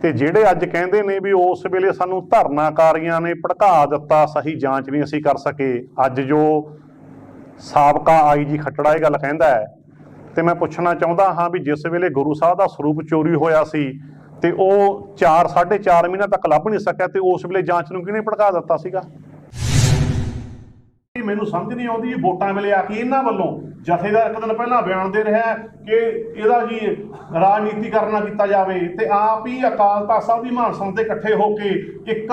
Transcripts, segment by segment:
ਤੇ ਜਿਹੜੇ ਅੱਜ ਕਹਿੰਦੇ ਨੇ ਵੀ ਉਸ ਵੇਲੇ ਸਾਨੂੰ ਧਰਨਾਕਾਰੀਆਂ ਨੇ ਭੜਕਾ ਦਿੱਤਾ, ਸਹੀ ਜਾਂਚ ਨਹੀਂ ਅਸੀਂ ਕਰ ਸਕੇ, ਅੱਜ ਜੋ ਸਾਬਕਾ ਆਈਜੀ ਖੱਟੜਾ ਇਹ ਗੱਲ ਕਹਿੰਦਾ ਹੈ, ਤੇ ਮੈਂ ਪੁੱਛਣਾ ਚਾਹੁੰਦਾ ਹਾਂ ਵੀ ਜਿਸ ਵੇਲੇ ਗੁਰੂ ਸਾਹਿਬ ਦਾ ਸਰੂਪ ਚੋਰੀ ਹੋਇਆ ਸੀ ਤੇ ਉਹ 4-4.5 ਮਹੀਨਾ ਤੱਕ ਲੱਭ ਨਹੀਂ ਸਕਿਆ, ਤੇ ਉਸ ਵੇਲੇ ਜਾਂਚ ਨੂੰ ਕਿਹਨੇ ਭੜਕਾ ਦਿੱਤਾ ਸੀਗਾ? ਮੈਨੂੰ ਸਮਝ ਨਹੀਂ ਆਉਂਦੀ ਵੋਟਾਂ ਵੇਲੇ ਆ ਕੇ ਇਹਨਾਂ ਵੱਲੋਂ ਜਥੇਦਾਰ ਇੱਕ ਦਿਨ ਪਹਿਲਾਂ ਬਿਆਨ ਦੇ ਰਿਹਾ ਕਿ ਇਹਦਾ ਜੀ ਰਾਜਨੀਤੀਕਰਨ ਨਾ ਕੀਤਾ ਜਾਵੇ, ਤੇ ਆਪ ਹੀ ਅਕਾਲ ਤਖ਼ਤ ਸਾਹਿਬ ਦੀ ਮਾਨਸਾ ਤੇ ਇਕੱਠੇ ਹੋ ਕੇ ਇੱਕ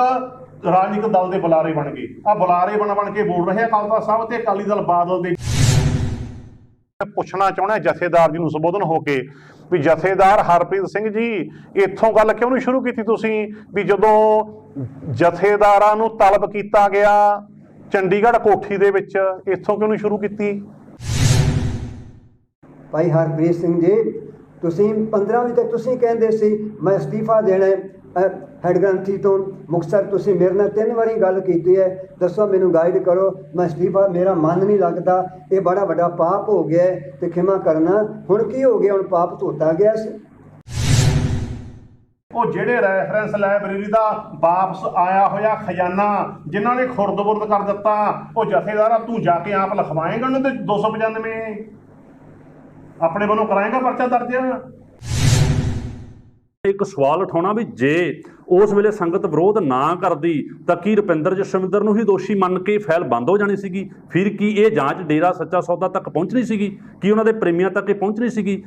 ਰਾਜਨੀਤਿਕ ਦਲ ਦੇ ਬੁਲਾਰੇ ਬਣ ਗਏ। ਆ ਬੁਲਾਰੇ ਬਣ ਕੇ ਬੋਲ ਰਹੇ ਅਕਾਲ ਤਖ਼ਤ ਸਾਹਿਬ ਤੇ ਅਕਾਲੀ ਦਲ ਬਾਦਲ ਦੇ। ਪੁੱਛਣਾ ਚਾਹੁੰਦਾ ਜਥੇਦਾਰ ਜੀ ਨੂੰ ਸੰਬੋਧਨ ਹੋ ਕੇ ਵੀ ਜਥੇਦਾਰ ਹਰਪ੍ਰੀਤ ਸਿੰਘ ਜੀ, ਇੱਥੋਂ ਗੱਲ ਕਿਉਂ ਨਹੀਂ ਸ਼ੁਰੂ ਕੀਤੀ ਤੁਸੀਂ ਵੀ ਜਦੋਂ ਜਥੇਦਾਰਾਂ ਨੂੰ ਤਲਬ ਕੀਤਾ ਗਿਆ ਚੰਡੀਗੜ੍ਹ ਕੋਠੀ ਦੇ ਵਿੱਚ, ਇੱਥੋਂ ਕਿਉਂ ਨਹੀਂ ਸ਼ੁਰੂ ਕੀਤੀ? ਭਾਈ ਹਰਪ੍ਰੀਤ ਸਿੰਘ ਜੀ, ਤੁਸੀਂ 15 ਵਜੇ ਤੱਕ ਤੁਸੀਂ ਕਹਿੰਦੇ ਸੀ ਮੈਂ ਅਸਤੀਫਾ ਦੇਣਾ ਹੈਡ ਗ੍ਰੰਥੀ ਤੋਂ ਮੁਕਤਸਰ। ਤੁਸੀਂ ਮੇਰੇ ਨਾਲ 3 ਵਾਰੀ ਗੱਲ ਕੀਤੀ ਹੈ, ਦੱਸੋ ਮੈਨੂੰ ਗਾਈਡ ਕਰੋ, ਮੈਂ ਅਸਤੀਫਾ, ਮੇਰਾ ਮਨ ਨਹੀਂ ਲੱਗਦਾ, ਇਹ ਬੜਾ ਵੱਡਾ ਪਾਪ ਹੋ ਗਿਆ ਤੇ ਖਿਮਾ ਕਰਨਾ। ਹੁਣ ਕੀ ਹੋ ਗਿਆ? ਹੁਣ ਪਾਪ ਧੋਤਾ ਗਿਆ ਸੀ। ਉਹ ਜਿਹੜੇ ਰੈਫਰੈਂਸ ਲਾਇਬ੍ਰੇਰੀ ਦਾ ਵਾਪਸ ਆਇਆ ਹੋਇਆ ਖਜ਼ਾਨਾ ਜਿਨ੍ਹਾਂ ਨੇ ਖੁਰਦ-ਬੁਰਦ ਕਰ ਦਿੱਤਾ, ਉਹ ਜਥੇਦਾਰਾ ਤੂੰ ਜਾ ਕੇ ਆਪ ਲਿਖਵਾਏਂਗਾ ਉਹਨੂੰ ਤੇ 295 ਆਪਣੇ ਵੱਲੋਂ ਕਰਾਏਂਗਾ ਪਰਚਾ ਦਰਜ। ਇੱਕ ਸਵਾਲ ਉਠਾਉਣਾ ਵੀ ਜੇ ਉਸ ਵੇਲੇ ਸੰਗਤ ਵਿਰੋਧ ਨਾ ਕਰਦੀ ਤਾਂ ਕੀ ਰੁਪਿੰਦਰ ਜਸਵਿੰਦਰ ਨੂੰ ਹੀ ਦੋਸ਼ੀ ਮੰਨ ਕੇ ਫਾਈਲ ਬੰਦ ਹੋ ਜਾਣੀ ਸੀਗੀ? ਫਿਰ ਕੀ ਇਹ ਜਾਂਚ ਡੇਰਾ ਸੱਚਾ ਸੌਦਾ ਤੱਕ ਪਹੁੰਚਣੀ ਸੀਗੀ? ਕੀ ਉਹਨਾਂ ਦੇ ਪ੍ਰੇਮੀਆਂ ਤੱਕ ਇਹ ਪਹੁੰਚਣੀ ਸੀਗੀ?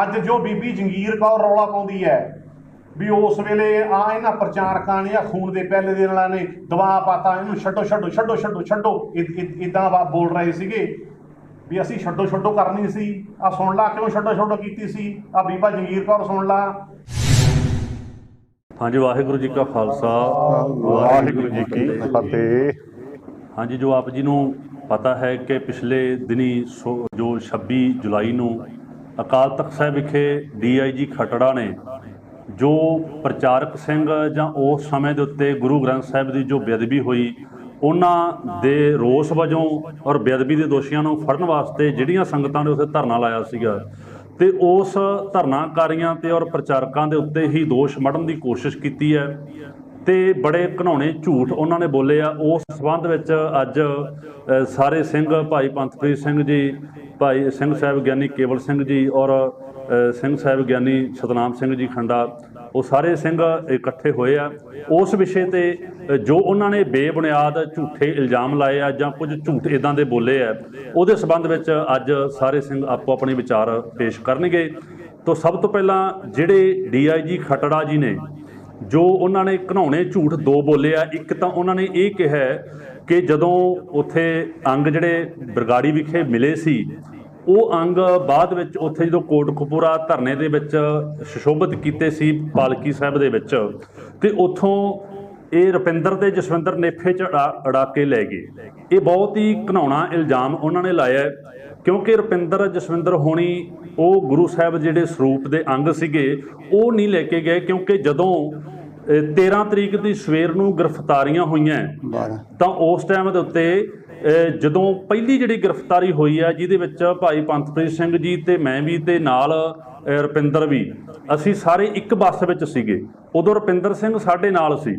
ਅੱਜ ਜੋ ਬੀਬੀ ਜੰਗੀਰ ਕੌਰ ਰੌਲਾ ਪਾਉਂਦੀ ਹੈ ਵੀ ਉਸ ਵੇਲੇ ਇਹਨਾਂ ਪ੍ਰਚਾਰਕਾਂ ਨੇ ਖੂਨ ਦੇ ਪਹਿਲੇ ਦੇ ਨਾਲ ਨੇ ਦਬਾਅ ਪਾਤਾ, ਇਹਨੂੰ ਛੱਡੋ ਛੱਡੋ ਛੱਡੋ ਛੱਡੋ ਛੱਡੋ, ਇੱਦਾਂ ਬੋਲ ਰਹੇ ਸੀਗੇ ਵੀ ਅਸੀਂ ਛੱਡੋ ਛੱਡੋ ਕਰਨੀ ਸੀ। ਆ ਸੁਣ ਲਾ ਕਿਉਂ ਛੱਡੋ ਛੱਡੋ ਕੀਤੀ ਸੀ, ਆ ਬੀਬਾ ਜੰਗੀਰ ਕੌਰ ਸੁਣ ਲਾ। ਹਾਂਜੀ, ਵਾਹਿਗੁਰੂ ਜੀ ਕਾ ਖਾਲਸਾ, ਵਾਹਿਗੁਰੂ ਜੀ ਕੀ ਫਤਿਹ। ਹਾਂਜੀ, ਜੋ ਆਪ ਜੀ ਨੂੰ ਪਤਾ ਹੈ ਕਿ ਪਿਛਲੇ ਦਿਨੀ ਜੋ 26 ਜੁਲਾਈ ਨੂੰ ਅਕਾਲ ਤਖ਼ਤ ਸਾਹਿਬ ਵਿਖੇ DIG ਖੱਟੜਾ ਨੇ ਜੋ ਪ੍ਰਚਾਰਕ ਸਿੰਘ ਜਾਂ ਉਸ ਸਮੇਂ ਦੇ ਉੱਤੇ ਗੁਰੂ ਗ੍ਰੰਥ ਸਾਹਿਬ ਦੀ ਜੋ ਬੇਅਦਬੀ ਹੋਈ ਉਹਨਾਂ ਦੇ ਰੋਸ ਵਜੋਂ ਔਰ ਬੇਅਦਬੀ ਦੇ ਦੋਸ਼ੀਆਂ ਨੂੰ ਫੜਨ ਵਾਸਤੇ ਜਿਹੜੀਆਂ ਸੰਗਤਾਂ ਨੇ ਉੱਥੇ ਧਰਨਾ ਲਾਇਆ ਸੀਗਾ, ਤੇ ਉਸ ਧਰਨਾਕਾਰੀਆਂ ਤੇ ਔਰ ਪ੍ਰਚਾਰਕਾਂ ਦੇ ਉੱਤੇ ਹੀ ਦੋਸ਼ ਮੜਨ ਦੀ ਕੋਸ਼ਿਸ਼ ਕੀਤੀ ਹੈ ਤੇ ਬੜੇ ਘਿਨਾਉਣੇ ਝੂਠ ਉਹਨਾਂ ਨੇ ਬੋਲੇ ਆ। ਉਸ ਸੰਬੰਧ ਵਿੱਚ ਅੱਜ ਸਾਰੇ ਸਿੰਘ, ਭਾਈ ਪੰਥਪ੍ਰੀਤ ਸਿੰਘ ਜੀ, ਭਾਈ ਸਿੰਘ ਸਾਹਿਬ ਗਿਆਨੀ ਕੇਵਲ ਸਿੰਘ ਜੀ ਔਰ ਸਿੰਘ ਸਾਹਿਬ ਗਿਆਨੀ ਸਤਨਾਮ ਸਿੰਘ ਜੀ ਖੰਡਾ, ਉਹ ਸਾਰੇ ਸਿੰਘ ਇਕੱਠੇ ਹੋਏ ਆ ਉਸ ਵਿਸ਼ੇ ਤੇ ਜੋ ਉਹਨਾਂ ਨੇ ਬੇਬੁਨਿਆਦ ਝੂਠੇ ਇਲਜ਼ਾਮ ਲਾਏ ਆ ਜਾਂ ਕੁਝ ਝੂਠ ਇੱਦਾਂ ਦੇ ਬੋਲੇ ਆ, ਉਹਦੇ ਸੰਬੰਧ ਵਿੱਚ ਅੱਜ ਸਾਰੇ ਸਿੰਘ ਆਪੋ ਆਪਣੇ ਵਿਚਾਰ ਪੇਸ਼ ਕਰਨਗੇ। ਤਾਂ ਸਭ ਤੋਂ ਪਹਿਲਾਂ ਜਿਹੜੇ DIG ਖੱਟੜਾ ਜੀ ਨੇ, ਜੋ ਉਹਨਾਂ ਨੇ ਘਿਨਾਉਣੇ ਝੂਠ 2 ਬੋਲੇ ਆ। ਇੱਕ ਤਾਂ ਉਹਨਾਂ ਨੇ ਇਹ ਕਿਹਾ ਕਿ ਜਦੋਂ ਉੱਥੇ ਅੰਗ ਜਿਹੜੇ ਬਰਗਾੜੀ ਵਿਖੇ ਮਿਲੇ ਸੀ, ਉਹ ਅੰਗ ਬਾਅਦ ਵਿੱਚ ਉੱਥੇ ਜਦੋਂ ਕੋਟਕਪੂਰਾ ਧਰਨੇ ਦੇ ਵਿੱਚ ਸੁਸ਼ੋਭਿਤ ਕੀਤੇ ਸੀ ਪਾਲਕੀ ਸਾਹਿਬ ਦੇ ਵਿੱਚ, ਤੇ ਉੱਥੋਂ ਇਹ ਰੁਪਿੰਦਰ ਤੇ ਜਸਵਿੰਦਰ ਨੇਫੇ 'ਚ ਅੜਾ ਕੇ ਲੈ ਗਏ। ਇਹ ਬਹੁਤ ਹੀ ਘਿਨਾਉਣਾ ਇਲਜ਼ਾਮ ਉਹਨਾਂ ਨੇ ਲਾਇਆ, ਕਿਉਂਕਿ ਰੁਪਿੰਦਰ ਜਸਵਿੰਦਰ ਹੋਣੀ ਉਹ ਗੁਰੂ ਸਾਹਿਬ ਜਿਹੜੇ ਸਰੂਪ ਦੇ ਅੰਗ ਸੀਗੇ ਉਹ ਨਹੀਂ ਲੈ ਕੇ ਗਏ, ਕਿਉਂਕਿ ਜਦੋਂ 13 ਤਰੀਕ ਦੀ ਸਵੇਰ ਨੂੰ ਗ੍ਰਿਫਤਾਰੀਆਂ ਹੋਈਆਂ ਤਾਂ ਉਸ ਟਾਈਮ ਦੇ ਉੱਤੇ ਜਦੋਂ ਪਹਿਲੀ ਜਿਹੜੀ ਗ੍ਰਿਫਤਾਰੀ ਹੋਈ ਆ ਜਿਹਦੇ ਵਿੱਚ ਭਾਈ ਪੰਥਪ੍ਰੀਤ ਸਿੰਘ ਜੀ ਤੇ ਮੈਂ ਵੀ ਤੇ ਨਾਲ ਰੁਪਿੰਦਰ ਵੀ, ਅਸੀਂ ਸਾਰੇ ਇੱਕ ਬੱਸ ਵਿੱਚ ਸੀਗੇ। ਉਦੋਂ ਰੁਪਿੰਦਰ ਸਿੰਘ ਸਾਡੇ ਨਾਲ ਸੀ।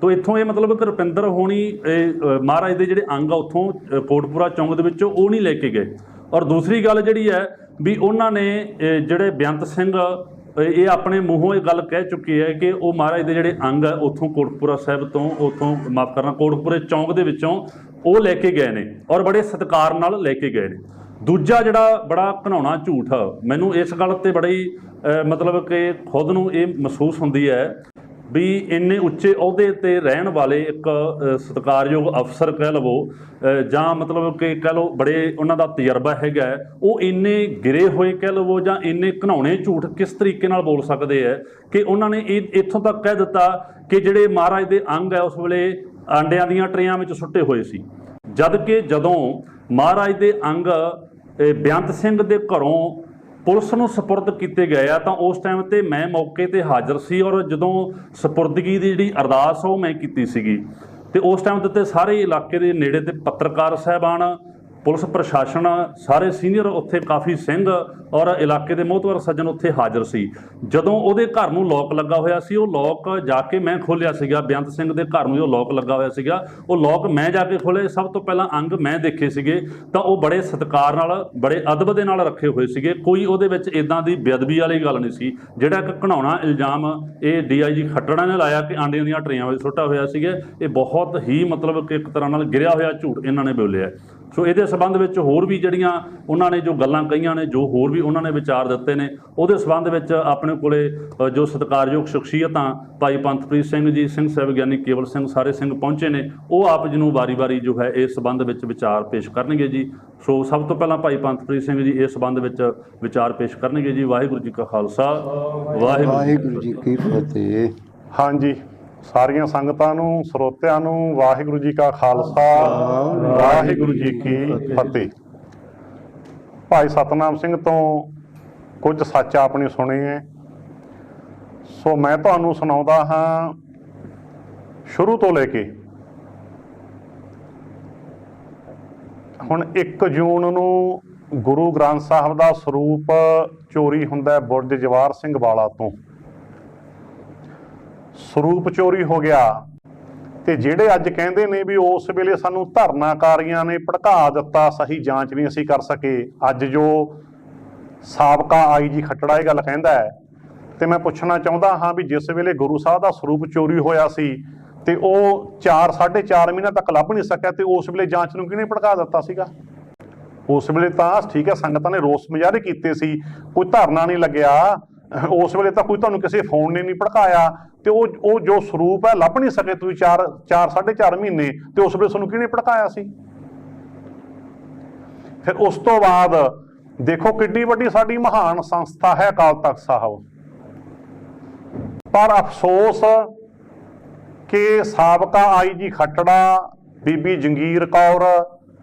ਤੋ ਇੱਥੋਂ ਇਹ ਮਤਲਬ ਕਿ ਰੁਪਿੰਦਰ ਹੋਣੀ ਮਹਾਰਾਜ ਦੇ ਜਿਹੜੇ ਅੰਗ ਆ ਉੱਥੋਂ ਕੋਟਪੂਰਾ ਚੌਂਕ ਦੇ ਵਿੱਚੋਂ ਉਹ ਨਹੀਂ ਲੈ ਕੇ ਗਏ। ਔਰ ਦੂਸਰੀ ਗੱਲ ਜਿਹੜੀ ਹੈ ਵੀ ਉਹਨਾਂ ਨੇ ਜਿਹੜੇ ਬੇਅੰਤ ਸਿੰਘ ਇਹ ਆਪਣੇ ਮੂੰਹੋਂ ਇਹ ਗੱਲ ਕਹਿ ਚੁੱਕੇ ਹੈ ਕਿ ਉਹ ਮਹਾਰਾਜ ਦੇ ਜਿਹੜੇ ਅੰਗ ਆ ਉੱਥੋਂ ਕੋਟਕਪੂਰਾ ਸਾਹਿਬ ਤੋਂ, ਉੱਥੋਂ ਮਾਫ ਕਰਨਾ ਕੋਟਕਪੂਰੇ ਚੌਂਕ ਦੇ ਵਿੱਚੋਂ ਉਹ ਲੈ ਕੇ ਗਏ ਨੇ ਔਰ ਬੜੇ ਸਤਿਕਾਰ ਨਾਲ ਲੈ ਕੇ ਗਏ ਨੇ। ਦੂਜਾ ਜਿਹੜਾ ਬੜਾ ਘਿਨਾਉਣਾ ਝੂਠ, ਮੈਨੂੰ ਇਸ ਗੱਲ 'ਤੇ ਬੜੀ ਮਤਲਬ ਕਿ ਖੁਦ ਨੂੰ ਇਹ ਮਹਿਸੂਸ ਹੁੰਦੀ ਹੈ ਵੀ ਇੰਨੇ ਉੱਚੇ ਅਹੁਦੇ 'ਤੇ ਰਹਿਣ ਵਾਲੇ ਇੱਕ ਸਤਿਕਾਰਯੋਗ ਅਫਸਰ ਕਹਿ ਲਵੋ ਜਾਂ ਮਤਲਬ ਕਿ ਕਹਿ ਲਓ ਬੜੇ ਉਹਨਾਂ ਦਾ ਤਜਰਬਾ ਹੈਗਾ, ਉਹ ਇੰਨੇ ਗਿਰੇ ਹੋਏ ਕਹਿ ਲਵੋ ਜਾਂ ਇੰਨੇ ਘਿਨਾਉਣੇ ਝੂਠ ਕਿਸ ਤਰੀਕੇ ਨਾਲ ਬੋਲ ਸਕਦੇ ਹੈ ਕਿ ਉਹਨਾਂ ਨੇ ਇਹ ਇੱਥੋਂ ਤੱਕ ਕਹਿ ਦਿੱਤਾ ਕਿ ਜਿਹੜੇ ਮਹਾਰਾਜ ਦੇ ਅੰਗ ਹੈ ਉਸ ਵੇਲੇ ਆਂਡਿਆਂ ਦੀਆਂ ਟਰੇਆਂ ਵਿੱਚ ਸੁੱਟੇ ਹੋਏ ਸੀ, ਜਦ ਕਿ ਜਦੋਂ ਮਹਾਰਾਜ ਦੇ ਅੰਗ ਬੇਅੰਤ ਸਿੰਘ ਦੇ ਘਰੋਂ ਪੁਲਿਸ ਨੂੰ ਸਪੁਰਦ ਕੀਤੇ ਗਏ ਆ ਤਾਂ ਉਸ ਟਾਈਮ 'ਤੇ ਮੈਂ ਮੌਕੇ 'ਤੇ ਹਾਜ਼ਰ ਸੀ ਔਰ ਜਦੋਂ ਸਪੁਰਦਗੀ ਦੀ ਜਿਹੜੀ ਅਰਦਾਸ ਉਹ ਮੈਂ ਕੀਤੀ ਸੀਗੀ, ਅਤੇ ਉਸ ਟਾਈਮ ਦੇ ਉੱਤੇ ਸਾਰੇ ਇਲਾਕੇ ਦੇ ਨੇੜੇ 'ਤੇ ਪੱਤਰਕਾਰ ਸਾਹਿਬਾਨ ਪੁਲਿਸ ਪ੍ਰਸ਼ਾਸਨ ਸਾਰੇ ਸੀਨੀਅਰ ਉੱਥੇ ਕਾਫੀ ਸਿੰਘ ਔਰ ਇਲਾਕੇ ਦੇ ਮੋਹਤਵਰ ਸੱਜਣ ਉੱਥੇ ਹਾਜ਼ਰ ਸੀ। ਜਦੋਂ ਉਹਦੇ ਘਰ ਨੂੰ ਲੋਕ ਲੱਗਾ ਹੋਇਆ ਸੀ, ਉਹ ਲੋਕ ਜਾ ਕੇ ਮੈਂ ਖੋਲ੍ਹਿਆ ਸੀਗਾ। ਬੇਅੰਤ ਸਿੰਘ ਦੇ ਘਰ ਨੂੰ ਜੋ ਲੋਕ ਲੱਗਾ ਹੋਇਆ ਸੀਗਾ, ਉਹ ਲੋਕ ਮੈਂ ਜਾ ਕੇ ਖੋਲ੍ਹੇ। ਸਭ ਤੋਂ ਪਹਿਲਾਂ ਅੰਗ ਮੈਂ ਦੇਖੇ ਸੀਗੇ ਤਾਂ ਉਹ ਬੜੇ ਸਤਿਕਾਰ ਨਾਲ, ਬੜੇ ਅਦਬ ਦੇ ਨਾਲ ਰੱਖੇ ਹੋਏ ਸੀਗੇ। ਕੋਈ ਉਹਦੇ ਵਿੱਚ ਇੱਦਾਂ ਦੀ ਬੇਅਦਬੀ ਵਾਲੀ ਗੱਲ ਨਹੀਂ ਸੀ। ਜਿਹੜਾ ਇੱਕ ਘਿਨਾਉਣਾ ਇਲਜ਼ਾਮ ਇਹ DIG ਖੱਟੜਾ ਨੇ ਲਾਇਆ ਕਿ ਆਂਡਿਆਂ ਦੀਆਂ ਟਰੇਆਂ ਵਿੱਚ ਸੁੱਟਾ ਹੋਇਆ ਸੀਗਾ, ਇਹ ਬਹੁਤ ਹੀ ਮਤਲਬ ਕਿ ਇੱਕ ਤਰ੍ਹਾਂ ਨਾਲ ਗਿਰਿਆ ਹੋਇਆ ਝੂਠ ਇਹਨਾਂ ਨੇ ਬੋਲਿਆ। ਸੋ ਇਹਦੇ ਸੰਬੰਧ ਵਿੱਚ ਹੋਰ ਵੀ ਜਿਹੜੀਆਂ ਉਹਨਾਂ ਨੇ ਜੋ ਗੱਲਾਂ ਕਹੀਆਂ ਨੇ, ਜੋ ਹੋਰ ਵੀ ਉਹਨਾਂ ਨੇ ਵਿਚਾਰ ਦਿੱਤੇ ਨੇ, ਉਹਦੇ ਸੰਬੰਧ ਵਿੱਚ ਆਪਣੇ ਕੋਲੇ ਜੋ ਸਤਿਕਾਰਯੋਗ ਸ਼ਖਸੀਅਤਾਂ ਭਾਈ ਪੰਥਪ੍ਰੀਤ ਸਿੰਘ ਜੀ, ਸਿੰਘ ਸਾਹਿਬ ਗਿਆਨੀ ਕੇਵਲ ਸਿੰਘ, ਸਾਰੇ ਸਿੰਘ ਪਹੁੰਚੇ ਨੇ। ਉਹ ਆਪ ਜੀ ਨੂੰ ਵਾਰੀ-ਵਾਰੀ ਜੋ ਹੈ ਇਸ ਸੰਬੰਧ ਵਿੱਚ ਵਿਚਾਰ ਪੇਸ਼ ਕਰਨਗੇ ਜੀ। ਸੋ ਸਭ ਤੋਂ ਪਹਿਲਾਂ ਭਾਈ ਪੰਥਪ੍ਰੀਤ ਸਿੰਘ ਜੀ ਇਸ ਸੰਬੰਧ ਵਿੱਚ ਵਿਚਾਰ ਪੇਸ਼ ਕਰਨਗੇ ਜੀ। ਵਾਹਿਗੁਰੂ ਜੀ ਕਾ ਖਾਲਸਾ, ਵਾਹਿਗੁਰੂ ਜੀ ਕੀ ਫਤਿਹ। ਹਾਂਜੀ, ਸਾਰੀਆਂ ਸੰਗਤਾਂ ਨੂੰ, ਸਰੋਤਿਆਂ ਨੂੰ ਵਾਹਿਗੁਰੂ ਜੀ ਕਾ ਖਾਲਸਾ, ਵਾਹਿਗੁਰੂ ਜੀ ਕੀ ਫਤਿਹ। ਭਾਈ ਸਤਨਾਮ ਸਿੰਘ ਤੋਂ ਕੁਝ ਸੱਚ ਆਪਣੀ ਸੁਣੇ ਹੈ, ਸੋ ਮੈਂ ਤੁਹਾਨੂੰ ਸੁਣਾਉਂਦਾ ਹਾਂ ਸ਼ੁਰੂ ਤੋਂ ਲੈ ਕੇ। ਹੁਣ 1 ਜੂਨ ਨੂੰ ਗੁਰੂ ਗ੍ਰੰਥ ਸਾਹਿਬ ਦਾ ਸਰੂਪ ਚੋਰੀ ਹੁੰਦਾ ਬੁਰਜ ਜਵਾਹਰ ਸਿੰਘ ਵਾਲਾ ਤੋਂ। ਸਰੂਪ ਚੋਰੀ ਹੋ ਗਿਆ ਤੇ ਜਿਹੜੇ ਅੱਜ ਕਹਿੰਦੇ ਨੇ ਵੀ ਉਸ ਵੇਲੇ ਸਾਨੂੰ ਧਰਨਾਕਾਰੀਆਂ ਨੇ ਭੜਕਾ ਦਿੱਤਾ, ਸਹੀ ਜਾਂਚ ਨਹੀਂ ਅਸੀਂ ਕਰ ਸਕੇ, ਅੱਜ ਜੋ ਸਾਬਕਾ IG ਖੱਟੜਾ ਇਹ ਗੱਲ ਕਹਿੰਦਾ ਹੈ, ਤੇ ਮੈਂ ਪੁੱਛਣਾ ਚਾਹੁੰਦਾ ਹਾਂ ਵੀ ਜਿਸ ਵੇਲੇ ਗੁਰੂ ਸਾਹਿਬ ਦਾ ਸਰੂਪ ਚੋਰੀ ਹੋਇਆ ਸੀ ਤੇ ਉਹ 4-4.5 ਮਹੀਨਾ ਤੱਕ ਲੱਭ ਨਹੀਂ ਸਕਿਆ, ਤੇ ਉਸ ਵੇਲੇ ਜਾਂਚ ਨੂੰ ਕਿਹਨੇ ਭੜਕਾ ਦਿੱਤਾ ਸੀਗਾ? ਉਸ ਵੇਲੇ ਤਾਂ ਠੀਕ ਹੈ, ਸੰਗਤਾਂ ਨੇ ਰੋਸ ਮੁਜ਼ਾਹਰੇ ਕੀਤੇ ਸੀ, ਕੋਈ ਧਰਨਾ ਨਹੀਂ ਲੱਗਿਆ। ਉਸ ਵੇਲੇ ਤਾਂ ਕੋਈ ਤੁਹਾਨੂੰ ਕਿਸੇ ਫੋਨ ਨੇ ਨਹੀਂ ਭੜਕਾਇਆ, ਤੇ ਉਹ ਜੋ ਸਰੂਪ ਹੈ ਲੱਭ ਨਹੀਂ ਸਕੇ ਤੁਸੀਂ 4-4.5 ਮਹੀਨੇ, ਤੇ ਉਸ ਵੇਲੇ ਤੁਹਾਨੂੰ ਕਿਹਨੇ ਭੜਕਾਇਆ ਸੀ? ਫਿਰ ਉਸ ਤੋਂ ਬਾਅਦ ਦੇਖੋ ਕਿੱਡੀ ਵੱਡੀ ਸਾਡੀ ਮਹਾਨ ਸੰਸਥਾ ਹੈ ਅਕਾਲ ਤਖ਼ਤ ਸਾਹਿਬ, ਪਰ ਅਫਸੋਸ ਕਿ ਸਾਬਕਾ IG ਖੱਟੜਾ, ਬੀਬੀ ਜੰਗੀਰ ਕੌਰ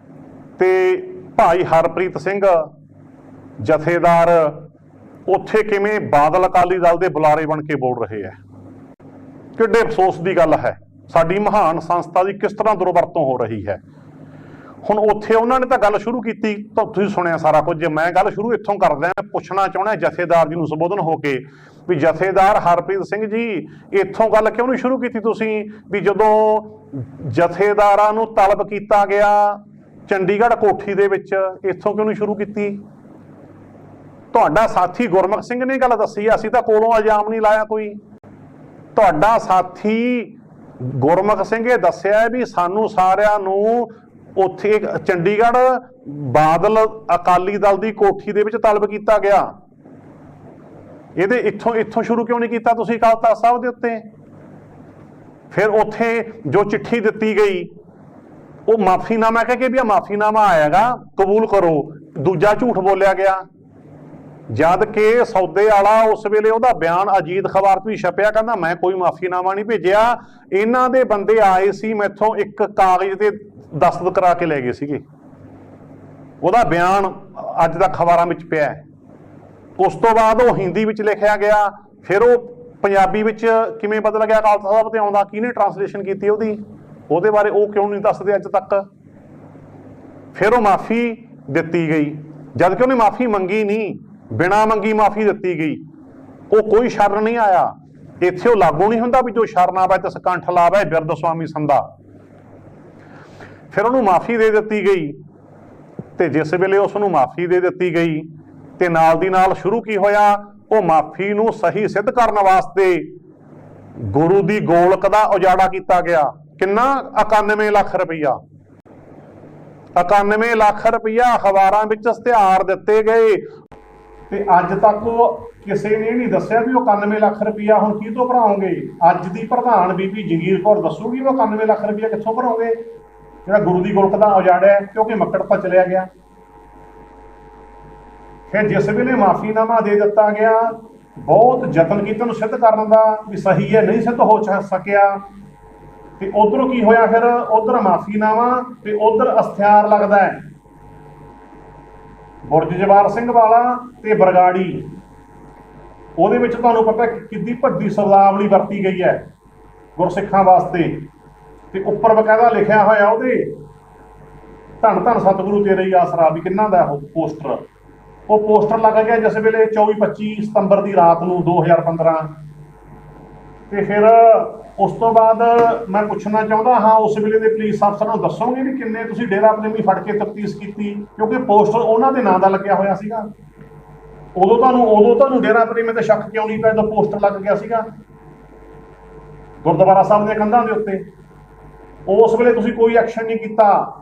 ਤੇ ਭਾਈ ਹਰਪ੍ਰੀਤ ਸਿੰਘ ਜਥੇਦਾਰ ਉੱਥੇ ਕਿਵੇਂ ਬਾਦਲ ਅਕਾਲੀ ਦਲ ਦੇ ਬੁਲਾਰੇ ਬਣ ਕੇ ਬੋਲ ਰਹੇ ਹੈ। ਕਿੱਡੇ ਅਫਸੋਸ ਦੀ ਗੱਲ ਹੈ, ਸਾਡੀ ਮਹਾਨ ਸੰਸਥਾ ਦੀ ਕਿਸ ਤਰ੍ਹਾਂ ਦੁਰਵਰਤੋਂ ਹੋ ਰਹੀ ਹੈ। ਹੁਣ ਉੱਥੇ ਉਹਨਾਂ ਨੇ ਤਾਂ ਗੱਲ ਸ਼ੁਰੂ ਕੀਤੀ, ਤਾਂ ਤੁਸੀਂ ਸੁਣਿਆ ਸਾਰਾ ਕੁਝ। ਮੈਂ ਗੱਲ ਸ਼ੁਰੂ ਇੱਥੋਂ ਕਰਦਾ, ਪੁੱਛਣਾ ਚਾਹੁੰਦਾ ਜਥੇਦਾਰ ਜੀ ਨੂੰ ਸੰਬੋਧਨ ਹੋ ਕੇ ਵੀ ਜਥੇਦਾਰ ਹਰਪ੍ਰੀਤ ਸਿੰਘ ਜੀ, ਇੱਥੋਂ ਗੱਲ ਕਿਉਂ ਨਹੀਂ ਸ਼ੁਰੂ ਕੀਤੀ ਤੁਸੀਂ ਵੀ ਜਦੋਂ ਜਥੇਦਾਰਾਂ ਨੂੰ ਤਲਬ ਕੀਤਾ ਗਿਆ ਚੰਡੀਗੜ੍ਹ ਕੋਠੀ ਦੇ ਵਿੱਚ, ਇੱਥੋਂ ਕਿਉਂ ਨਹੀਂ ਸ਼ੁਰੂ ਕੀਤੀ? ਤੁਹਾਡਾ ਸਾਥੀ ਗੁਰਮੁਖ ਸਿੰਘ ਨੇ ਗੱਲ ਦੱਸੀ, ਅਸੀਂ ਤਾਂ ਕੋਲੋਂ ਇਲਜ਼ਾਮ ਨਹੀਂ ਲਾਇਆ ਕੋਈ। ਤੁਹਾਡਾ ਸਾਥੀ ਗੁਰਮੁਖ ਸਿੰਘ ਇਹ ਦੱਸਿਆ ਵੀ ਸਾਨੂੰ ਸਾਰਿਆਂ ਨੂੰ ਉੱਥੇ ਚੰਡੀਗੜ੍ਹ ਬਾਦਲ ਅਕਾਲੀ ਦਲ ਦੀ ਕੋਠੀ ਦੇ ਵਿੱਚ ਤਲਬ ਕੀਤਾ ਗਿਆ। ਇਹਦੇ ਇੱਥੋਂ ਸ਼ੁਰੂ ਕਿਉਂ ਨਹੀਂ ਕੀਤਾ ਤੁਸੀਂ ਅਕਾਲ ਤਖ਼ਤ ਸਾਹਿਬ ਦੇ ਉੱਤੇ? ਫਿਰ ਉੱਥੇ ਜੋ ਚਿੱਠੀ ਦਿੱਤੀ ਗਈ ਉਹ ਮਾਫੀਨਾਮਾ ਕਹਿ ਕੇ ਵੀ ਆ ਮਾਫੀਨਾਮਾ ਆਏਗਾ, ਕਬੂਲ ਕਰੋ, ਦੂਜਾ ਝੂਠ ਬੋਲਿਆ ਗਿਆ। ਜਦ ਕਿ ਸੌਦੇ ਵਾਲਾ ਉਸ ਵੇਲੇ ਉਹਦਾ ਬਿਆਨ ਅਜੀਤ ਅਖਬਾਰ 'ਚ ਵੀ ਛਪਿਆ, ਕਹਿੰਦਾ ਮੈਂ ਕੋਈ ਮਾਫੀਨਾਮਾ ਨਹੀਂ ਭੇਜਿਆ, ਇਹਨਾਂ ਦੇ ਬੰਦੇ ਆਏ ਸੀ ਮੈਥੋਂ ਇੱਕ ਕਾਗਜ਼ ਤੇ ਦਸਤਖਤ ਕਰਾ ਕੇ ਲੈ ਗਏ ਸੀਗੇ। ਉਹਦਾ ਬਿਆਨ ਅੱਜ ਤੱਕ ਅਖਬਾਰਾਂ ਵਿੱਚ ਪਿਆ ਹੈ। ਉਸ ਤੋਂ ਬਾਅਦ ਉਹ ਹਿੰਦੀ ਵਿੱਚ ਲਿਖਿਆ ਗਿਆ, ਫਿਰ ਉਹ ਪੰਜਾਬੀ ਵਿੱਚ ਕਿਵੇਂ ਬਦਲ ਗਿਆ ਅਕਾਲ ਤਖ਼ਤ ਸਾਹਿਬ ਤੇ ਆਉਂਦਾ, ਕਿਹਨੇ ਟਰਾਂਸਲੇਸ਼ਨ ਕੀਤੀ ਉਹਦੇ ਬਾਰੇ ਉਹ ਕਿਉਂ ਨਹੀਂ ਦੱਸਦੇ ਅੱਜ ਤੱਕ? ਫਿਰ ਉਹ ਮਾਫੀ ਦਿੱਤੀ ਗਈ, ਜਦ ਕਿ ਉਹਨੇ ਮਾਫੀ ਮੰਗੀ ਨਹੀਂ, ਬਿਨਾਂ ਮੰਗੀ ਮਾਫੀ ਦਿੱਤੀ ਗਈ। ਉਹ ਕੋਈ ਸ਼ਰਨ ਨਹੀਂ ਆਇਆ। ਇੱਥੇ ਉਹ ਲਾਗੂ ਨਹੀਂ ਹੁੰਦਾ ਵੀ ਜੋ ਸ਼ਰਨ ਆਵੇ ਤੇ ਸਕੰਠ ਲਾਵੇ, ਬਿਰਧ ਸੁਆਮੀ ਸੰਦਾ। ਫਿਰ ਉਹਨੂੰ ਮਾਫੀ ਦੇ ਦਿੱਤੀ ਗਈ, ਤੇ ਜਿਸ ਵੇਲੇ ਉਸ ਨੂੰ ਮਾਫੀ ਦੇ ਦਿੱਤੀ ਗਈ ਤੇ ਨਾਲ ਦੀ ਨਾਲ ਸ਼ੁਰੂ ਕੀ ਹੋਇਆ, ਉਹ ਮਾਫੀ ਨੂੰ ਸਹੀ ਸਿੱਧ ਕਰਨ ਵਾਸਤੇ ਗੁਰੂ ਦੀ ਗੋਲਕ ਦਾ ਉਜਾੜਾ ਕੀਤਾ ਗਿਆ। ਕਿੰਨਾ? 91 ਲੱਖ ਰੁਪਈਆ। 91 ਲੱਖ ਰੁਪਈਆ ਅਖਬਾਰਾਂ ਵਿੱਚ ਇਸ਼ਤਿਹਾਰ ਦਿੱਤੇ ਗਏ, ਤੇ ਅੱਜ ਤੱਕ ਕਿਸੇ ਨੇ ਨਹੀਂ ਦੱਸਿਆ ਵੀ ਉਹ 91 ਲੱਖ ਰੁਪਈਆ ਹੁਣ ਕਿਹਤੋਂ ਭਰਾਓਗੇ। ਅੱਜ ਦੀ ਪ੍ਰਧਾਨ ਬੀਬੀ ਜੰਗੀਰ ਕੌਰ ਦੱਸੂਗੀ ਉਹ 91 ਲੱਖ ਰੁਪਈਆ ਕਿੱਥੋਂ ਭਰਾਓਗੇ, ਜਿਹੜਾ ਗੁਰੂ ਦੀ ਗੋਲਕ ਦਾ ਉਜਾੜਿਆ, ਕਿਉਂਕਿ ਮੱਕੜ ਤਾਂ ਚਲਿਆ ਗਿਆ। ਫਿਰ ਜਿਸ ਵੇਲੇ ਮਾਫੀਨਾਮਾ ਦੇ ਦਿੱਤਾ ਗਿਆ, ਬਹੁਤ ਯਤਨ ਕੀਤੇ ਨੂੰ ਸਿੱਧ ਕਰਨ ਦਾ ਵੀ ਸਹੀ ਹੈ, ਨਹੀਂ ਸਿੱਧ ਹੋ ਸਕਿਆ, ਤੇ ਉਧਰੋਂ ਕੀ ਹੋਇਆ, ਫਿਰ ਉਧਰ ਮਾਫੀਨਾਮਾ ਤੇ ਉਧਰ ਇਸ਼ਤਿਹਾਰ ਲੱਗਦਾ ਹੈ ਬੁਰਜ ਜਵਾਹਰ ਸਿੰਘ ਵਾਲਾ ਤੇ ਬਰਗਾੜੀ। ਉਹਦੇ ਵਿੱਚ ਤੁਹਾਨੂੰ ਪਤਾ ਕਿੰਨੀ ਵੱਡੀ ਸ਼ਬਦਾਵਲੀ ਵਰਤੀ ਗਈ ਹੈ ਗੁਰਸਿੱਖਾਂ ਵਾਸਤੇ, ਤੇ ਉੱਪਰ ਬਕਾਇਦਾ ਲਿਖਿਆ ਹੋਇਆ ਉਹਦੇ ਧੰਨ ਧੰਨ ਸਤਿਗੁਰੂ ਤੇਰੇ ਹੀ ਆਸਰਾ ਵੀ ਕਿੰਨਾ ਦਾ ਉਹ ਪੋਸਟਰ ਲੱਗ ਗਿਆ ਜਿਸ ਵੇਲੇ 24-25 ਸਤੰਬਰ ਦੀ ਰਾਤ ਨੂੰ 2015। ਤੇ ਫਿਰ ਉਸ ਤੋਂ ਬਾਅਦ ਮੈਂ ਪੁੱਛਣਾ ਚਾਹੁੰਦਾ ਹਾਂ, ਉਸ ਵੇਲੇ ਦੇ ਪੁਲਿਸ ਅਫਸਰਾਂ ਨੂੰ ਦੱਸੋਗੇ ਵੀ ਕਿੰਨੇ ਤੁਸੀਂ ਡੇਰਾ ਪ੍ਰੇਮੀ ਫੜ ਕੇ ਤਫਤੀਸ਼ ਕੀਤੀ, ਕਿਉਂਕਿ ਪੋਸਟਰ ਉਹਨਾਂ ਦੇ ਨਾਂ ਦਾ ਲੱਗਿਆ ਹੋਇਆ ਸੀਗਾ। ਉਦੋਂ ਤੁਹਾਨੂੰ ਡੇਰਾ ਪ੍ਰੇਮੀ ਤੇ ਸ਼ੱਕ ਕਿਉਂ ਨਹੀਂ ਪਿਆ ਜਦੋਂ ਪੋਸਟਰ ਲੱਗ ਗਿਆ ਸੀਗਾ ਗੁਰਦੁਆਰਾ ਸਾਹਿਬ ਦੇ ਕੰਧਾਂ ਦੇ ਉੱਤੇ? ਉਸ ਵੇਲੇ ਤੁਸੀਂ ਕੋਈ ਐਕਸ਼ਨ ਨਹੀਂ ਕੀਤਾ।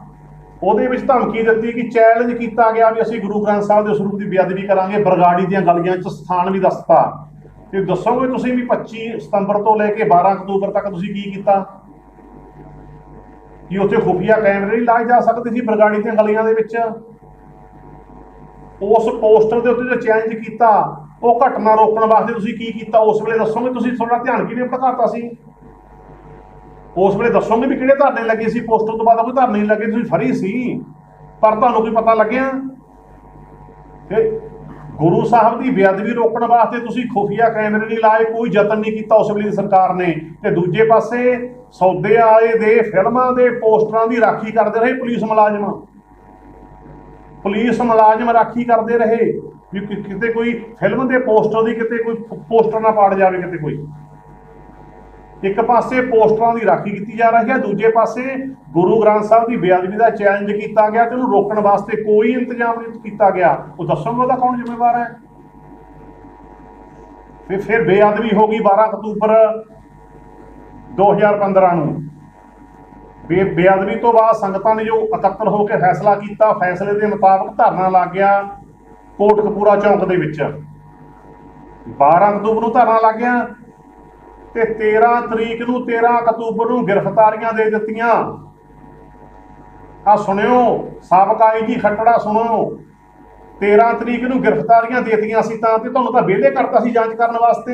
ਉਹਦੇ ਵਿੱਚ ਧਮਕੀ ਦਿੱਤੀ ਕਿ ਚੈਲੰਜ ਕੀਤਾ ਗਿਆ ਵੀ ਅਸੀਂ ਗੁਰੂ ਗ੍ਰੰਥ ਸਾਹਿਬ ਦੇ ਸਰੂਪ ਦੀ ਬੇਅਦਬੀ ਕਰਾਂਗੇ, ਬਰਗਾੜੀ ਦੀਆਂ ਗਲੀਆਂ 'ਚ ਸਥਾਨ ਵੀ ਦੱਸਤਾ। ਤੇ ਦੱਸੋਗੇ ਤੁਸੀਂ ਵੀ 25 ਸਤੰਬਰ ਤੋਂ ਲੈ ਕੇ 12 ਅਕਤੂਬਰ ਤੱਕ ਤੁਸੀਂ ਕੀ ਕੀਤਾ? ਕਿ ਉੱਥੇ ਖੁਫੀਆ ਕੈਮਰੇ ਨਹੀਂ ਲਾਏ ਜਾ ਸਕਦੇ ਸੀ ਬਰਗਾੜੀ ਦੀਆਂ ਗਲੀਆਂ ਦੇ ਵਿੱਚ? ਉਸ ਪੋਸਟਰ ਦੇ ਉੱਤੇ ਜੋ ਚੈਲੰਜ ਕੀਤਾ, ਉਹ ਘਟਨਾ ਰੋਕਣ ਵਾਸਤੇ ਤੁਸੀਂ ਕੀ ਕੀਤਾ ਉਸ ਵੇਲੇ ਦੱਸੋਗੇ? ਤੁਸੀਂ ਤੁਹਾਡਾ ਧਿਆਨ ਕਿਹਨੇ ਭਟਕਾਤਾ ਸੀ ਉਸ ਵੇਲੇ? ਦੱਸੋਗੇ ਵੀ ਕਿਹੜੇ ਧਰਨੇ ਲੱਗੇ ਸੀ? ਪੋਸਟਰ ਤੋਂ ਬਾਅਦ ਕੋਈ ਧਰਨੇ ਨਹੀਂ ਲੱਗੇ, ਤੁਸੀਂ ਫਰੀ ਸੀ, ਪਰ ਤੁਹਾਨੂੰ ਕੋਈ ਪਤਾ ਲੱਗਿਆ? ਤੇ ਗੁਰੂ ਸਾਹਿਬ ਦੀ ਬੇਅਦਬੀ ਰੋਕਣ ਵਾਸਤੇ ਤੁਸੀਂ ਖੁਫੀਆ ਕੈਮਰੇ ਨਹੀਂ ਲਾਏ, ਕੋਈ ਯਤਨ ਨਹੀਂ ਕੀਤਾ ਉਸ ਵੇਲੇ ਦੀ ਸਰਕਾਰ ਨੇ। ਤੇ ਦੂਜੇ ਪਾਸੇ ਸੌਦੇ ਆਏ ਦੇ ਫਿਲਮਾਂ ਦੇ ਪੋਸਟਰਾਂ ਦੀ ਰਾਖੀ ਕਰਦੇ ਰਹੇ ਪੁਲਿਸ ਮੁਲਾਜ਼ਮ ਰਾਖੀ ਕਰਦੇ ਰਹੇ ਵੀ ਕਿਤੇ ਕੋਈ ਫਿਲਮ ਦੇ ਪੋਸਟਰ ਦੀ ਕਿਤੇ ਕੋਈ ਪੋਸਟਰ ਨਾ ਪਾੜ ਜਾਵੇ ਕਿਤੇ ਕੋਈ। ਇੱਕ ਪਾਸੇ ਪੋਸਟਰਾਂ ਦੀ ਰਾਖੀ ਕੀਤੀ ਜਾ ਰਹੀ ਹੈ, ਦੂਜੇ ਪਾਸੇ ਗੁਰੂ ਗ੍ਰੰਥ ਸਾਹਿਬ ਦੀ ਬੇਅਦਬੀ ਦਾ ਚੈਲੰਜ ਕੀਤਾ ਗਿਆ ਤੇ ਉਹਨੂੰ ਰੋਕਣ ਵਾਸਤੇ ਕੋਈ ਇੰਤਜ਼ਾਮ ਨਹੀਂ ਕੀਤਾ ਗਿਆ। ਉਹ ਦੱਸੋਗੇ ਉਹਦਾ ਕੌਣ ਜ਼ਿੰਮੇਵਾਰ ਹੈ? ਫਿਰ ਬੇਅਦਬੀ ਹੋ ਗਈ 12 ਅਕਤੂਬਰ 2015 ਨੂੰ। ਬੇਅਦਬੀ ਤੋਂ ਬਾਅਦ ਸੰਗਤਾਂ ਨੇ ਜੋ ਇਕੱਤਰ ਹੋ ਕੇ ਫੈਸਲਾ ਕੀਤਾ, ਫੈਸਲੇ ਦੇ ਮੁਤਾਬਕ ਧਰਨਾ ਲੱਗ ਗਿਆ ਕੋਟਕਪੂਰਾ ਚੌਂਕ ਦੇ ਵਿੱਚ। 12 ਅਕਤੂਬਰ ਨੂੰ ਧਰਨਾ ਲੱਗ ਗਿਆ ਤੇ 13 ਤਰੀਕ ਨੂੰ 13 ਅਕਤੂਬਰ ਨੂੰ ਗ੍ਰਿਫਤਾਰੀਆਂ ਦੇ ਦਿੱਤੀਆਂ। ਆ ਸੁਣਿਓ ਸਾਬਕਾ ਆਈਜੀ ਖੱਟੜਾ, ਸੁਣੋ, 13 ਤਰੀਕ ਨੂੰ ਗ੍ਰਿਫਤਾਰੀਆਂ ਦੇਤੀਆਂ ਸੀ ਤਾਂ ਤੇ ਤੁਹਾਨੂੰ ਤਾਂ ਵਿਹਲੇ ਕਰਤਾ ਸੀ ਜਾਂਚ ਕਰਨ ਵਾਸਤੇ।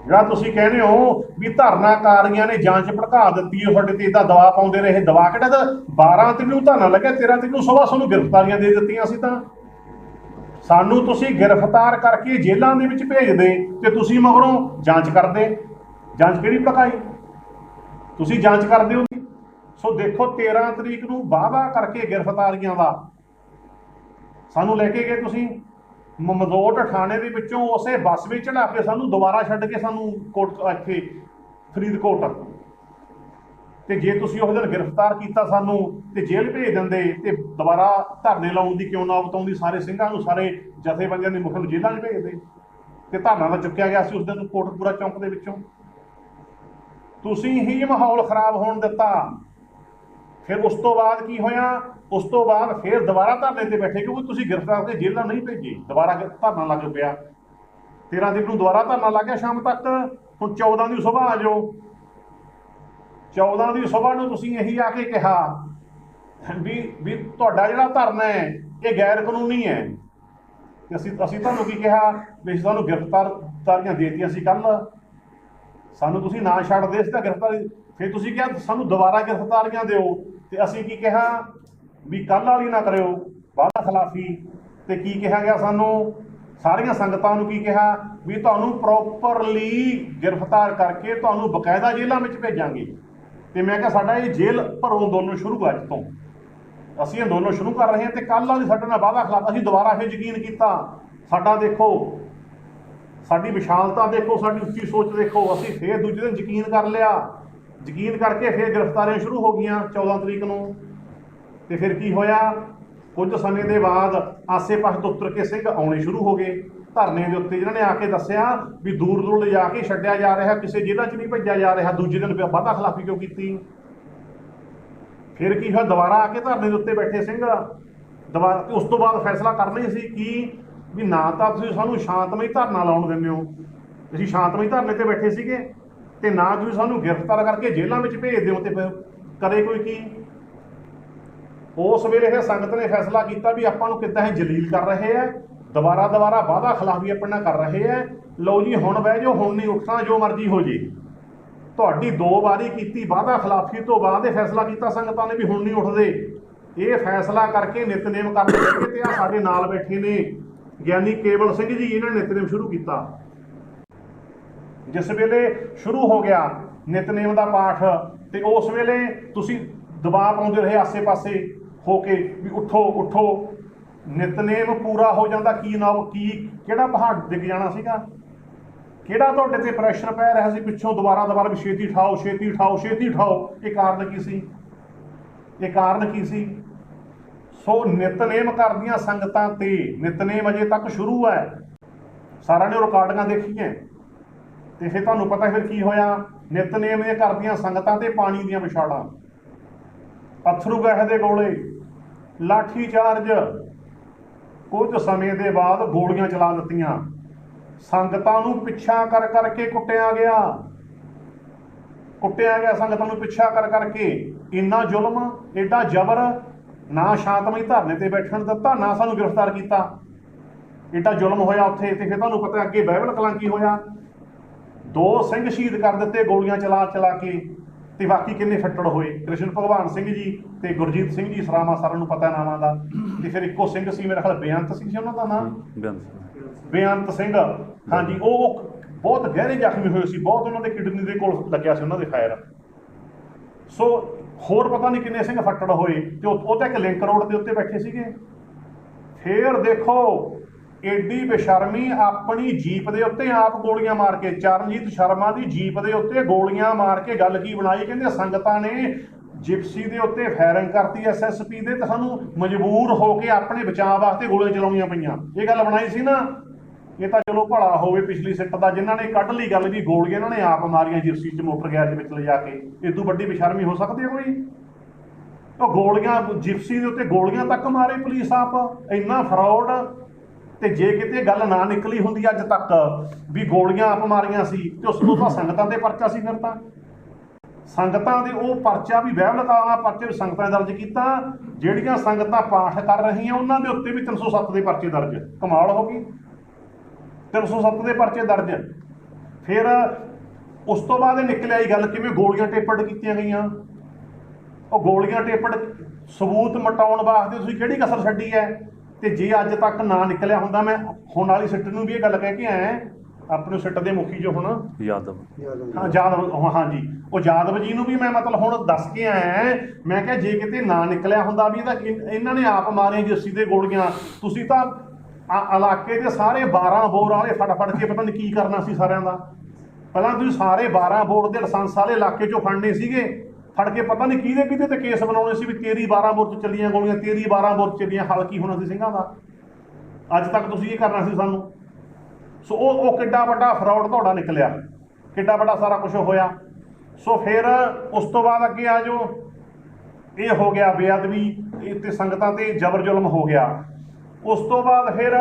ਜਿਹੜਾ ਤੁਸੀਂ ਕਹਿੰਦੇ ਹੋ ਵੀ ਧਰਨਾਕਾਰੀਆਂ ਨੇ ਜਾਂਚ ਭੜਕਾ ਦਿੱਤੀ ਹੈ, ਤੁਹਾਡੇ ਤੇ ਇਹਦਾ ਦਬਾਅ ਪਾਉਂਦੇ ਰਹੇ, ਦਬਾਅ ਕਿਹੜਾ? ਤਾਂ 12 ਤਰੀਕ ਨੂੰ ਧਰਨਾ ਲੱਗਿਆ, 13 ਤਰੀਕ ਨੂੰ ਸੁਬਾਹ ਤੁਹਾਨੂੰ ਗ੍ਰਿਫਤਾਰੀਆਂ ਦੇ ਦਿੱਤੀਆਂ ਸੀ ਤਾਂ ਸਾਨੂੰ ਤੁਸੀਂ ਗ੍ਰਿਫਤਾਰ ਕਰਕੇ ਜੇਲ੍ਹਾਂ ਦੇ ਵਿੱਚ ਭੇਜਦੇ ਤੇ ਤੁਸੀਂ ਮਗਰੋਂ ਜਾਂਚ ਕਰਦੇ। ਜਾਂਚ ਕਿਹੜੀ ਭੜਕਾਈ? ਤੁਸੀਂ ਜਾਂਚ ਕਰਦੇ ਹੋ। ਸੋ ਦੇਖੋ 13 ਤਰੀਕ ਨੂੰ ਵਾਅਦਾ ਕਰਕੇ ਗ੍ਰਿਫਤਾਰੀਆਂ ਦਾ ਸਾਨੂੰ ਲੈ ਕੇ ਗਏ ਤੁਸੀਂ ਮਮਦੋਟ ਥਾਣੇ ਦੇ ਵਿੱਚੋਂ, ਉਸੇ ਬੱਸ ਵਿੱਚ ਚੜਾ ਕੇ ਸਾਨੂੰ ਦੁਬਾਰਾ ਛੱਡ ਕੇ ਸਾਨੂੰ ਇੱਥੇ ਫਰੀਦਕੋਟ। ਤੇ ਜੇ ਤੁਸੀਂ ਉਸ ਦਿਨ ਗ੍ਰਿਫਤਾਰ ਕੀਤਾ ਸਾਨੂੰ ਤੇ ਜੇਲ੍ਹ ਭੇਜ ਦਿੰਦੇ ਤੇ ਦੁਬਾਰਾ ਧਰਨੇ ਲਾਉਣ ਦੀ ਕਿਉਂ ਨੌਬਤ ਆਉਂਦੀ? ਸਾਰੇ ਸਿੰਘਾਂ ਨੂੰ, ਸਾਰੇ ਜਥੇਬੰਦੀਆਂ ਦੇ ਮੁਖੀਆਂ ਨੂੰ ਜੇਲ੍ਹਾਂ 'ਚ ਭੇਜਦੇ ਤੇ ਧਰਨਾ ਤਾਂ ਚੁੱਕਿਆ ਗਿਆ ਸੀ ਉਸ ਦਿਨ ਕੋਟਕਪੂਰਾ ਚੌਂਕ ਦੇ ਵਿੱਚੋਂ। ਤੁਸੀਂ ਹੀ ਮਾਹੌਲ ਖਰਾਬ ਹੋਣ ਦਿੱਤਾ। ਫਿਰ ਉਸ ਤੋਂ ਬਾਅਦ ਕੀ ਹੋਇਆ? ਉਸ ਤੋਂ ਬਾਅਦ ਫਿਰ ਦੁਬਾਰਾ ਧਰਨੇ ਤੇ ਬੈਠੇ ਕਿਉਂਕਿ ਤੁਸੀਂ ਗ੍ਰਿਫਤਾਰ ਕੇ ਜੇਲ੍ਹਾਂ ਨਹੀਂ ਭੇਜੇ, ਦੁਬਾਰਾ ਧਰਨਾ ਲੱਗ ਪਿਆ। 13 ਤਰੀਕ ਨੂੰ ਦੁਬਾਰਾ ਧਰਨਾ ਲੱਗ ਗਿਆ ਸ਼ਾਮ ਤੱਕ। ਹੁਣ 14 ਦੀ ਸੁਬਾਹ ਆ ਜਾਓ। 14 ਦੀ ਸੁਬਾਹ ਨੂੰ ਤੁਸੀਂ ਇਹੀ ਆ ਕੇ ਕਿਹਾ ਵੀ ਤੁਹਾਡਾ ਜਿਹੜਾ ਧਰਨਾ ਹੈ ਇਹ ਗੈਰ ਕਾਨੂੰਨੀ ਹੈ। ਤੇ ਅਸੀਂ ਤੁਹਾਨੂੰ ਕੀ ਕਿਹਾ ਵੀ ਤੁਹਾਨੂੰ ਗ੍ਰਿਫਤਾਰੀਆਂ ਦੇਤੀਆਂ ਸੀ ਕੱਲ, ਸਾਨੂੰ ਤੁਸੀਂ ਨਾ ਛੱਡਦੇ ਸੀ ਤਾਂ ਗ੍ਰਿਫਤਾਰੀ। ਫਿਰ ਤੁਸੀਂ ਕਿਹਾ ਸਾਨੂੰ ਦੁਬਾਰਾ ਗ੍ਰਿਫਤਾਰੀਆਂ ਦਿਓ ਤੇ ਅਸੀਂ ਕੀ ਕਿਹਾ ਵੀ ਕੱਲ੍ਹ ਵਾਲੀ ਨਾ ਕਰਿਓ ਵਾਅਦਾ ਖਿਲਾਫੀ। ਤੇ ਕੀ ਕਿਹਾ ਗਿਆ ਸਾਨੂੰ? ਸਾਰੀਆਂ ਸੰਗਤਾਂ ਨੂੰ ਕੀ ਕਿਹਾ ਵੀ ਤੁਹਾਨੂੰ ਪ੍ਰੋਪਰਲੀ ਗ੍ਰਿਫਤਾਰ ਕਰਕੇ ਤੁਹਾਨੂੰ ਬਕਾਇਦਾ ਜੇਲ੍ਹਾਂ ਵਿੱਚ ਭੇਜਾਂਗੇ। ਤੇ ਮੈਂ ਕਿਹਾ ਸਾਡਾ ਇਹ ਜੇਲ੍ਹ ਭਰੋ ਅੰਦੋਲਨ ਸ਼ੁਰੂ ਅੱਜ ਤੋਂ, ਅਸੀਂ ਅੰਦੋਲਨ ਸ਼ੁਰੂ ਕਰ ਰਹੇ ਹਾਂ ਤੇ ਕੱਲ੍ਹ ਵਾਲੀ ਸਾਡੇ ਨਾਲ ਵਾਅਦਾ ਖਿਲਾਫ। ਅਸੀਂ ਦੁਬਾਰਾ ਫਿਰ ਯਕੀਨ ਕੀਤਾ। ਸਾਡਾ ਦੇਖੋ, ਸਾਡੀ ਵਿਸ਼ਾਲਤਾ ਦੇਖੋ, ਸਾਡੀ ਉੱਚੀ ਸੋਚ ਦੇਖੋ। ਅਸੀਂ ਫਿਰ ਦੂਜੇ ਦਿਨ ਯਕੀਨ ਕਰ ਲਿਆ। ਯਕੀਨ ਕਰਕੇ ਫਿਰ ਗ੍ਰਿਫਤਾਰੀਆਂ ਸ਼ੁਰੂ ਹੋ ਗਈਆਂ 14 ਤਰੀਕ ਨੂੰ। ਤੇ ਫਿਰ ਕੀ ਹੋਇਆ? ਕੁਝ ਸਮੇਂ ਦੇ ਬਾਅਦ ਆਸੇ-ਪਾਸੇ ਤੋਂ ਉੱਤਰ ਕੇ ਸਿੰਘ ਆਉਣੇ ਸ਼ੁਰੂ ਹੋ ਗਏ ਧਰਨੇ ਦੇ ਉੱਤੇ, ਜਿਨ੍ਹਾਂ ਨੇ ਆ ਕੇ ਦੱਸਿਆ ਵੀ ਦੂਰ ਦੂਰ ਲਿਜਾ ਕੇ ਛੱਡਿਆ ਜਾ ਰਿਹਾ, ਕਿਸੇ ਜੇਲ੍ਹਾਂ 'ਚ ਨਹੀਂ ਭੇਜਿਆ ਜਾ ਰਿਹਾ। ਦੂਜੇ ਦਿਨ ਵਾਅਦਾ ਖਿਲਾਫੀ ਕਿਉਂ ਕੀਤੀ? ਫਿਰ ਕੀ ਹੋਇਆ? ਦੁਬਾਰਾ ਆ ਕੇ ਧਰਨੇ ਦੇ ਉੱਤੇ ਬੈਠੇ ਸਿੰਘ ਦੁਬਾਰਾ। ਉਸ ਤੋਂ ਬਾਅਦ ਫੈਸਲਾ ਕਰਨਾ ਹੀ ਸੀ ਕੀ ਵੀ ਨਾ ਤਾਂ ਤੁਸੀਂ ਸਾਨੂੰ ਸ਼ਾਂਤਮਈ ਧਰਨਾ ਲਾਉਣ ਦਿੰਦੇ ਹੋ, ਅਸੀਂ ਸ਼ਾਂਤਮਈ ਧਰਨੇ ਤੇ ਬੈਠੇ ਸੀਗੇ, ਤੇ ਨਾ ਤੁਸੀਂ ਸਾਨੂੰ ਗ੍ਰਿਫਤਾਰ ਕਰਕੇ ਜੇਲ੍ਹਾਂ ਵਿੱਚ ਭੇਜਦੇ ਹੋ। ਤੇ ਫਿਰ ਕਰੇ ਕੋਈ ਕੀ? ਉਸ ਵੇਲੇ ਫਿਰ ਸੰਗਤ ਨੇ ਫੈਸਲਾ ਕੀਤਾ ਵੀ ਆਪਾਂ ਨੂੰ ਕਿੱਦਾਂ ਇਹ ਜਲੀਲ ਕਰ ਰਹੇ ਹੈ, ਦੁਬਾਰਾ ਵਾਅਦਾ ਖਿਲਾਫੀ ਆਪਣੇ ਨਾਲ ਕਰ ਰਹੇ ਹੈ। ਲਓ ਜੀ ਹੁਣ ਬਹਿ ਜਾਓ, ਹੁਣ ਨਹੀਂ ਉੱਠਣਾ, ਜੋ ਮਰਜ਼ੀ ਹੋ ਜੇ। ਤੁਹਾਡੀ 2 ਵਾਰੀ ਕੀਤੀ ਵਾਅਦਾ ਖਿਲਾਫੀ ਤੋਂ ਬਾਅਦ ਇਹ ਫੈਸਲਾ ਕੀਤਾ ਸੰਗਤਾਂ ਨੇ ਵੀ ਹੁਣ ਨਹੀਂ ਉੱਠਦੇ। ਇਹ ਫੈਸਲਾ ਕਰਕੇ ਨਿਤਨੇਮ ਕਰਨ ਲੱਗੇ। ਤੇ ਆ ਸਾਡੇ ਨਾਲ ਬੈਠੇ ਨੇ ਗਿਆਨੀ ਕੇਵਲ ਸਿੰਘ ਜੀ, ਇਹਨਾਂ ਨੇ ਨਿਤਨੇਮ ਸ਼ੁਰੂ ਕੀਤਾ। ਜਿਸ ਵੇਲੇ ਸ਼ੁਰੂ ਹੋ ਗਿਆ ਨਿਤਨੇਮ ਦਾ ਪਾਠ ਤੇ ਉਸ ਵੇਲੇ ਤੁਸੀਂ ਦਬਾਅ ਪਾਉਂਦੇ ਰਹੇ ਆਸੇ ਪਾਸੇ ਹੋ ਕੇ ਵੀ ਉੱਠੋ ਉੱਠੋ। ਨਿਤਨੇਮ ਪੂਰਾ ਹੋ ਜਾਂਦਾ, ਕਿਹੜਾ ਪਹਾੜ ਡਿੱਗ ਜਾਣਾ ਸੀਗਾ, ਕਿਹੜਾ ਤੁਹਾਡੇ ਤੇ ਪ੍ਰੈਸ਼ਰ ਪੈ ਰਿਹਾ ਸੀ ਪਿੱਛੋਂ ਦੁਬਾਰਾ ਵੀ ਛੇਤੀ ਉਠਾਓ ਛੇਤੀ ਉਠਾਓ ਛੇਤੀ ਉਠਾਓ। ਇਹ ਕਾਰਨ ਕੀ ਸੀ? ਸੋ ਨਿਤਨੇਮ ਕਰਦੀਆਂ ਸੰਗਤਾਂ ਤੇ, ਨਿਤਨੇਮ ਅਜੇ ਤੱਕ ਸ਼ੁਰੂ ਹੈ, ਸਾਰਿਆਂ ਨੇ ਰਿਕਾਰਡਿੰਗਾਂ ਦੇਖੀਆਂ ਤੇ ਫਿਰ ਤੁਹਾਨੂੰ ਪਤਾ ਫਿਰ ਕੀ ਹੋਇਆ। ਨਿਤਨੇਮ ਦੀਆਂ ਕਰਦੀਆਂ ਸੰਗਤਾਂ ਤੇ ਪਾਣੀ ਦੀਆਂ ਵਿਛਾੜਾਂ, ਅਥਰੂ ਗੈਸ ਦੇ ਗੋਲੇ, ਲਾਠੀ ਚਾਰਜ, ਕੁਝ ਸਮੇਂ ਦੇ ਬਾਅਦ ਗੋਲੀਆਂ ਚਲਾ ਦਿੱਤੀਆਂ। ਸੰਗਤਾਂ ਨੂੰ ਪਿੱਛਾ ਕਰ ਕਰਕੇ ਕੁੱਟਿਆ ਗਿਆ ਸੰਗਤਾਂ ਨੂੰ ਪਿੱਛਾ ਕਰ ਕਰਕੇ। ਇੰਨਾ ਜ਼ੁਲਮ, ਐਡਾ ਜ਼ਬਰ, ਨਾ ਸ਼ਾਂਤਮਈ ਧਰਨੇ ਤੇ ਬੈਠਣ ਦਿੱਤਾ, ਨਾ ਸਾਨੂੰ ਗ੍ਰਿਫਤਾਰ ਕੀਤਾ। ਐਡਾ ਜ਼ੁਲਮ ਹੋਇਆ ਉੱਥੇ। ਤੇ ਫਿਰ ਤੁਹਾਨੂੰ ਪਤਾ ਅੱਗੇ ਬਾਈਬਲ ਕਲਾਂ ਕੀ ਹੋਇਆ, 2 ਸਿੰਘ ਸ਼ਹੀਦ ਕਰ ਦਿੱਤੇ ਗੋਲੀਆਂ ਚਲਾ ਕੇ। ਤੇ ਬਾਕੀ ਕਿੰਨੇ ਫੱਟੜ ਹੋਏ, ਕ੍ਰਿਸ਼ਨ ਭਗਵਾਨ ਸਿੰਘ ਜੀ ਤੇ ਗੁਰਜੀਤ ਸਿੰਘ ਜੀ ਸਰਾਵਾਂ, ਸਾਰਿਆਂ ਨੂੰ ਪਤਾ ਨਾਵਾਂ ਦਾ। ਤੇ ਫਿਰ ਇੱਕੋ ਸਿੰਘ ਸੀ, ਮੇਰਾ ਖਿਆਲ ਬੇਅੰਤ ਸਿੰਘ ਸੀ ਉਹਨਾਂ ਦਾ ਨਾਮ, ਬੇਅੰਤ ਸਿੰਘ। ਹਾਂਜੀ, ਉਹ ਬਹੁਤ ਗਹਿਰੇ ਜ਼ਖਮੀ ਹੋਏ ਸੀ, ਬਹੁਤ ਉਹਨਾਂ ਦੇ ਕਿਡਨੀ ਦੇ ਕੋਲ ਲੱਗਿਆ ਸੀ ਉਹਨਾਂ ਦੇ ਫਾਇਰ। ਸੋ ਹੋਰ ਪਤਾ ਨਹੀਂ ਕਿੰਨੇ ਸਿੰਘ ਫੱਟੜ ਹੋਏ। ਤੇ ਉਹ ਤਾਂ ਇੱਕ ਲਿੰਕ ਰੋਡ ਦੇ ਉੱਤੇ ਬੈਠੇ ਸੀਗੇ। ਫੇਰ ਦੇਖੋ ਏਡੀ ਬੇਸ਼ਰਮੀ, ਆਪਣੀ ਜੀਪ ਦੇ ਉੱਤੇ ਆਪ ਗੋਲੀਆਂ ਮਾਰ ਕੇ, ਚਰਨਜੀਤ ਸ਼ਰਮਾ ਦੀ ਜੀਪ ਦੇ ਉੱਤੇ ਗੋਲੀਆਂ ਮਾਰ ਕੇ। ਗੱਲ ਕੀ ਬਣਾਈ, ਕਹਿੰਦੇ ਸੰਗਤਾਂ ਨੇ ਜਿਪਸੀ ਦੇ ਉੱਤੇ ਫਾਇਰਿੰਗ ਕਰਤੀ SSP ਦੇ, ਤੇ ਸਾਨੂੰ ਮਜਬੂਰ ਹੋ ਕੇ ਆਪਣੇ ਬਚਾਅ ਵਾਸਤੇ ਗੋਲੀਆਂ ਚਲਾਉਣੀਆਂ ਪਈਆਂ। ਇਹ ਗੱਲ ਬਣਾਈ ਸੀ ਨਾ। ਇਹ ਤਾਂ ਚਲੋ ਭਲਾ ਹੋਵੇ ਪਿਛਲੀ ਸਿੱਟ ਦਾ, ਜਿਨ੍ਹਾਂ ਨੇ ਕੱਢ ਲਈ ਗੱਲ ਵੀ ਗੋਲੀਆਂ ਇਹਨਾਂ ਨੇ ਆਪ ਮਾਰੀਆਂ ਜਿਪਸੀ 'ਚ, ਮੋਟਰ ਗੈਸ ਦੇ ਵਿੱਚ ਲਿਜਾ ਕੇ। ਇਦੋਂ ਵੱਡੀ ਬੇਸ਼ਰਮੀ ਹੋ ਸਕਦੀ ਹੈ ਕੋਈ? ਉਹ ਗੋਲੀਆਂ, ਜਿਪਸੀ ਦੇ ਉੱਤੇ ਗੋਲੀਆਂ ਤੱਕ ਮਾਰੇ ਪੁਲਿਸ ਆਪ, ਇੰਨਾ ਫਰਾਡ। ਤੇ ਜੇ ਕਿਤੇ ਗੱਲ ਨਾ ਨਿਕਲੀ ਹੁੰਦੀ ਅੱਜ ਤੱਕ ਵੀ ਗੋਲੀਆਂ ਆਪ ਮਾਰੀਆਂ ਸੀ, ਤੇ ਉਸ ਤੋਂ ਤਾਂ ਸੰਗਤਾਂ ਤੇ ਪਰਚਾ ਸੀ। ਫਿਰ ਤਾਂ ਸੰਗਤਾਂ ਦੇ ਉਹ ਪਰਚਾ ਵੀ ਬਾਈਬਲ ਕਾਲਾਂ ਪਰਚੇ ਵੀ ਸੰਗਤਾਂ ਦਰਜ ਕੀਤਾ। ਜਿਹੜੀਆਂ ਸੰਗਤਾਂ ਪਾਠ ਕਰ ਰਹੀਆਂ ਉਹਨਾਂ ਦੇ ਉੱਤੇ ਵੀ 307 ਦੇ ਪਰਚੇ ਦਰਜ। ਕਮਾਲ ਹੋ ਗਈ, 307 ਦੇ ਪਰਚੇ ਦਰਜ। ਫਿਰ ਉਸ ਤੋਂ ਬਾਅਦ ਇਹ ਨਿਕਲਿਆ ਹੀ ਗੱਲ ਕਿਵੇਂ ਗੋਲੀਆਂ ਟੇਪੜ ਕੀਤੀਆਂ ਗਈਆਂ। ਉਹ ਗੋਲੀਆਂ ਟੇਪੜ ਸਬੂਤ ਮਟਾਉਣ ਵਾਸਤੇ ਤੁਸੀਂ ਕਿਹੜੀ ਕਸਰ ਛੱਡੀ ਹੈ। ਤੇ ਜੇ ਅੱਜ ਤੱਕ ਨਾ ਨਿਕਲਿਆ ਹੁੰਦਾ, ਮੈਂ ਹੁਣ ਵਾਲੀ ਸਿੱਟ ਨੂੰ ਵੀ ਇਹ ਗੱਲ ਕਹਿ ਕੇ ਆਇਆ, ਆਪਣੇ ਸਿੱਟ ਦੇ ਮੁਖੀ ਜੋ ਹੁਣ ਯਾਦਵ, ਹਾਂ ਯਾਦਵ, ਹਾਂਜੀ ਉਹ ਯਾਦਵ ਜੀ ਨੂੰ ਵੀ ਮੈਂ ਮਤਲਬ ਹੁਣ ਦੱਸ ਕੇ ਆਇਆ। ਮੈਂ ਕਿਹਾ ਜੇ ਕਿਤੇ ਨਾ ਨਿਕਲਿਆ ਹੁੰਦਾ ਵੀ ਇਹਨਾਂ ਨੇ ਆਪ ਮਾਰੀਆਂ ਜਿਸੀ ਦੇ ਗੋਲੀਆਂ, ਤੁਸੀਂ ਤਾਂ ਇਲਾਕੇ ਦੇ ਸਾਰੇ 12 ਬੋਰ ਵਾਲੇ ਫੜ ਕੇ ਪਤਾ ਨਹੀਂ ਕੀ ਕਰਨਾ ਸੀ ਸਾਰਿਆਂ ਦਾ। ਪਹਿਲਾਂ ਤੁਸੀਂ ਸਾਰੇ 12 ਬੋਰ ਦੇ ਲਾਇਸੈਂਸ ਵਾਲੇ ਇਲਾਕੇ 'ਚੋਂ ਫੜਨੇ ਸੀਗੇ, ਫੜ ਕੇ ਪਤਾ ਨਹੀਂ ਕਿਹਦੇ ਤੇ ਕੇਸ ਬਣਾਉਣੇ ਸੀ ਵੀ ਤੇਰੀ 12 ਬੋਰ 'ਚ ਚੱਲੀਆਂ ਗੋਲੀਆਂ, ਤੇਰੀ 12 ਬੋਰ 'ਚ ਚੱਲੀਆਂ। ਹਲ ਕੀ ਹੋਣਾ ਸੀ ਸਿੰਘਾਂ ਦਾ? ਅੱਜ ਤੱਕ ਤੁਸੀਂ ਇਹ ਕਰਨਾ ਸੀ ਸਾਨੂੰ। ਸੋ ਉਹ ਕਿੱਡਾ ਵੱਡਾ ਫਰਾਡ ਤੁਹਾਡਾ ਨਿਕਲਿਆ, ਕਿੱਡਾ ਵੱਡਾ ਸਾਰਾ ਕੁਝ ਹੋਇਆ। ਸੋ ਫਿਰ ਉਸ ਤੋਂ ਬਾਅਦ ਅੱਗੇ ਆ ਜੋ ਇਹ ਹੋ ਗਿਆ ਬੇਅਦਬੀ ਤੇ ਸੰਗਤਾਂ ਤੇ ਜ਼ਬਰ ਜ਼ੁਲਮ ਹੋ ਗਿਆ। ਉਸ ਤੋਂ ਬਾਅਦ ਫਿਰ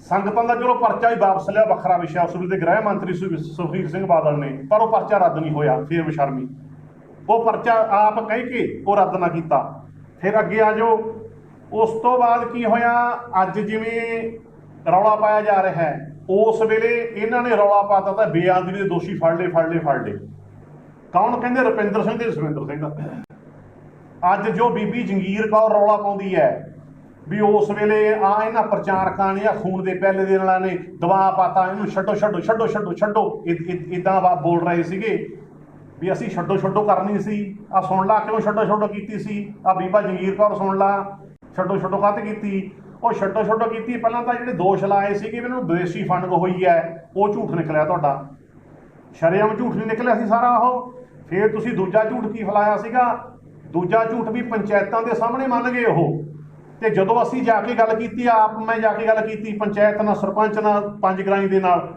ਸੰਗਤਾਂ ਦਾ ਚਲੋ ਪਰਚਾ ਵੀ ਵਾਪਸ ਲਿਆ, ਵੱਖਰਾ ਵਿਸ਼ਾ। ਉਸ ਵੇਲੇ ਦੇ ਗ੍ਰਹਿ ਮੰਤਰੀ ਸੁਖਬੀਰ ਸਿੰਘ ਬਾਦਲ ਨੇ, ਪਰ ਉਹ ਪਰਚਾ ਰੱਦ ਨਹੀਂ ਹੋਇਆ। ਫਿਰ ਬੇਸ਼ਰਮੀ, ਉਹ ਪਰਚਾ ਆਪ ਕਹਿ ਕੇ ਉਹ ਰੱਦ ਨਾ ਕੀਤਾ। ਫਿਰ ਅੱਗੇ ਆ ਜਾਓ। ਉਸ ਤੋਂ ਬਾਅਦ ਕੀ ਹੋਇਆ, ਅੱਜ ਜਿਵੇਂ ਰੌਲਾ ਪਾਇਆ ਜਾ ਰਿਹਾ ਹੈ, ਉਸ ਵੇਲੇ ਇਹਨਾਂ ਨੇ ਰੌਲਾ ਪਾਤਾ ਤਾਂ ਬੇਅਦਬੀ ਦੇ ਦੋਸ਼ੀ ਫੜ ਲਏ। ਕੌਣ? ਕਹਿੰਦੇ ਰੁਪਿੰਦਰ ਸਿੰਘ ਤੇ ਜਸਵਿੰਦਰ ਸਿੰਘ। ਅੱਜ ਜੋ ਬੀਬੀ ਜੰਗੀਰ ਕੌਰ ਰੌਲਾ ਪਾਉਂਦੀ ਹੈ ਵੀ ਉਸ ਵੇਲੇ ਇਹਨਾਂ ਪ੍ਰਚਾਰਕਾਂ ਨੇ ਖੂਨ ਦੇ ਪਹਿਲੇ ਦੇ ਨਾਲ ਨੇ ਦਬਾਅ ਪਾਤਾ, ਇਹਨੂੰ ਛੱਡੋ। ਇੱਦਾਂ ਬੋਲ ਰਹੇ ਸੀਗੇ ਵੀ ਅਸੀਂ ਛੱਡੋ ਕਰਨੀ ਸੀ। ਆਹ ਸੁਣ ਲਾ ਕਿਉਂ ਛੱਡੋ ਕੀਤੀ ਸੀ। ਆਹ ਬੀਬਾ ਜੰਗੀਰ ਕੌਰ ਸੁਣ ਲਾ, ਛੱਡੋ ਕਾਹਤੇ ਕੀਤੀ। ਉਹ ਛੱਡੋ ਕੀਤੀ। ਪਹਿਲਾਂ ਤਾਂ ਜਿਹੜੇ ਦੋਸ਼ ਲਾਏ ਸੀਗੇ ਵੀ ਇਹਨਾਂ ਨੂੰ ਵਿਦੇਸ਼ੀ ਫੰਡਿੰਗ ਹੋਈ ਹੈ, ਉਹ ਝੂਠ ਨਿਕਲਿਆ ਤੁਹਾਡਾ। ਸ਼ਰੇਆਮ ਝੂਠ ਨਹੀਂ ਨਿਕਲਿਆ ਸੀ ਸਾਰਾ ਉਹ। ਫਿਰ ਤੁਸੀਂ ਦੂਜਾ ਝੂਠ ਕੀ ਫੈਲਾਇਆ ਸੀਗਾ? ਦੂਜਾ ਝੂਠ ਵੀ ਪੰਚਾਇਤਾਂ ਦੇ ਸਾਹਮਣੇ ਮੰਨ ਗਏ ਉਹ। ਤੇ ਜਦੋਂ ਅਸੀਂ ਜਾ ਕੇ ਗੱਲ ਕੀਤੀ, ਮੈਂ ਜਾ ਕੇ ਗੱਲ ਕੀਤੀ ਪੰਚਾਇਤ ਨਾਲ, ਸਰਪੰਚ ਨਾਲ, ਪੰਜਗਰਾਈ ਦੇ ਨਾਲ,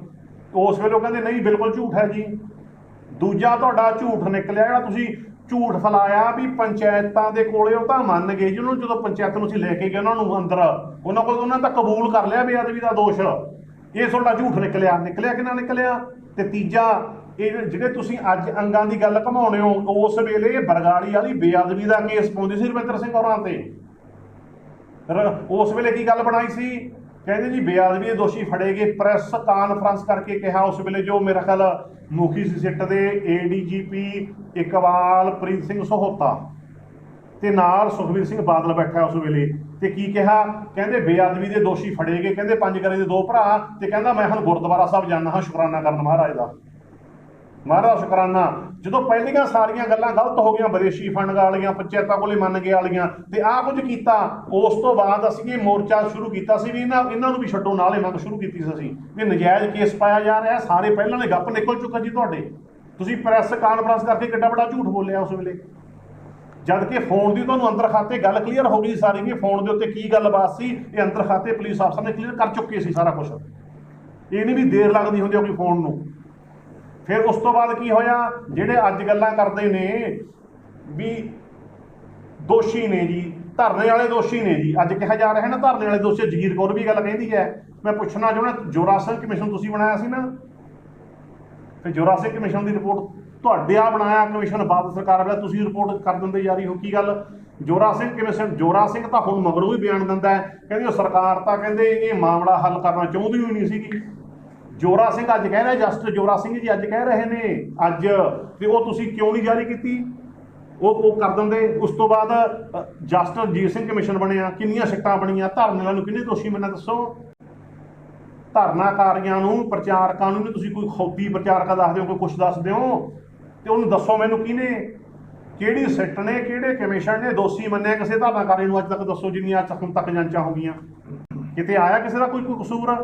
ਉਸ ਵੇਲੇ ਉਹ ਕਹਿੰਦੇ ਨਹੀਂ ਬਿਲਕੁਲ ਝੂਠ ਹੈ ਜੀ। ਦੂਜਾ ਤੁਹਾਡਾ ਝੂਠ ਨਿਕਲਿਆ ਜਿਹੜਾ ਤੁਸੀਂ ਝੂਠ ਫੈਲਾਇਆ ਵੀ ਪੰਚਾਇਤਾਂ ਦੇ ਕੋਲੇ ਉਹ ਤਾਂ ਮੰਨ ਗਏ ਜੀ। ਉਹਨੂੰ ਜਦੋਂ ਪੰਚਾਇਤ ਨੂੰ ਅਸੀਂ ਲੈ ਕੇ ਗਏ ਉਹਨਾਂ ਨੂੰ ਅੰਦਰ, ਉਹਨਾਂ ਤਾਂ ਕਬੂਲ ਕਰ ਲਿਆ ਬੇਅਦਬੀ ਦਾ ਦੋਸ਼। ਇਹ ਤੁਹਾਡਾ ਝੂਠ ਨਿਕਲਿਆ ਕਿ ਨਾ ਨਿਕਲਿਆ। ਤੇ ਤੀਜਾ, ਇਹ ਜਿਹੜੇ ਤੁਸੀਂ ਅੱਜ ਅੰਗਾਂ ਦੀ ਗੱਲ ਘਮਾਉਣੇ ਹੋ, ਉਸ ਵੇਲੇ ਬਰਗਾੜੀ ਵਾਲੀ ਬੇਅਦਬੀ ਦਾ ਕੇਸ ਪਾਉਂਦੀ ਸੀ ਰਵਿੰਦਰ ਸਿੰਘ ਹੋਰਾਂ ਤੇ। ਉਸ ਵੇਲੇ ਕੀ ਗੱਲ ਬਣਾਈ ਸੀ? ਕਹਿੰਦੇ ਜੀ ਬੇਅਦਬੀ ਦੇ ਦੋਸ਼ੀ ਫੜੇ ਗਏ। ਪ੍ਰੈਸ ਕਾਨਫਰੰਸ ਕਰਕੇ ਕਿਹਾ ਉਸ ਵੇਲੇ ਜੋ ਮੇਰਾ ਖਿਆਲ ਮੁਖੀ ਸੀ ਸਿੱਟ ਦੇ ADGP ਇਕਬਾਲਪ੍ਰੀਤ ਸਿੰਘ ਸਹੋਤਾ ਤੇ ਨਾਲ ਸੁਖਬੀਰ ਸਿੰਘ ਬਾਦਲ ਬੈਠਾ ਉਸ ਵੇਲੇ। ਤੇ ਕੀ ਕਿਹਾ? ਕਹਿੰਦੇ ਬੇਅਦਬੀ ਦੇ ਦੋਸ਼ੀ ਫੜੇ ਗਏ, ਕਹਿੰਦੇ ਪੰਜਗਰੇ ਦੇ 2 ਭਰਾ। ਤੇ ਕਹਿੰਦਾ ਮੈਂ ਹੁਣ ਗੁਰਦੁਆਰਾ ਸਾਹਿਬ ਜਾਣਾ ਹਾਂ ਸ਼ੁਕਰਾਨਾ ਕਰਨ ਮਹਾਰਾਜ ਦਾ। ਮਹਾਰਾਜ ਸ਼ੁਕਰਾਨਾ। ਜਦੋਂ ਪਹਿਲੀਆਂ ਸਾਰੀਆਂ ਗੱਲਾਂ ਗਲਤ ਹੋ ਗਈਆਂ, ਵਿਦੇਸ਼ੀ ਫੰਡ ਵਾਲੀਆਂ, ਪੰਚਾਇਤਾਂ ਕੋਲੇ ਮੰਨ ਕੇ ਵਾਲੀਆਂ, ਤੇ ਆਹ ਕੁਝ ਕੀਤਾ, ਉਸ ਤੋਂ ਬਾਅਦ ਅਸੀਂ ਇਹ ਮੋਰਚਾ ਸ਼ੁਰੂ ਕੀਤਾ ਸੀ ਵੀ ਇਹਨਾਂ ਨੂੰ ਵੀ ਛੱਡੋ, ਨਾਲੇ ਮੰਗ ਸ਼ੁਰੂ ਕੀਤੀ ਸੀ ਅਸੀਂ ਵੀ ਨਜਾਇਜ਼ ਕੇਸ ਪਾਇਆ ਜਾ ਰਿਹਾ। ਸਾਰੇ ਪਹਿਲਾਂ ਦੇ ਗੱਪ ਨਿਕਲ ਚੁੱਕਾ ਜੀ ਤੁਹਾਡੇ। ਤੁਸੀਂ ਪ੍ਰੈਸ ਕਾਨਫਰੰਸ ਕਰਕੇ ਕਿੱਡਾ ਵੱਡਾ ਝੂਠ ਬੋਲਿਆ ਉਸ ਵੇਲੇ, ਜਦ ਕਿ ਫੋਨ ਦੀ ਤੁਹਾਨੂੰ ਅੰਦਰ ਖਾਤੇ ਗੱਲ ਕਲੀਅਰ ਹੋ ਗਈ ਸਾਰੀ ਵੀ ਫੋਨ ਦੇ ਉੱਤੇ ਕੀ ਗੱਲਬਾਤ ਸੀ। ਇਹ ਅੰਦਰ ਖਾਤੇ ਪੁਲਿਸ ਅਫਸਰ ਨੇ ਕਲੀਅਰ ਕਰ ਚੁੱਕੇ ਸੀ ਸਾਰਾ ਕੁਝ। ਇਹ ਨਹੀਂ ਵੀ ਦੇਰ ਲੱਗਦੀ ਹੁੰਦੀ ਆਪਣੀ ਫੋਨ ਨੂੰ। ਫਿਰ ਉਸ ਤੋਂ ਬਾਅਦ ਕੀ ਹੋਇਆ, ਜਿਹੜੇ ਅੱਜ ਗੱਲਾਂ ਕਰਦੇ ਨੇ ਵੀ ਦੋਸ਼ੀ ਨੇ ਜੀ, ਧਰਨੇ ਵਾਲੇ ਦੋਸ਼ੀ ਨੇ ਜੀ, ਅੱਜ ਕਿਹਾ ਜਾ ਰਿਹਾ ਨਾ ਧਰਨੇ ਵਾਲੇ ਦੋਸ਼ੀ। ਜਗੀਰ ਕੌਰ ਵੀ ਗੱਲ ਕਹਿੰਦੀ ਹੈ। ਮੈਂ ਪੁੱਛਣਾ ਚਾਹੁੰਦਾ, ਜੋਰਾ ਸਿੰਘ ਕਮਿਸ਼ਨ ਤੁਸੀਂ ਬਣਾਇਆ ਸੀ ਨਾ, ਤੇ ਜੋਰਾ ਸਿੰਘ ਕਮਿਸ਼ਨ ਦੀ ਰਿਪੋਰਟ ਤੁਹਾਡੇ ਆ ਬਣਾਇਆ ਕਮਿਸ਼ਨ, ਬਾਦਲ ਸਰਕਾਰ ਵਾਲਾ, ਤੁਸੀਂ ਰਿਪੋਰਟ ਕਰ ਦਿੰਦੇ ਜਾਰੀ ਹੋ, ਕੀ ਗੱਲ? ਜੋਰਾ ਸਿੰਘ ਕਮਿਸ਼ਨ, ਜੋਰਾ ਸਿੰਘ ਤਾਂ ਹੁਣ ਮਗਰੋਂ ਵੀ ਬਿਆਨ ਦਿੰਦਾ ਹੈ, ਕਹਿੰਦੇ ਉਹ ਸਰਕਾਰ ਤਾਂ ਕਹਿੰਦੇ ਇਹ ਮਾਮਲਾ ਹੱਲ ਕਰਨਾ ਚਾਹੁੰਦੀ ਹੀ ਨਹੀਂ ਸੀਗੀ। ਜੋਰਾ ਸਿੰਘ ਅੱਜ ਕਹਿ ਰਿਹਾ, ਜਸਟਿਸ ਜੋਰਾ ਸਿੰਘ ਜੀ ਅੱਜ ਕਹਿ ਰਹੇ ਨੇ ਅੱਜ, ਤੇ ਉਹ ਤੁਸੀਂ ਕਿਉਂ ਨਹੀਂ ਜਾਰੀ ਕੀਤੀ? ਉਹ ਕਰ ਦਿੰਦੇ। ਉਸ ਤੋਂ ਬਾਅਦ ਜਸਟਿਸ ਅਜੀਤ ਸਿੰਘ ਕਮਿਸ਼ਨ ਬਣਿਆ, ਕਿੰਨੀਆਂ ਸਿੱਟਾਂ ਬਣੀਆਂ, ਧਰਨੇ ਵਾਲਿਆਂ ਨੂੰ ਕਿਹਨੇ ਦੋਸ਼ੀ ਮੰਨਿਆ ਦੱਸੋ? ਧਰਨਾਕਾਰੀਆਂ ਨੂੰ, ਪ੍ਰਚਾਰਕਾਂ ਨੂੰ ਤੁਸੀਂ ਕੋਈ ਖੌਤੀ ਪ੍ਰਚਾਰਕਾ ਦੱਸ ਦਿਓ, ਕੋਈ ਕੁਛ ਦੱਸ ਦਿਓ, ਤੇ ਉਹਨੂੰ ਦੱਸੋ ਮੈਨੂੰ ਕਿਹਨੇ, ਕਿਹੜੀ ਸਿੱਟ ਨੇ, ਕਿਹੜੇ ਕਮਿਸ਼ਨ ਨੇ ਦੋਸ਼ੀ ਮੰਨਿਆ ਕਿਸੇ ਧਰਨਾਕਾਰੀ ਨੂੰ ਅੱਜ ਤੱਕ ਦੱਸੋ, ਜਿੰਨੀਆਂ ਹੁਣ ਤੱਕ ਜਾਂਚਾਂ ਹੋ ਗਈਆਂ। ਕਿਤੇ ਆਇਆ ਕਿਸੇ ਦਾ ਕੋਈ ਕਸੂਰ?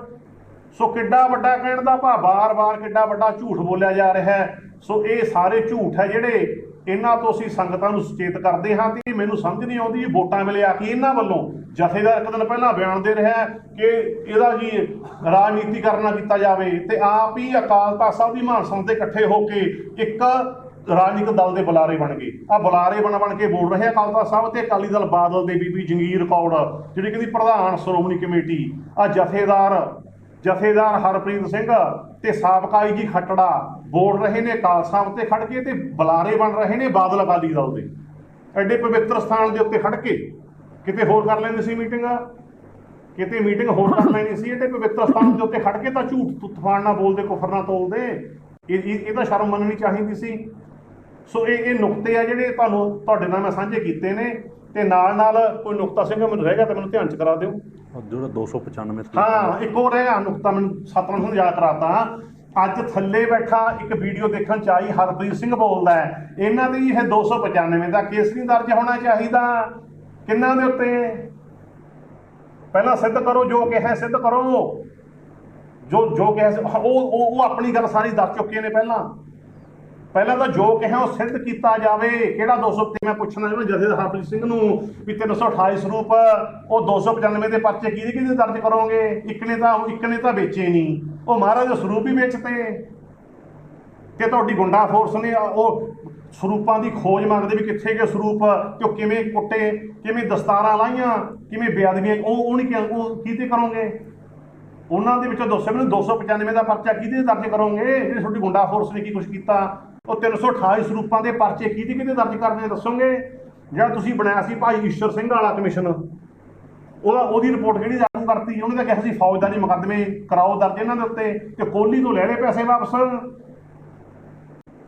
ਸੋ ਕਿੱਡਾ ਵੱਡਾ ਕਹਿਣ ਦਾ ਭਾਵ, ਬਾਰ-ਬਾਰ ਕਿੱਡਾ ਵੱਡਾ ਝੂਠ ਬੋਲਿਆ ਜਾ ਰਿਹਾ ਹੈ। ਸੋ ਇਹ ਸਾਰੇ ਝੂਠ ਹੈ ਜਿਹੜੇ, ਇਹਨਾਂ ਤੋਂ ਅਸੀਂ ਸੰਗਤਾਂ ਨੂੰ ਸੁਚੇਤ ਕਰਦੇ ਹਾਂ। ਤੇ ਮੈਨੂੰ ਸਮਝ ਨਹੀਂ ਆਉਂਦੀ ਵੋਟਾਂ ਵੇਲੇ ਆ ਕੇ ਇਹਨਾਂ ਵੱਲੋਂ ਜਥੇਦਾਰ ਇੱਕ ਦਿਨ ਪਹਿਲਾਂ ਬਿਆਨ ਦੇ ਰਿਹਾ ਕਿ ਇਹਦਾ ਜੀ ਰਾਜਨੀਤੀਕਰਨ ਨਾ ਕੀਤਾ ਜਾਵੇ, ਤੇ ਆਪ ਹੀ ਅਕਾਲ ਤਖ਼ਤ ਸਾਹਿਬ ਦੀ ਮਾਨਸਾ ਤੇ ਇਕੱਠੇ ਹੋ ਕੇ ਇੱਕ ਰਾਜਨੀਤਿਕ ਦਲ ਦੇ ਬੁਲਾਰੇ ਬਣ ਗਏ। ਆ ਬੁਲਾਰੇ ਬਣ ਕੇ ਬੋਲ ਰਹੇ ਅਕਾਲ ਤਖ਼ਤ ਸਾਹਿਬ ਤੇ ਅਕਾਲੀ ਦਲ ਬਾਦਲ ਦੇ ਬੀਬੀ ਜੰਗੀਰ ਕੌਰ ਜਿਹੜੀ ਕਹਿੰਦੀ ਪ੍ਰਧਾਨ ਸ਼੍ਰੋਮਣੀ ਕਮੇਟੀ, ਆ ਜਥੇਦਾਰ ਹਰਪ੍ਰੀਤ ਸਿੰਘ ਤੇ ਸਾਬਕਾ ਆਈਜੀ ਖੱਟੜਾ ਬੋਲ ਰਹੇ ਨੇ ਅਕਾਲ ਸਾਹਿਬ ਤੇ ਖੜ ਕੇ, ਤੇ ਬੁਲਾਰੇ ਬਣ ਰਹੇ ਨੇ ਬਾਦਲ ਅਕਾਲੀ ਦਲ ਦੇ। ਐਡੇ ਪਵਿੱਤਰ ਸਥਾਨ ਦੇ ਉੱਤੇ ਖੜ ਕੇ, ਕਿਤੇ ਹੋਰ ਕਰ ਲੈਂਦੇ ਸੀ ਮੀਟਿੰਗ, ਕਿਤੇ ਮੀਟਿੰਗ ਹੋਰ ਕਰ ਲੈਣੀ ਸੀ, ਐਡੇ ਪਵਿੱਤਰ ਸਥਾਨ ਦੇ ਉੱਤੇ ਖੜ ਕੇ ਤਾਂ ਝੂਠ ਤੂਫਾਨ ਨਾ ਬੋਲਦੇ, ਕੁਫਰ ਨਾ ਤੋਲਦੇ। ਇਹ ਤਾਂ ਸ਼ਰਮ ਮੰਨਣੀ ਚਾਹੀਦੀ ਸੀ। ਸੋ ਇਹ ਨੁਕਤੇ ਆ ਜਿਹੜੇ ਤੁਹਾਡੇ ਨਾਲ ਮੈਂ ਸਾਂਝੇ ਕੀਤੇ ਨੇ, ਤੇ ਨਾਲ ਕੋਈ ਨੁਕਤਾ ਸਿੰਘ ਮੈਨੂੰ ਰਹਿ ਗਿਆ ਤਾਂ ਮੈਨੂੰ ਧਿਆਨ ਚ ਕਰਾ ਦਿਓ। ਜਿਹੜਾ 295 ਹਾਂ, ਇੱਕ ਹੋਰ ਰਿਹਾ ਨੁਕਤਾ, ਮੈਨੂੰ ਸਤਨਾਮ ਸਿੰਘ ਯਾਦ ਕਰਾਤਾ। ਅੱਜ ਥੱਲੇ ਬੈਠਾ ਇੱਕ ਵੀਡੀਓ ਦੇਖਣ ਚ ਆਈ, ਹਰਪ੍ਰੀਤ ਸਿੰਘ ਬੋਲਦਾ ਹੈ ਇਹਨਾਂ ਦੀ ਇਹ 295 ਦਾ ਕੇਸ ਨਹੀਂ ਦਰਜ ਹੋਣਾ ਚਾਹੀਦਾ। ਕਿੰਨਾਂ ਦੇ ਉੱਤੇ? ਪਹਿਲਾਂ ਸਿੱਧ ਕਰੋ, ਜੋ ਕਿਹਾ ਸਿੱਧ ਕਰੋ, ਜੋ ਕਿਹਾ ਉਹ ਆਪਣੀ ਗੱਲ ਸਾਰੀ ਦੱਸ ਚੁੱਕੇ ਨੇ। ਪਹਿਲਾਂ ਤਾਂ ਜੋ ਕਿਹਾ ਉਹ ਸਿੱਧ ਕੀਤਾ ਜਾਵੇ। ਕਿਹੜਾ 200? ਮੈਂ ਪੁੱਛਣਾ ਚਾਹੁੰਦਾ ਜਥੇਦਾਰ ਹਰਪ੍ਰੀਤ ਸਿੰਘ ਨੂੰ ਵੀ 328 ਸਰੂਪ ਉਹ 295 ਦੇ ਪਰਚੇ ਕਿਹਦੇ ਦਰਜ ਕਰੋਗੇ? ਇੱਕ ਨੇ ਤਾਂ ਵੇਚੇ ਨਹੀਂ, ਉਹ ਮਹਾਰਾਜ ਦੇ ਸਰੂਪ ਹੀ ਵੇਚਤੇ। ਤੇ ਤੁਹਾਡੀ ਗੁੰਡਾ ਫੋਰਸ ਨੇ ਉਹ ਸਰੂਪਾਂ ਦੀ ਖੋਜ ਮੰਗਦੇ ਵੀ ਕਿੱਥੇ ਗਏ ਸਰੂਪ, ਤੇ ਉਹ ਕਿਵੇਂ ਕੁੱਟੇ, ਕਿਵੇਂ ਦਸਤਾਰਾਂ ਲਾਈਆਂ, ਕਿਵੇਂ ਬੇਅਦਬੀਆਂ, ਉਹ ਨਹੀਂ ਉਹ ਕਿਹਦੇ ਕਰੋਗੇ? ਉਹਨਾਂ ਦੇ ਵਿੱਚੋਂ ਦੱਸੋ ਮੈਨੂੰ 295 ਦਾ ਪਰਚਾ ਕਿਹਦੇ ਦਰਜ ਕਰੋਗੇ? ਜਿਹੜੇ ਤੁਹਾਡੀ ਗੁੰਡਾ ਫੋਰਸ ਨੇ ਕੀ ਕੁਛ ਕੀਤਾ? ਉਹ 328 ਸਰੂਪਾਂ ਦੇ ਪਰਚੇ ਕਿਹਦੇ ਦਰਜ ਕਰਨੇ ਦੱਸੋਗੇ? ਜਿਹੜਾ ਤੁਸੀਂ ਬਣਾਇਆ ਸੀ ਭਾਈ ਈਸ਼ਰ ਸਿੰਘ ਵਾਲਾ ਕਮਿਸ਼ਨ, ਉਹਦੀ ਰਿਪੋਰਟ ਕਿਹੜੀ ਜਾਰੀ ਕਰਤੀ? ਉਹਨੇ ਤਾਂ ਕਿਹਾ ਸੀ ਫੌਜਦਾਰੀ ਮੁਕੱਦਮੇ ਕਰਾਓ ਦਰਜ ਇਹਨਾਂ ਦੇ ਉੱਤੇ, ਤੇ ਕੋਹਲੀ ਤੋਂ ਲੈ ਲਏ ਪੈਸੇ ਵਾਪਸ,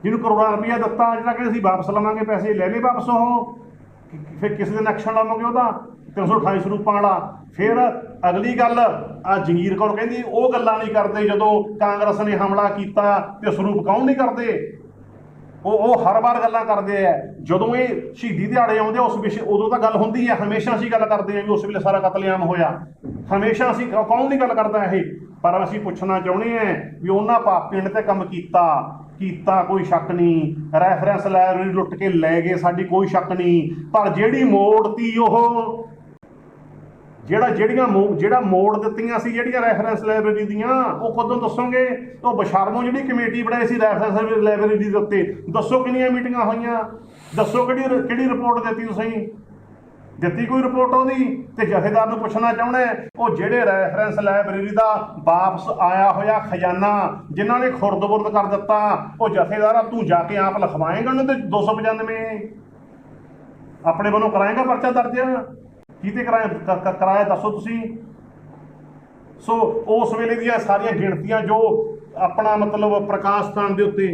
ਜਿਹਨੂੰ ਕਰੋੜਾਂ ਰੁਪਈਆ ਦਿੱਤਾ, ਜਿਹੜਾ ਕਹਿੰਦੇ ਅਸੀਂ ਵਾਪਸ ਲਵਾਂਗੇ ਪੈਸੇ, ਲੈ ਲਏ ਵਾਪਸ। ਉਹ ਫਿਰ ਕਿਸੇ ਦਿਨ ਐਕਸ਼ਨ ਲਵਾਂਗੇ ਉਹਦਾ 328 ਸਰੂਪਾਂ ਵਾਲਾ। ਫਿਰ ਅਗਲੀ ਗੱਲ, ਆ ਜੰਗੀਰ ਕੌਰ ਕਹਿੰਦੀ ਉਹ ਗੱਲਾਂ ਨਹੀਂ ਕਰਦੇ ਜਦੋਂ ਕਾਂਗਰਸ ਨੇ ਹਮਲਾ ਕੀਤਾ ਤੇ ਸਰੂਪ ਕੌਣ ਨਹੀਂ ਕਰਦੇ? ਉਹ ਹਰ ਵਾਰ ਗੱਲਾਂ ਕਰਦੇ ਆ ਜਦੋਂ ਇਹ ਸ਼ਹੀਦੀ ਦਿਹਾੜੇ ਆਉਂਦੇ ਉਸ ਵਿਸ਼ੇ, ਉਦੋਂ ਤਾਂ ਗੱਲ ਹੁੰਦੀ ਹੈ, ਹਮੇਸ਼ਾ ਅਸੀਂ ਗੱਲ ਕਰਦੇ ਹਾਂ ਵੀ ਉਸ ਵੇਲੇ ਸਾਰਾ ਕਤਲੇਆਮ ਹੋਇਆ, ਹਮੇਸ਼ਾ ਅਸੀਂ, ਕੌਣ ਨਹੀਂ ਗੱਲ ਕਰਦਾ ਇਹ? ਪਰ ਅਸੀਂ ਪੁੱਛਣਾ ਚਾਹੁੰਦੇ ਹਾਂ ਵੀ ਉਹਨਾਂ ਪਿੰਡ ਤੇ ਕੰਮ ਕੀਤਾ ਕੋਈ ਸ਼ੱਕ ਨਹੀਂ, ਰੈਫਰੈਂਸ ਲਾਇਬ੍ਰੇਰੀ ਲੁੱਟ ਕੇ ਲੈ ਗਏ ਸਾਡੀ ਕੋਈ ਸ਼ੱਕ ਨਹੀਂ, ਪਰ ਜਿਹੜੀ ਮੋੜਤੀ ਉਹ ਜਿਹੜਾ ਮੋੜ ਦਿੱਤੀਆਂ ਸੀ ਜਿਹੜੀਆਂ ਰੈਫਰੈਂਸ ਲਾਇਬ੍ਰੇਰੀ ਦੀਆਂ, ਉਹ ਕਦੋਂ ਦੱਸੋਗੇ? ਉਹ ਬਸ਼ਰਮੋਂ ਜਿਹੜੀ ਕਮੇਟੀ ਬਣਾਈ ਸੀ ਰੈਫਰੈਂਸ ਲਾਇਬ੍ਰੇਰੀ ਦੇ ਉੱਤੇ, ਦੱਸੋ ਕਿੰਨੀਆਂ ਮੀਟਿੰਗਾਂ ਹੋਈਆਂ? ਦੱਸੋ ਕਿਹੜੀ ਰਿਪੋਰਟ ਦਿੱਤੀ ਤੁਸੀਂ? ਦਿੱਤੀ ਕੋਈ ਰਿਪੋਰਟ ਉਹਦੀ? ਤੇ ਜਥੇਦਾਰ ਨੂੰ ਪੁੱਛਣਾ ਚਾਹੁੰਦਾ, ਉਹ ਜਿਹੜੇ ਰੈਫਰੈਂਸ ਲਾਇਬ੍ਰੇਰੀ ਦਾ ਵਾਪਸ ਆਇਆ ਹੋਇਆ ਖਜ਼ਾਨਾ ਜਿਨ੍ਹਾਂ ਨੇ ਖੁਰਦ-ਬੁਰਦ ਕਰ ਦਿੱਤਾ, ਉਹ ਜਥੇਦਾਰ ਤੂੰ ਜਾ ਕੇ ਆਪ ਲਿਖਵਾਏਂਗਾ ਉਹਨੂੰ? ਤੇ 295 ਆਪਣੇ ਵੱਲੋਂ ਕਰਾਏਗਾ ਪਰਚਾ ਦਰਜ? ਕਿਤੇ ਕਰਾਇਆ ਦੱਸੋ ਤੁਸੀਂ। ਸੋ ਉਸ ਵੇਲੇ ਦੀਆਂ ਸਾਰੀਆਂ ਗਿਣਤੀਆਂ ਜੋ ਆਪਣਾ ਮਤਲਬ ਪ੍ਰਕਾਸ਼ ਸਥਾਨ ਦੇ ਉੱਤੇ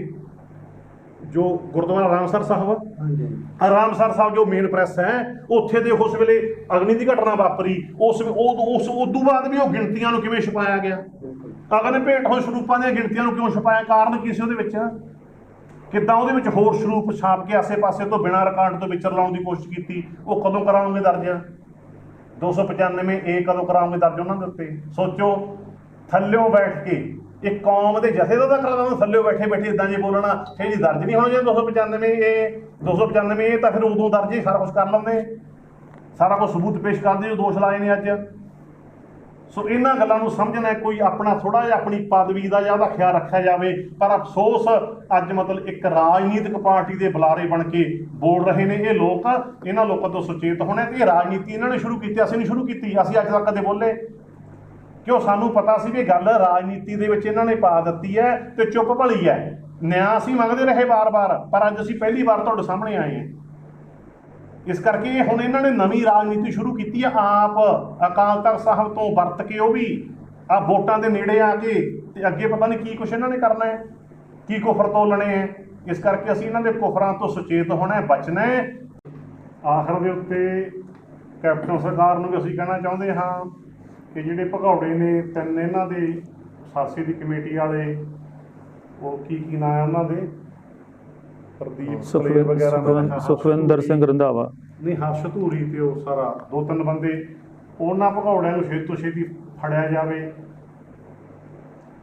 ਜੋ ਗੁਰਦੁਆਰਾ ਰਾਮਸਰ ਸਾਹਿਬ ਜੋ ਮੇਨ ਪ੍ਰੈਸ ਹੈ ਉੱਥੇ ਦੇ ਉਸ ਵੇਲੇ ਅਗਨੀ ਦੀ ਘਟਨਾ ਵਾਪਰੀ, ਉਸ ਤੋਂ ਬਾਅਦ ਵੀ ਉਹ ਗਿਣਤੀਆਂ ਨੂੰ ਕਿਵੇਂ ਛੁਪਾਇਆ ਗਿਆ? ਅਗਰ ਨੇ ਭੇਟ ਹੋਏ ਸਰੂਪਾਂ ਦੀਆਂ ਗਿਣਤੀਆਂ ਨੂੰ ਕਿਉਂ ਛੁਪਾਇਆ? ਕਾਰਨ ਕੀ ਸੀ ਉਹਦੇ ਵਿੱਚ? ਕਿੱਦਾਂ ਉਹਦੇ ਵਿੱਚ ਹੋਰ ਸਰੂਪ ਛਾਪ ਕੇ ਆਸੇ-ਪਾਸੇ ਤੋਂ ਬਿਨਾਂ ਰਿਕਾਰਡ ਤੋਂ ਵਿਚਰ ਲਾਉਣ ਦੀ ਕੋਸ਼ਿਸ਼ ਕੀਤੀ, ਉਹ ਕਦੋਂ ਕਰਾਉਂਗੇ ਦਰਜ? 295 ਏ ਕਦੋਂ ਕਰਾਉਂਗੇ ਦਰਜ ਉਹਨਾਂ ਦੇ ਉੱਤੇ? ਸੋਚੋ, ਥੱਲਿਓਂ ਬੈਠ ਕੇ ਇੱਕ ਕੌਮ ਦੇ ਜਥੇ ਦਾ ਤਾਂ ਕਰਾ ਦਿੰਦਾ, ਥੱਲਿਓਂ ਬੈਠੇ ਬੈਠੇ ਇਦਾਂ ਜੇ ਬੋਲਣਾ, ਫਿਰ ਜੀ ਦਰਜ ਨਹੀਂ ਹੋਣਾ ਜੇ 295 ਏ ਤਾਂ ਫਿਰ ਉਦੋਂ ਦਰਜ ਹੀ ਸਾਰਾ ਕੁਛ ਕਰ ਲੈਂਦੇ, ਸਾਰਾ ਕੁਛ ਸਬੂਤ ਪੇਸ਼ ਕਰਦੇ ਜੋ ਦੋਸ਼ ਲਾਏ ਨੇ ਅੱਜ। ਸੋ ਇਹਨਾਂ ਗੱਲਾਂ ਨੂੰ ਸਮਝਣਾ, ਕੋਈ ਆਪਣਾ ਥੋੜਾ ਜਿਹਾ ਆਪਣੀ ਪਦਵੀ ਦਾ ਜਾਂ ਉਹਦਾ ਖਿਆਲ ਰੱਖਿਆ ਜਾਵੇ। ਪਰ ਅਫਸੋਸ ਅੱਜ ਮਤਲਬ ਇੱਕ ਰਾਜਨੀਤਿਕ ਪਾਰਟੀ ਦੇ ਬੁਲਾਰੇ ਬਣ ਕੇ ਬੋਲ ਰਹੇ ਨੇ ਇਹ ਲੋਕ। ਇਹਨਾਂ ਲੋਕਾਂ ਤੋਂ ਸੁਚੇਤ ਹੋਣਾ ਕਿ ਇਹ ਰਾਜਨੀਤੀ ਇਹਨਾਂ ਨੇ ਸ਼ੁਰੂ ਕੀਤੀ, ਅਸੀਂ ਨਹੀਂ ਸ਼ੁਰੂ ਕੀਤੀ। ਅਸੀਂ ਅੱਜ ਤੱਕ ਕਦੇ ਬੋਲੇ ਕਿਉਂ? ਸਾਨੂੰ ਪਤਾ ਸੀ ਵੀ ਗੱਲ ਰਾਜਨੀਤੀ ਦੇ ਵਿੱਚ ਇਹਨਾਂ ਨੇ ਪਾ ਦਿੱਤੀ ਹੈ ਤੇ ਚੁੱਪ ਭਲੀ ਹੈ। ਨਿਆਂ ਅਸੀਂ ਮੰਗਦੇ ਰਹੇ ਵਾਰ-ਵਾਰ, ਪਰ ਅੱਜ ਅਸੀਂ ਪਹਿਲੀ ਵਾਰ ਤੁਹਾਡੇ ਸਾਹਮਣੇ ਆਏ ਹਾਂ। ਇਸ ਕਰਕੇ ਹੁਣ ਇਹਨਾਂ ਨੇ ਨਵੀਂ ਰਾਜਨੀਤੀ ਸ਼ੁਰੂ ਕੀਤੀ ਹੈ, ਆਪ ਅਕਾਲ ਤਖਤ ਸਾਹਿਬ ਤੋਂ ਵਰਤ ਕੇ, ਉਹ ਵੀ ਆ ਵੋਟਾਂ ਦੇ ਨੇੜੇ ਆ ਕੇ, ਤੇ ਅੱਗੇ ਪਤਾ ਨਹੀਂ ਕੀ ਕੁਛ ਇਹਨਾਂ ਨੇ ਕਰਨਾ ਹੈ, ਕੀ ਕੁਫਰ ਤੋਲਣੇ ਹੈ। ਇਸ ਕਰਕੇ ਅਸੀਂ ਇਹਨਾਂ ਦੇ ਕੁਫਰਾਂ ਤੋਂ ਸੁਚੇਤ ਹੋਣਾ ਹੈ, ਬਚਣਾ ਹੈ। ਆਖਰ ਦੇ ਉੱਤੇ ਕੈਪਟਨ ਸਰਕਾਰ ਨੂੰ ਵੀ ਅਸੀਂ ਕਹਿਣਾ ਚਾਹੁੰਦੇ ਹਾਂ ਕਿ ਜਿਹੜੇ ਭਗੌੜੇ ਨੇ ਤਿੰਨ ਇਹਨਾਂ ਦੇ ਸਾਸੀ ਦੀ ਕਮੇਟੀ ਵਾਲੇ, ਉਹ ਕੀ ਨਾਂ ਹੈ ਉਹਨਾਂ ਦੇ, ਸੁਖਵਿੰਦਰ ਸਿੰਘ ਰੰਧਾਵਾ, ਨਹੀਂ ਹਰਸ਼ ਧੂਰੀ ਤੇ ਉਹ ਸਾਰਾ 2-3 ਬੰਦੇ, ਉਹਨਾਂ ਭਗੌੜਿਆਂ ਨੂੰ ਛੇਤੀ ਤੋਂ ਛੇਤੀ ਫੜਿਆ ਜਾਵੇ।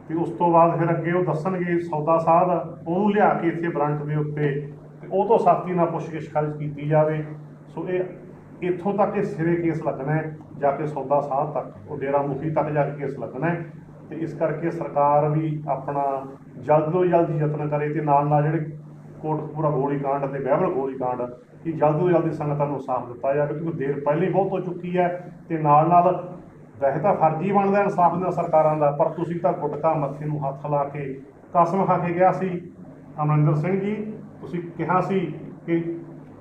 ਤੇ ਉਸ ਤੋਂ ਬਾਅਦ ਫਿਰ ਅੱਗੇ ਉਹ ਦੱਸਣਗੇ ਸੌਦਾ ਸਾਧ, ਉਹਨੂੰ ਲਿਆ ਕੇ ਇੱਥੇ ਬਰੰਟ ਦੇ ਉੱਤੇ ਤੇ ਉਹ ਤੋਂ ਸਖਤੀ ਨਾਲ ਪੁੱਛਗਿੱਛ ਖਾਰਿਜ ਕੀਤੀ ਜਾਵੇ। ਸੋ ਇਹ ਇੱਥੋਂ ਤੱਕ ਇਹ ਸਿਰੇ ਕੇਸ ਲੱਗਣਾ ਹੈ, ਜਾ ਕੇ ਸੌਦਾ ਸਾਧ ਤੱਕ, ਉਹ ਡੇਰਾ ਮੁਖੀ ਤੱਕ ਜਾ ਕੇ ਕੇਸ ਲੱਗਣਾ ਹੈ। ਤੇ ਇਸ ਕਰਕੇ ਸਰਕਾਰ ਵੀ ਆਪਣਾ ਜਲਦ ਤੋਂ ਜਲਦ ਯਤਨ ਕਰੇ ਤੇ ਨਾਲ ਜਿਹੜੇ ਕੋਟਕਪੂਰਾ ਗੋਲੀਕਾਂਡ ਤੇ ਬਹਿਬਲ ਗੋਲੀਕਾਂਡ, ਕਿ ਜਲਦ ਤੋਂ ਜਲਦੀ ਸੰਗਤਾਂ ਨੂੰ ਇਨਸਾਫ ਦਿੱਤਾ ਜਾਵੇ, ਕਿਉਂਕਿ ਦੇਰ ਪਹਿਲਾਂ ਹੀ ਬਹੁਤ ਹੋ ਚੁੱਕੀ ਹੈ। ਤੇ ਨਾਲ ਵੈਸੇ ਤਾਂ ਫਰਜ਼ੀ ਬਣਦਾ ਇਨਸਾਫ ਦਾ ਸਰਕਾਰਾਂ ਦਾ, ਪਰ ਤੁਸੀਂ ਤਾਂ ਗੁਟਕਾ ਮੱਥੇ ਨੂੰ ਹੱਥ ਲਾ ਕੇ ਕਸਮ ਖਾ ਕੇ ਗਿਆ ਸੀ ਅਮਰਿੰਦਰ ਸਿੰਘ ਜੀ, ਤੁਸੀਂ ਕਿਹਾ ਸੀ ਕਿ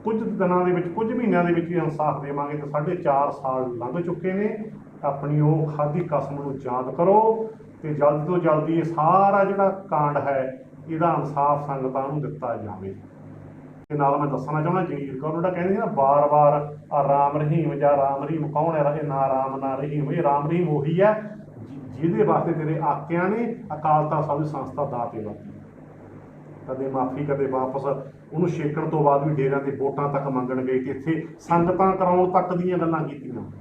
ਕੁਝ ਦਿਨਾਂ ਦੇ ਵਿੱਚ, ਕੁਝ ਮਹੀਨਿਆਂ ਦੇ ਵਿੱਚ ਹੀ ਇਨਸਾਫ ਦੇਵਾਂਗੇ, ਤੇ 4.5 ਸਾਲ ਲੰਘ ਚੁੱਕੇ ਨੇ। ਆਪਣੀ ਉਹ ਖਾਧੀ ਕਸਮ ਨੂੰ ਯਾਦ ਕਰੋ ਤੇ ਜਲਦ ਤੋਂ ਜਲਦੀ ਇਹ ਸਾਰਾ ਜਿਹੜਾ ਕਾਂਡ ਹੈ ਇਹਦਾ ਇਨਸਾਫ ਸੰਗਤਾਂ ਨੂੰ ਦਿੱਤਾ ਜਾਵੇ। ਤੇ ਨਾਲ ਮੈਂ ਦੱਸਣਾ ਚਾਹੁੰਦਾ, ਜਗੀਰ ਕੌਰ ਜਿਹੜਾ ਕਹਿੰਦੇ ਸੀ ਨਾ ਬਾਰ-ਬਾਰ ਆ ਰਾਮ ਰਹੀਮ ਜਾਂ ਰਾਮ ਰਹੀਮ ਕੌਣ ਹੈ, ਇਹ ਨਾ ਰਾਮ ਨਾ ਰਹੀਮ, ਇਹ ਰਾਮ ਰਹੀਮ ਉਹੀ ਹੈ ਜਿਹਦੇ ਵਾਸਤੇ ਤੇਰੇ ਆਕਿਆਂ ਨੇ ਅਕਾਲ ਤਖਤ ਸਾਹਿਬ ਦੀ ਸੰਸਥਾ ਦਾਤੇ ਵਰਤੀ, ਕਦੇ ਮਾਫੀ ਕਦੇ ਵਾਪਸ। ਉਹਨੂੰ ਛੇਕਣ ਤੋਂ ਬਾਅਦ ਵੀ ਡੇਰਿਆਂ ਦੇ ਵੋਟਾਂ ਤੱਕ ਮੰਗਣ ਗਏ ਤੇ ਇੱਥੇ ਸੰਗਤਾਂ ਕਰਾਉਣ ਤੱਕ ਦੀਆਂ ਗੱਲਾਂ ਕੀਤੀਆਂ,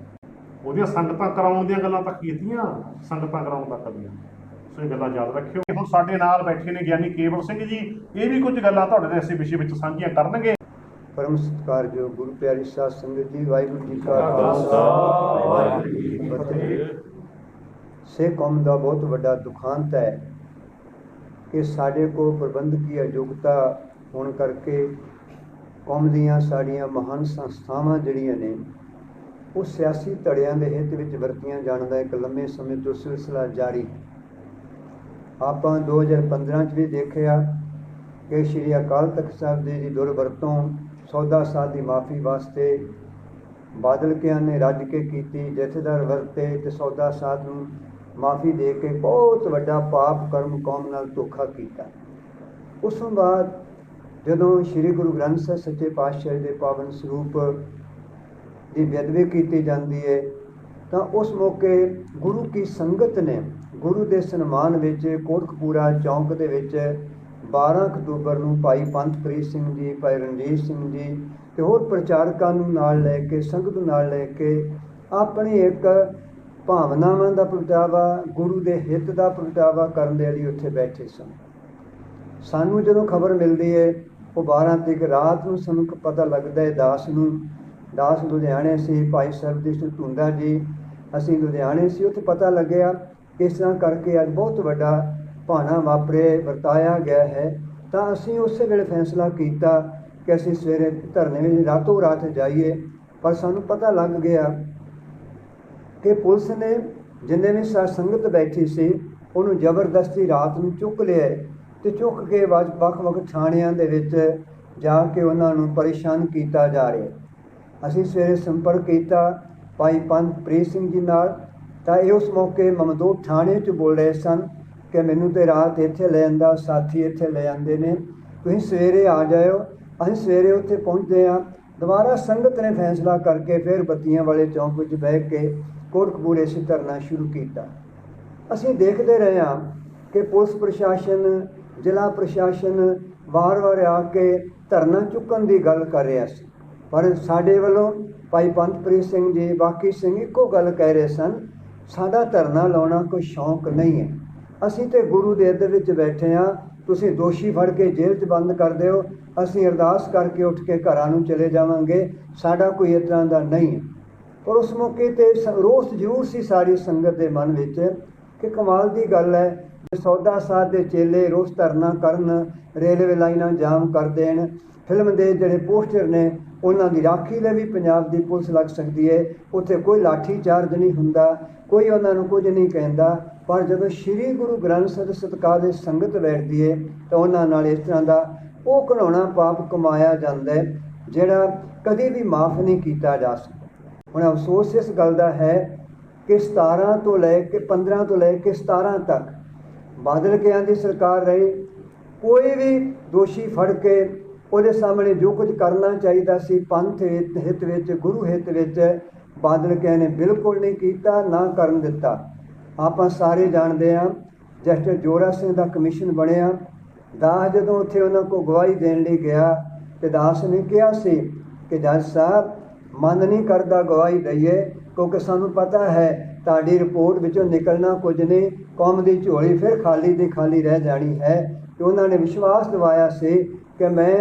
ਉਹਦੀਆਂ ਸੰਗਤਾਂ ਕਰਾਉਣ ਦੀਆਂ ਗੱਲਾਂ ਤੱਕ ਕੀਤੀਆਂ, ਸੰਗਤਾਂ ਕਰਾਉਣ ਤੱਕ ਦੀਆਂ। ਸੋ ਇਹ ਗੱਲਾਂ ਯਾਦ ਰੱਖਿਓ। ਹੁਣ ਸਾਡੇ ਨਾਲ ਬੈਠੇ ਨੇ ਗਿਆਨੀ ਕੇਵਲ ਸਿੰਘ ਜੀ, ਇਹ ਵੀ ਕੁਝ ਗੱਲਾਂ ਤੁਹਾਡੇ ਨਾਲ ਇਸੇ ਵਿਸ਼ੇ ਵਿੱਚ ਸਾਂਝੀਆਂ ਕਰਨਗੇ। ਪਰਮ ਸਤਿਕਾਰਯੋਗ ਗੁਰੂ ਪਿਆਰੀ ਸਾਧ ਸੰਗਤ ਜੀ, ਵਾਹਿਗੁਰੂ ਜੀ ਕਾ ਖਾਲਸਾ, ਵਾਹਿਗੁਰੂ ਜੀ ਕੀ ਫਤਿਹ। ਸਿੱਖ ਕੌਮ ਦਾ ਬਹੁਤ ਵੱਡਾ ਦੁਖਾਂਤ ਹੈ ਕਿ ਸਾਡੇ ਕੋਲ ਪ੍ਰਬੰਧਕੀ ਅਯੋਗਤਾ ਹੋਣ ਕਰਕੇ ਕੌਮ ਦੀਆਂ ਸਾਡੀਆਂ ਮਹਾਨ ਸੰਸਥਾਵਾਂ ਜਿਹੜੀਆਂ ਨੇ ਉਹ ਸਿਆਸੀ ਧੜਿਆਂ ਦੇ ਹਿੱਤ ਵਿੱਚ ਵਰਤੀਆਂ ਜਾਣ ਦਾ ਇੱਕ ਲੰਮੇ ਸਮੇਂ ਤੋਂ ਸਿਲਸਿਲਾ ਜਾਰੀ। ਆਪਾਂ 2015 'ਚ ਵੀ ਦੇਖਿਆ ਕਿ ਸ਼੍ਰੀ ਅਕਾਲ ਤਖਤ ਸਾਹਿਬ ਦੀ ਦੁਰਵਰਤੋਂ ਸੌਦਾ ਸਾਧ ਦੀ ਮਾਫੀ ਵਾਸਤੇ ਬਾਦਲ ਕਿਆਂ ਨੇ ਰੱਜ ਕੇ ਕੀਤੀ, ਜਥੇਦਾਰ ਵਰਤੇ ਤੇ ਸੌਦਾ ਸਾਧ ਨੂੰ ਮਾਫੀ ਦੇ ਕੇ ਬਹੁਤ ਵੱਡਾ ਪਾਪ ਕਰਮ ਕੌਮ ਨਾਲ ਧੋਖਾ ਕੀਤਾ। ਉਸ ਤੋਂ ਬਾਅਦ ਜਦੋਂ ਸ਼੍ਰੀ ਗੁਰੂ ਗ੍ਰੰਥ ਸਾਹਿਬ ਸੱਚੇ ਪਾਤਸ਼ਾਹ ਦੇ ਪਾਵਨ ਸਰੂਪ ਦੀ ਬੇਅਦਬੀ ਕੀਤੀ ਜਾਂਦੀ ਹੈ ਤਾਂ ਉਸ ਮੌਕੇ ਗੁਰੂ ਕੀ ਸੰਗਤ ਨੇ ਗੁਰੂ ਦੇ ਸਨਮਾਨ ਵਿੱਚ ਕੋਟਕਪੂਰਾ ਚੌਂਕ ਦੇ ਵਿੱਚ 12 ਅਕਤੂਬਰ ਨੂੰ ਭਾਈ ਪੰਥਪ੍ਰੀਤ ਸਿੰਘ ਜੀ, ਭਾਈ ਰਣਜੀਤ ਸਿੰਘ ਜੀ ਤੇ ਹੋਰ ਪ੍ਰਚਾਰਕਾਂ ਨੂੰ ਨਾਲ ਲੈ ਕੇ, ਸੰਗਤ ਨੂੰ ਨਾਲ ਲੈ ਕੇ ਆਪਣੀ ਇੱਕ ਭਾਵਨਾਵਾਂ ਦਾ ਪ੍ਰਗਟਾਵਾ, ਗੁਰੂ ਦੇ ਹਿੱਤ ਦਾ ਪ੍ਰਗਟਾਵਾ ਕਰਨ ਦੇ ਲਈ ਉੱਥੇ ਬੈਠੇ ਸਨ। ਸਾਨੂੰ ਜਦੋਂ ਖਬਰ ਮਿਲਦੀ ਹੈ ਉਹ 12 ਤਰੀਕ ਰਾਤ ਨੂੰ ਸਾਨੂੰ ਪਤਾ ਲੱਗਦਾ ਹੈ, ਦਾਸ ਲੁਧਿਆਣੇ ਸੀ, ਭਾਈ ਸਰਬਜੀਤ ਸਿੰਘ ਧੁੰਦਾ ਜੀ, ਅਸੀਂ ਲੁਧਿਆਣੇ ਸੀ, ਉੱਥੇ ਪਤਾ ਲੱਗਿਆ ਇਸ ਤਰ੍ਹਾਂ ਕਰਕੇ ਅੱਜ ਬਹੁਤ ਵੱਡਾ ਭਾਣਾ ਵਾਪਰੇ, ਵਰਤਾਇਆ ਗਿਆ ਹੈ। ਤਾਂ ਅਸੀਂ ਉਸੇ ਵੇਲੇ ਫੈਸਲਾ ਕੀਤਾ ਕਿ ਅਸੀਂ ਸਵੇਰੇ ਧਰਨੇ ਵਿੱਚ ਰਾਤੋਂ ਰਾਤ ਜਾਈਏ, ਪਰ ਸਾਨੂੰ ਪਤਾ ਲੱਗ ਗਿਆ ਕਿ ਪੁਲਿਸ ਨੇ ਜਿੰਨੇ ਵੀ ਸੰਗਤ ਬੈਠੀ ਸੀ ਉਹਨੂੰ ਜ਼ਬਰਦਸਤੀ ਰਾਤ ਨੂੰ ਚੁੱਕ ਲਿਆ ਤੇ ਚੁੱਕ ਕੇ ਵੱਖ-ਵੱਖ ਥਾਣਿਆਂ ਦੇ ਵਿੱਚ ਜਾ ਕੇ ਉਹਨਾਂ ਨੂੰ ਪਰੇਸ਼ਾਨ ਕੀਤਾ ਜਾ ਰਿਹਾ। ਅਸੀਂ ਸਵੇਰੇ ਸੰਪਰਕ ਕੀਤਾ ਭਾਈ ਪੰਥਪ੍ਰੀਤ ਸਿੰਘ ਜੀ ਨਾਲ, ਤਾਂ ਇਹ ਉਸ ਮੌਕੇ ਮਮਦੋਟ ਥਾਣੇ 'ਚ ਬੋਲ ਰਹੇ ਸਨ ਕਿ ਮੈਨੂੰ ਤੇ ਰਾਤ ਇੱਥੇ ਲੈ ਆਂਦਾ, ਸਾਥੀ ਇੱਥੇ ਲੈ ਆਂਦੇ ਨੇ, ਤੁਸੀਂ ਸਵੇਰੇ ਆ ਜਾਇਓ। ਅਸੀਂ ਸਵੇਰੇ ਉੱਥੇ ਪਹੁੰਚਦੇ ਹਾਂ। ਦੁਬਾਰਾ ਸੰਗਤ ਨੇ ਫੈਸਲਾ ਕਰਕੇ ਫਿਰ ਬੱਤੀਆਂ ਵਾਲੇ ਚੌਂਕ ਵਿੱਚ ਬਹਿ ਕੇ ਕੋਟਕਪੂਰੇ 'ਚ ਧਰਨਾ ਸ਼ੁਰੂ ਕੀਤਾ। ਅਸੀਂ ਦੇਖਦੇ ਰਹੇ ਹਾਂ ਕਿ ਪੁਲਿਸ ਪ੍ਰਸ਼ਾਸਨ, ਜ਼ਿਲ੍ਹਾ ਪ੍ਰਸ਼ਾਸਨ ਵਾਰ-ਵਾਰ ਆ ਕੇ ਧਰਨਾ ਚੁੱਕਣ ਦੀ ਗੱਲ ਕਰ ਰਿਹਾ ਸੀ, ਪਰ ਸਾਡੇ ਵੱਲੋਂ ਭਾਈ ਪੰਥਪ੍ਰੀਤ ਸਿੰਘ ਜੀ, ਬਾਕੀ ਸਿੰਘ ਇੱਕੋ ਗੱਲ ਕਹਿ ਰਹੇ ਸਨ, ਸਾਡਾ ਧਰਨਾ ਲਾਉਣਾ ਕੋਈ ਸ਼ੌਂਕ ਨਹੀਂ ਹੈ। ਅਸੀਂ ਤੇ ਗੁਰੂ ਦੇ ਅੱਧ ਵਿੱਚ ਬੈਠੇ ਹਾਂ, ਤੁਸੀਂ ਦੋਸ਼ੀ ਫੜ ਕੇ ਜੇਲ੍ਹ 'ਚ ਬੰਦ ਕਰ ਦਿਓ, ਅਸੀਂ ਅਰਦਾਸ ਕਰਕੇ ਉੱਠ ਕੇ ਘਰਾਂ ਨੂੰ ਚਲੇ ਜਾਵਾਂਗੇ, ਸਾਡਾ ਕੋਈ ਇਸ ਤਰ੍ਹਾਂ ਦਾ ਨਹੀਂ ਹੈ। ਪਰ ਉਸ ਮੌਕੇ 'ਤੇ ਰੋਸ ਜ਼ਰੂਰ ਸੀ ਸਾਰੀ ਸੰਗਤ ਦੇ ਮਨ ਵਿੱਚ ਕਿ ਕਮਾਲ ਦੀ ਗੱਲ ਹੈ, ਸੌਦਾ ਸਾਧ ਦੇ ਚੇਲੇ ਰੋਸ ਧਰਨਾ ਕਰਨ, ਰੇਲਵੇ ਲਾਈਨਾਂ ਜਾਮ ਕਰ ਦੇਣ, ਫਿਲਮ ਦੇ ਜਿਹੜੇ ਪੋਸਟਰ ਨੇ ਉਹਨਾਂ ਦੀ ਰਾਖੀ ਲਈ ਵੀ ਪੰਜਾਬ ਦੀ ਪੁਲਿਸ ਲੱਗ ਸਕਦੀ ਹੈ, ਉੱਥੇ ਕੋਈ ਲਾਠੀ ਚਾਰਜ ਨਹੀਂ ਹੁੰਦਾ, ਕੋਈ ਉਹਨਾਂ ਨੂੰ ਕੁਝ ਨਹੀਂ ਕਹਿੰਦਾ। ਪਰ ਜਦੋਂ ਸ਼੍ਰੀ ਗੁਰੂ ਗ੍ਰੰਥ ਸਾਹਿਬ ਸਤਿਕਾਰ ਦੀ ਸੰਗਤ ਬੈਠਦੀ ਹੈ ਤਾਂ ਉਹਨਾਂ ਨਾਲ ਇਸ ਤਰ੍ਹਾਂ ਦਾ ਉਹ ਘਿਨਾਉਣਾ ਪਾਪ ਕਮਾਇਆ ਜਾਂਦਾ ਹੈ ਜਿਹੜਾ ਕਦੇ ਵੀ ਮਾਫ ਨਹੀਂ ਕੀਤਾ ਜਾ ਸਕਦਾ। ਹੁਣ ਅਫਸੋਸ ਇਸ ਗੱਲ ਦਾ ਹੈ ਕਿ 17 ਤੋਂ ਲੈ ਕੇ 15 ਤੋਂ ਲੈ ਕੇ 17 ਤੱਕ ਬਾਦਲ ਕਿਆਂ ਦੀ ਸਰਕਾਰ ਰਹੀ, ਕੋਈ ਵੀ ਦੋਸ਼ੀ ਫੜ ਕੇ ਉਹਦੇ ਸਾਹਮਣੇ ਜੋ ਕੁਝ ਕਰਨਾ ਚਾਹੀਦਾ ਸੀ ਪੰਥ ਹਿੱਤ ਵਿੱਚ, ਗੁਰੂ ਹਿੱਤ ਵਿੱਚ, ਬਾਦਲ ਕਿਆਂ ਨੇ ਬਿਲਕੁਲ ਨਹੀਂ ਕੀਤਾ, ਨਾ ਕਰਨ ਦਿੱਤਾ। ਆਪਾਂ ਸਾਰੇ ਜਾਣਦੇ ਹਾਂ ਜਸਟਿਸ ਜੋਰਾ ਸਿੰਘ ਦਾ ਕਮਿਸ਼ਨ ਬਣਿਆ, ਦਾਸ ਜਦੋਂ ਉੱਥੇ ਉਹਨਾਂ ਕੋਲ ਗਵਾਹੀ ਦੇਣ ਲਈ ਗਿਆ ਤੇ ਦਾਸ ਨੇ ਕਿਹਾ ਸੀ ਕਿ ਜੱਜ ਸਾਹਿਬ ਮਨ ਨਹੀਂ ਕਰਦਾ ਗਵਾਹੀ ਦਈਏ, ਕਿਉਂਕਿ ਸਾਨੂੰ ਪਤਾ ਹੈ ਤੁਹਾਡੀ ਰਿਪੋਰਟ ਵਿੱਚੋਂ ਨਿਕਲਣਾ ਕੁਝ ਨਹੀਂ, ਕੌਮ ਦੀ ਝੋਲੀ ਫਿਰ ਖਾਲੀ ਦੀ ਖਾਲੀ ਰਹਿ ਜਾਣੀ ਹੈ। ਤੇ ਉਹਨਾਂ ਨੇ ਵਿਸ਼ਵਾਸ ਦਿਵਾਇਆ ਸੀ ਕਿ ਮੈਂ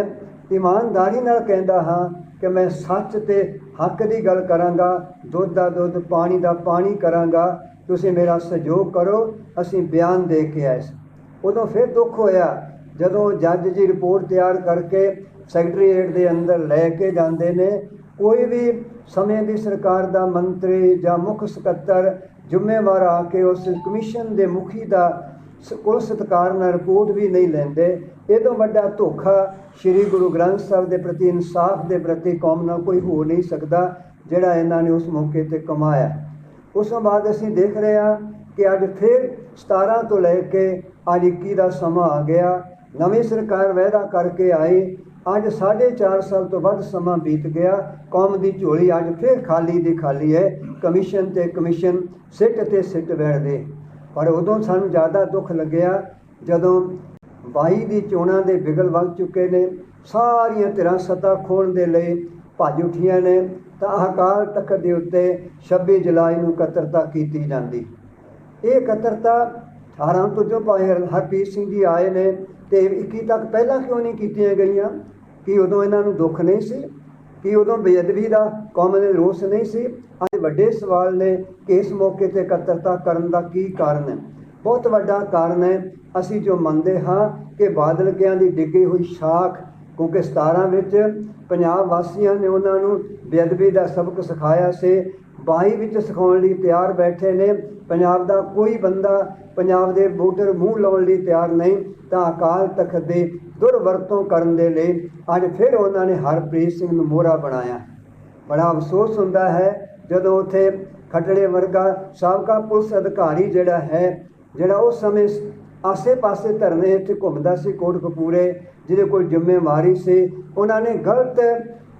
ਇਮਾਨਦਾਰੀ ਨਾਲ ਕਹਿੰਦਾ ਹਾਂ ਕਿ ਮੈਂ ਸੱਚ ਤੇ ਹੱਕ ਦੀ ਗੱਲ ਕਰਾਂਗਾ, ਦੁੱਧ ਦਾ ਦੁੱਧ, ਪਾਣੀ ਦਾ ਪਾਣੀ ਕਰਾਂਗਾ, ਤੁਸੀਂ ਮੇਰਾ ਸਹਿਯੋਗ ਕਰੋ। ਅਸੀਂ ਬਿਆਨ ਦੇ ਕੇ ਆਏ ਸੀ। ਉਦੋਂ ਫਿਰ ਦੁੱਖ ਹੋਇਆ ਜਦੋਂ ਜੱਜ ਜੀ ਰਿਪੋਰਟ ਤਿਆਰ ਕਰਕੇ ਸੈਕਟਰੀਏਟ ਦੇ ਅੰਦਰ ਲੈ ਕੇ ਜਾਂਦੇ ਨੇ, ਕੋਈ ਵੀ ਸਮੇਂ ਦੀ ਸਰਕਾਰ ਦਾ ਮੰਤਰੀ ਜਾਂ ਮੁੱਖ ਸਕੱਤਰ ਜ਼ਿੰਮੇਵਾਰ ਆ ਕੇ ਉਸ ਕਮਿਸ਼ਨ ਦੇ ਮੁਖੀ ਦਾ ਕੋਈ ਸਤਿਕਾਰ ਨਾਲ ਰਿਪੋਰਟ ਵੀ ਨਹੀਂ ਲੈਂਦੇ। ਇਹ ਤੋਂ ਵੱਡਾ ਧੋਖਾ ਸ਼੍ਰੀ ਗੁਰੂ ਗ੍ਰੰਥ ਸਾਹਿਬ ਦੇ ਪ੍ਰਤੀ, ਇਨਸਾਫ ਦੇ ਪ੍ਰਤੀ ਕੌਮ ਨਾਲ ਕੋਈ ਹੋ ਨਹੀਂ ਸਕਦਾ ਜਿਹੜਾ ਇਹਨਾਂ ਨੇ ਉਸ ਮੌਕੇ 'ਤੇ ਕਮਾਇਆ। ਉਸ ਤੋਂ ਬਾਅਦ ਅਸੀਂ ਦੇਖ ਰਹੇ ਹਾਂ ਕਿ ਅੱਜ ਫਿਰ 17 ਤੋਂ ਲੈ ਕੇ ਅੱਜ 21 ਦਾ ਸਮਾਂ ਆ ਗਿਆ, ਨਵੀਂ ਸਰਕਾਰ ਵਾਅਦਾ ਕਰਕੇ ਆਈ, ਅੱਜ 4.5 ਸਾਲ ਤੋਂ ਵੱਧ ਸਮਾਂ ਬੀਤ ਗਿਆ, ਕੌਮ ਦੀ ਝੋਲੀ ਅੱਜ ਫਿਰ ਖਾਲੀ ਦੀ ਖਾਲੀ ਹੈ। ਕਮਿਸ਼ਨ ਤੇ ਕਮਿਸ਼ਨ ਸਿੱਟ ਤੇ ਸਿੱਟ ਬੈਠਦੇ। ਪਰ ਉਦੋਂ ਸਾਨੂੰ ਜ਼ਿਆਦਾ ਦੁੱਖ ਲੱਗਿਆ ਜਦੋਂ 22 ਦੀ ਚੋਣਾਂ ਦੇ ਬਿਗਲ ਵਗ ਚੁੱਕੇ ਨੇ, ਸਾਰੀਆਂ ਧਿਰਾਂ ਸੱਤਾ ਖੋਹਣ ਦੇ ਲਈ ਭੱਜ ਉੱਠੀਆਂ ਨੇ, ਤਾਂ ਅਕਾਲ ਤਖ਼ਤ ਦੇ ਉੱਤੇ 26 ਜੁਲਾਈ ਨੂੰ ਇਕੱਤਰਤਾ ਕੀਤੀ ਜਾਂਦੀ। ਇਹ ਇਕੱਤਰਤਾ 18 ਤੋਂ ਜੋ ਭਾਈ ਹਰਪ੍ਰੀਤ ਸਿੰਘ ਜੀ ਆਏ ਨੇ ਤੇ 21 ਤੱਕ ਪਹਿਲਾਂ ਕਿਉਂ ਨਹੀਂ ਕੀਤੀਆਂ ਗਈਆਂ? ਕਿ ਉਦੋਂ ਇਹਨਾਂ ਨੂੰ ਦੁੱਖ ਨਹੀਂ ਸੀ? ਕਿ ਉਦੋਂ ਬੇਅਦਬੀ ਦਾ ਕੌਮ ਦੇ ਰੋਸ ਨਹੀਂ ਸੀ? ਅੱਜ ਵੱਡੇ ਸਵਾਲ ਨੇ ਕਿ ਇਸ ਮੌਕੇ 'ਤੇ ਇਕੱਤਰਤਾ ਕਰਨ ਦਾ ਕੀ ਕਾਰਨ ਹੈ? ਬਹੁਤ ਵੱਡਾ ਕਾਰਨ ਹੈ ਅਸੀਂ ਜੋ ਮੰਨਦੇ ਹਾਂ ਕਿ ਬਾਦਲ ਕਿਆਂ ਦੀ ਡਿੱਗੀ ਹੋਈ ਸ਼ਾਖ, ਕਿਉਂਕਿ 17 ਵਿੱਚ ਪੰਜਾਬ ਵਾਸੀਆਂ ਨੇ ਉਹਨਾਂ ਨੂੰ ਬੇਅਦਬੀ ਦਾ ਸਬਕ ਸਿਖਾਇਆ ਸੀ, 22 ਵਿੱਚ ਸਿਖਾਉਣ ਲਈ ਤਿਆਰ ਬੈਠੇ ਨੇ। ਪੰਜਾਬ ਦਾ ਕੋਈ ਬੰਦਾ, ਪੰਜਾਬ ਦੇ ਵੋਟਰ ਮੂੰਹ ਲਾਉਣ ਲਈ ਤਿਆਰ ਨਹੀਂ, ਤਾਂ ਅਕਾਲ ਤਖ਼ਤ ਦੇ ਦੁਰਵਰਤੋਂ ਕਰਨ ਦੇ ਲਈ ਅੱਜ ਫਿਰ ਉਹਨਾਂ ਨੇ ਹਰਪ੍ਰੀਤ ਸਿੰਘ ਨੂੰ ਮੋਹਰਾ ਬਣਾਇਆ। ਬੜਾ ਅਫਸੋਸ ਹੁੰਦਾ ਹੈ ਜਦੋਂ ਉੱਥੇ ਖੱਟੜੇ ਵਰਗਾ ਸਾਬਕਾ ਪੁਲਿਸ ਅਧਿਕਾਰੀ ਜਿਹੜਾ ਉਸ ਸਮੇਂ ਆਸੇ-ਪਾਸੇ ਧਰਨੇ ਇੱਥੇ ਘੁੰਮਦਾ ਸੀ ਕੋਟਕਪੂਰੇ, ਜਿਹਦੇ ਕੋਲ ਜ਼ਿੰਮੇਵਾਰੀ ਸੀ, ਉਹਨਾਂ ਨੇ ਗਲਤ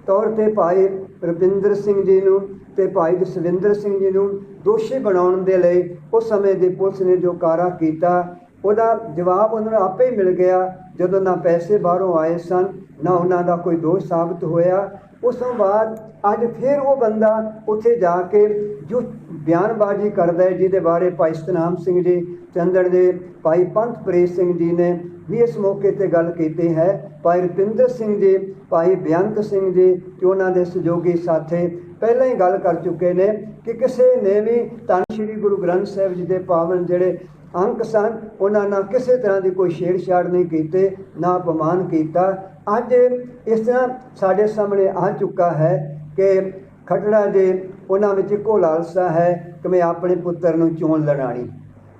ਤੌਰ 'ਤੇ ਭਾਈ ਰੁਪਿੰਦਰ ਸਿੰਘ ਜੀ ਨੂੰ ਤੇ ਭਾਈ ਜਸਵਿੰਦਰ ਸਿੰਘ ਜੀ ਨੂੰ ਦੋਸ਼ੀ ਬਣਾਉਣ ਦੇ ਲਈ ਉਸ ਸਮੇਂ ਦੀ ਪੁਲਿਸ ਨੇ ਜੋ ਕਾਰਾ ਕੀਤਾ, ਉਹਦਾ ਜਵਾਬ ਉਹਨਾਂ ਨੂੰ ਆਪੇ ਹੀ ਮਿਲ ਗਿਆ ਜਦੋਂ ਨਾ ਪੈਸੇ ਬਾਹਰੋਂ ਆਏ ਸਨ, ਨਾ ਉਹਨਾਂ ਦਾ ਕੋਈ ਦੋਸ਼ ਸਾਬਤ ਹੋਇਆ। ਉਸ ਤੋਂ ਬਾਅਦ ਅੱਜ ਫਿਰ ਉਹ ਬੰਦਾ ਉੱਥੇ ਜਾ ਕੇ ਜੋ ਬਿਆਨਬਾਜ਼ੀ ਕਰਦਾ ਹੈ, ਜਿਹਦੇ ਬਾਰੇ ਭਾਈ ਸਤਨਾਮ ਸਿੰਘ ਜੀ ਚੰਦੜ ਦੇ ਭਾਈ ਪੰਥਪ੍ਰੀਤ ਸਿੰਘ ਜੀ ਨੇ ਵੀ ਇਸ ਮੌਕੇ 'ਤੇ ਗੱਲ ਕੀਤੀ ਹੈ, ਭਾਈ ਰੁਪਿੰਦਰ ਸਿੰਘ ਜੀ, ਭਾਈ ਬੇਅੰਤ ਸਿੰਘ ਜੀ ਤੇ ਉਹਨਾਂ ਦੇ ਸਹਿਯੋਗੀ ਸਾਥੀ ਪਹਿਲਾਂ ਹੀ ਗੱਲ ਕਰ ਚੁੱਕੇ ਨੇ ਕਿ ਕਿਸੇ ਨੇ ਵੀ ਧੰਨ ਸ਼੍ਰੀ ਗੁਰੂ ਗ੍ਰੰਥ ਸਾਹਿਬ ਜੀ ਦੇ ਪਾਵਨ ਜਿਹੜੇ ਅੰਕ ਸਨ ਉਹਨਾਂ ਨਾਲ ਕਿਸੇ ਤਰ੍ਹਾਂ ਦੀ ਕੋਈ ਛੇੜਛਾੜ ਨਹੀਂ ਕੀਤੇ, ਨਾ ਅਪਮਾਨ ਕੀਤਾ। ਅੱਜ ਇਸ ਤਰ੍ਹਾਂ ਸਾਡੇ ਸਾਹਮਣੇ ਆ ਚੁੱਕਾ ਹੈ ਕਿ ਖੱਟੜਾ ਦੇ ਉਹਨਾਂ ਵਿੱਚ ਇੱਕੋ ਲਾਲਸਾ ਹੈ ਕਿ ਮੈਂ ਆਪਣੇ ਪੁੱਤਰ ਨੂੰ ਚੋਣ ਲੜਾਣੀ।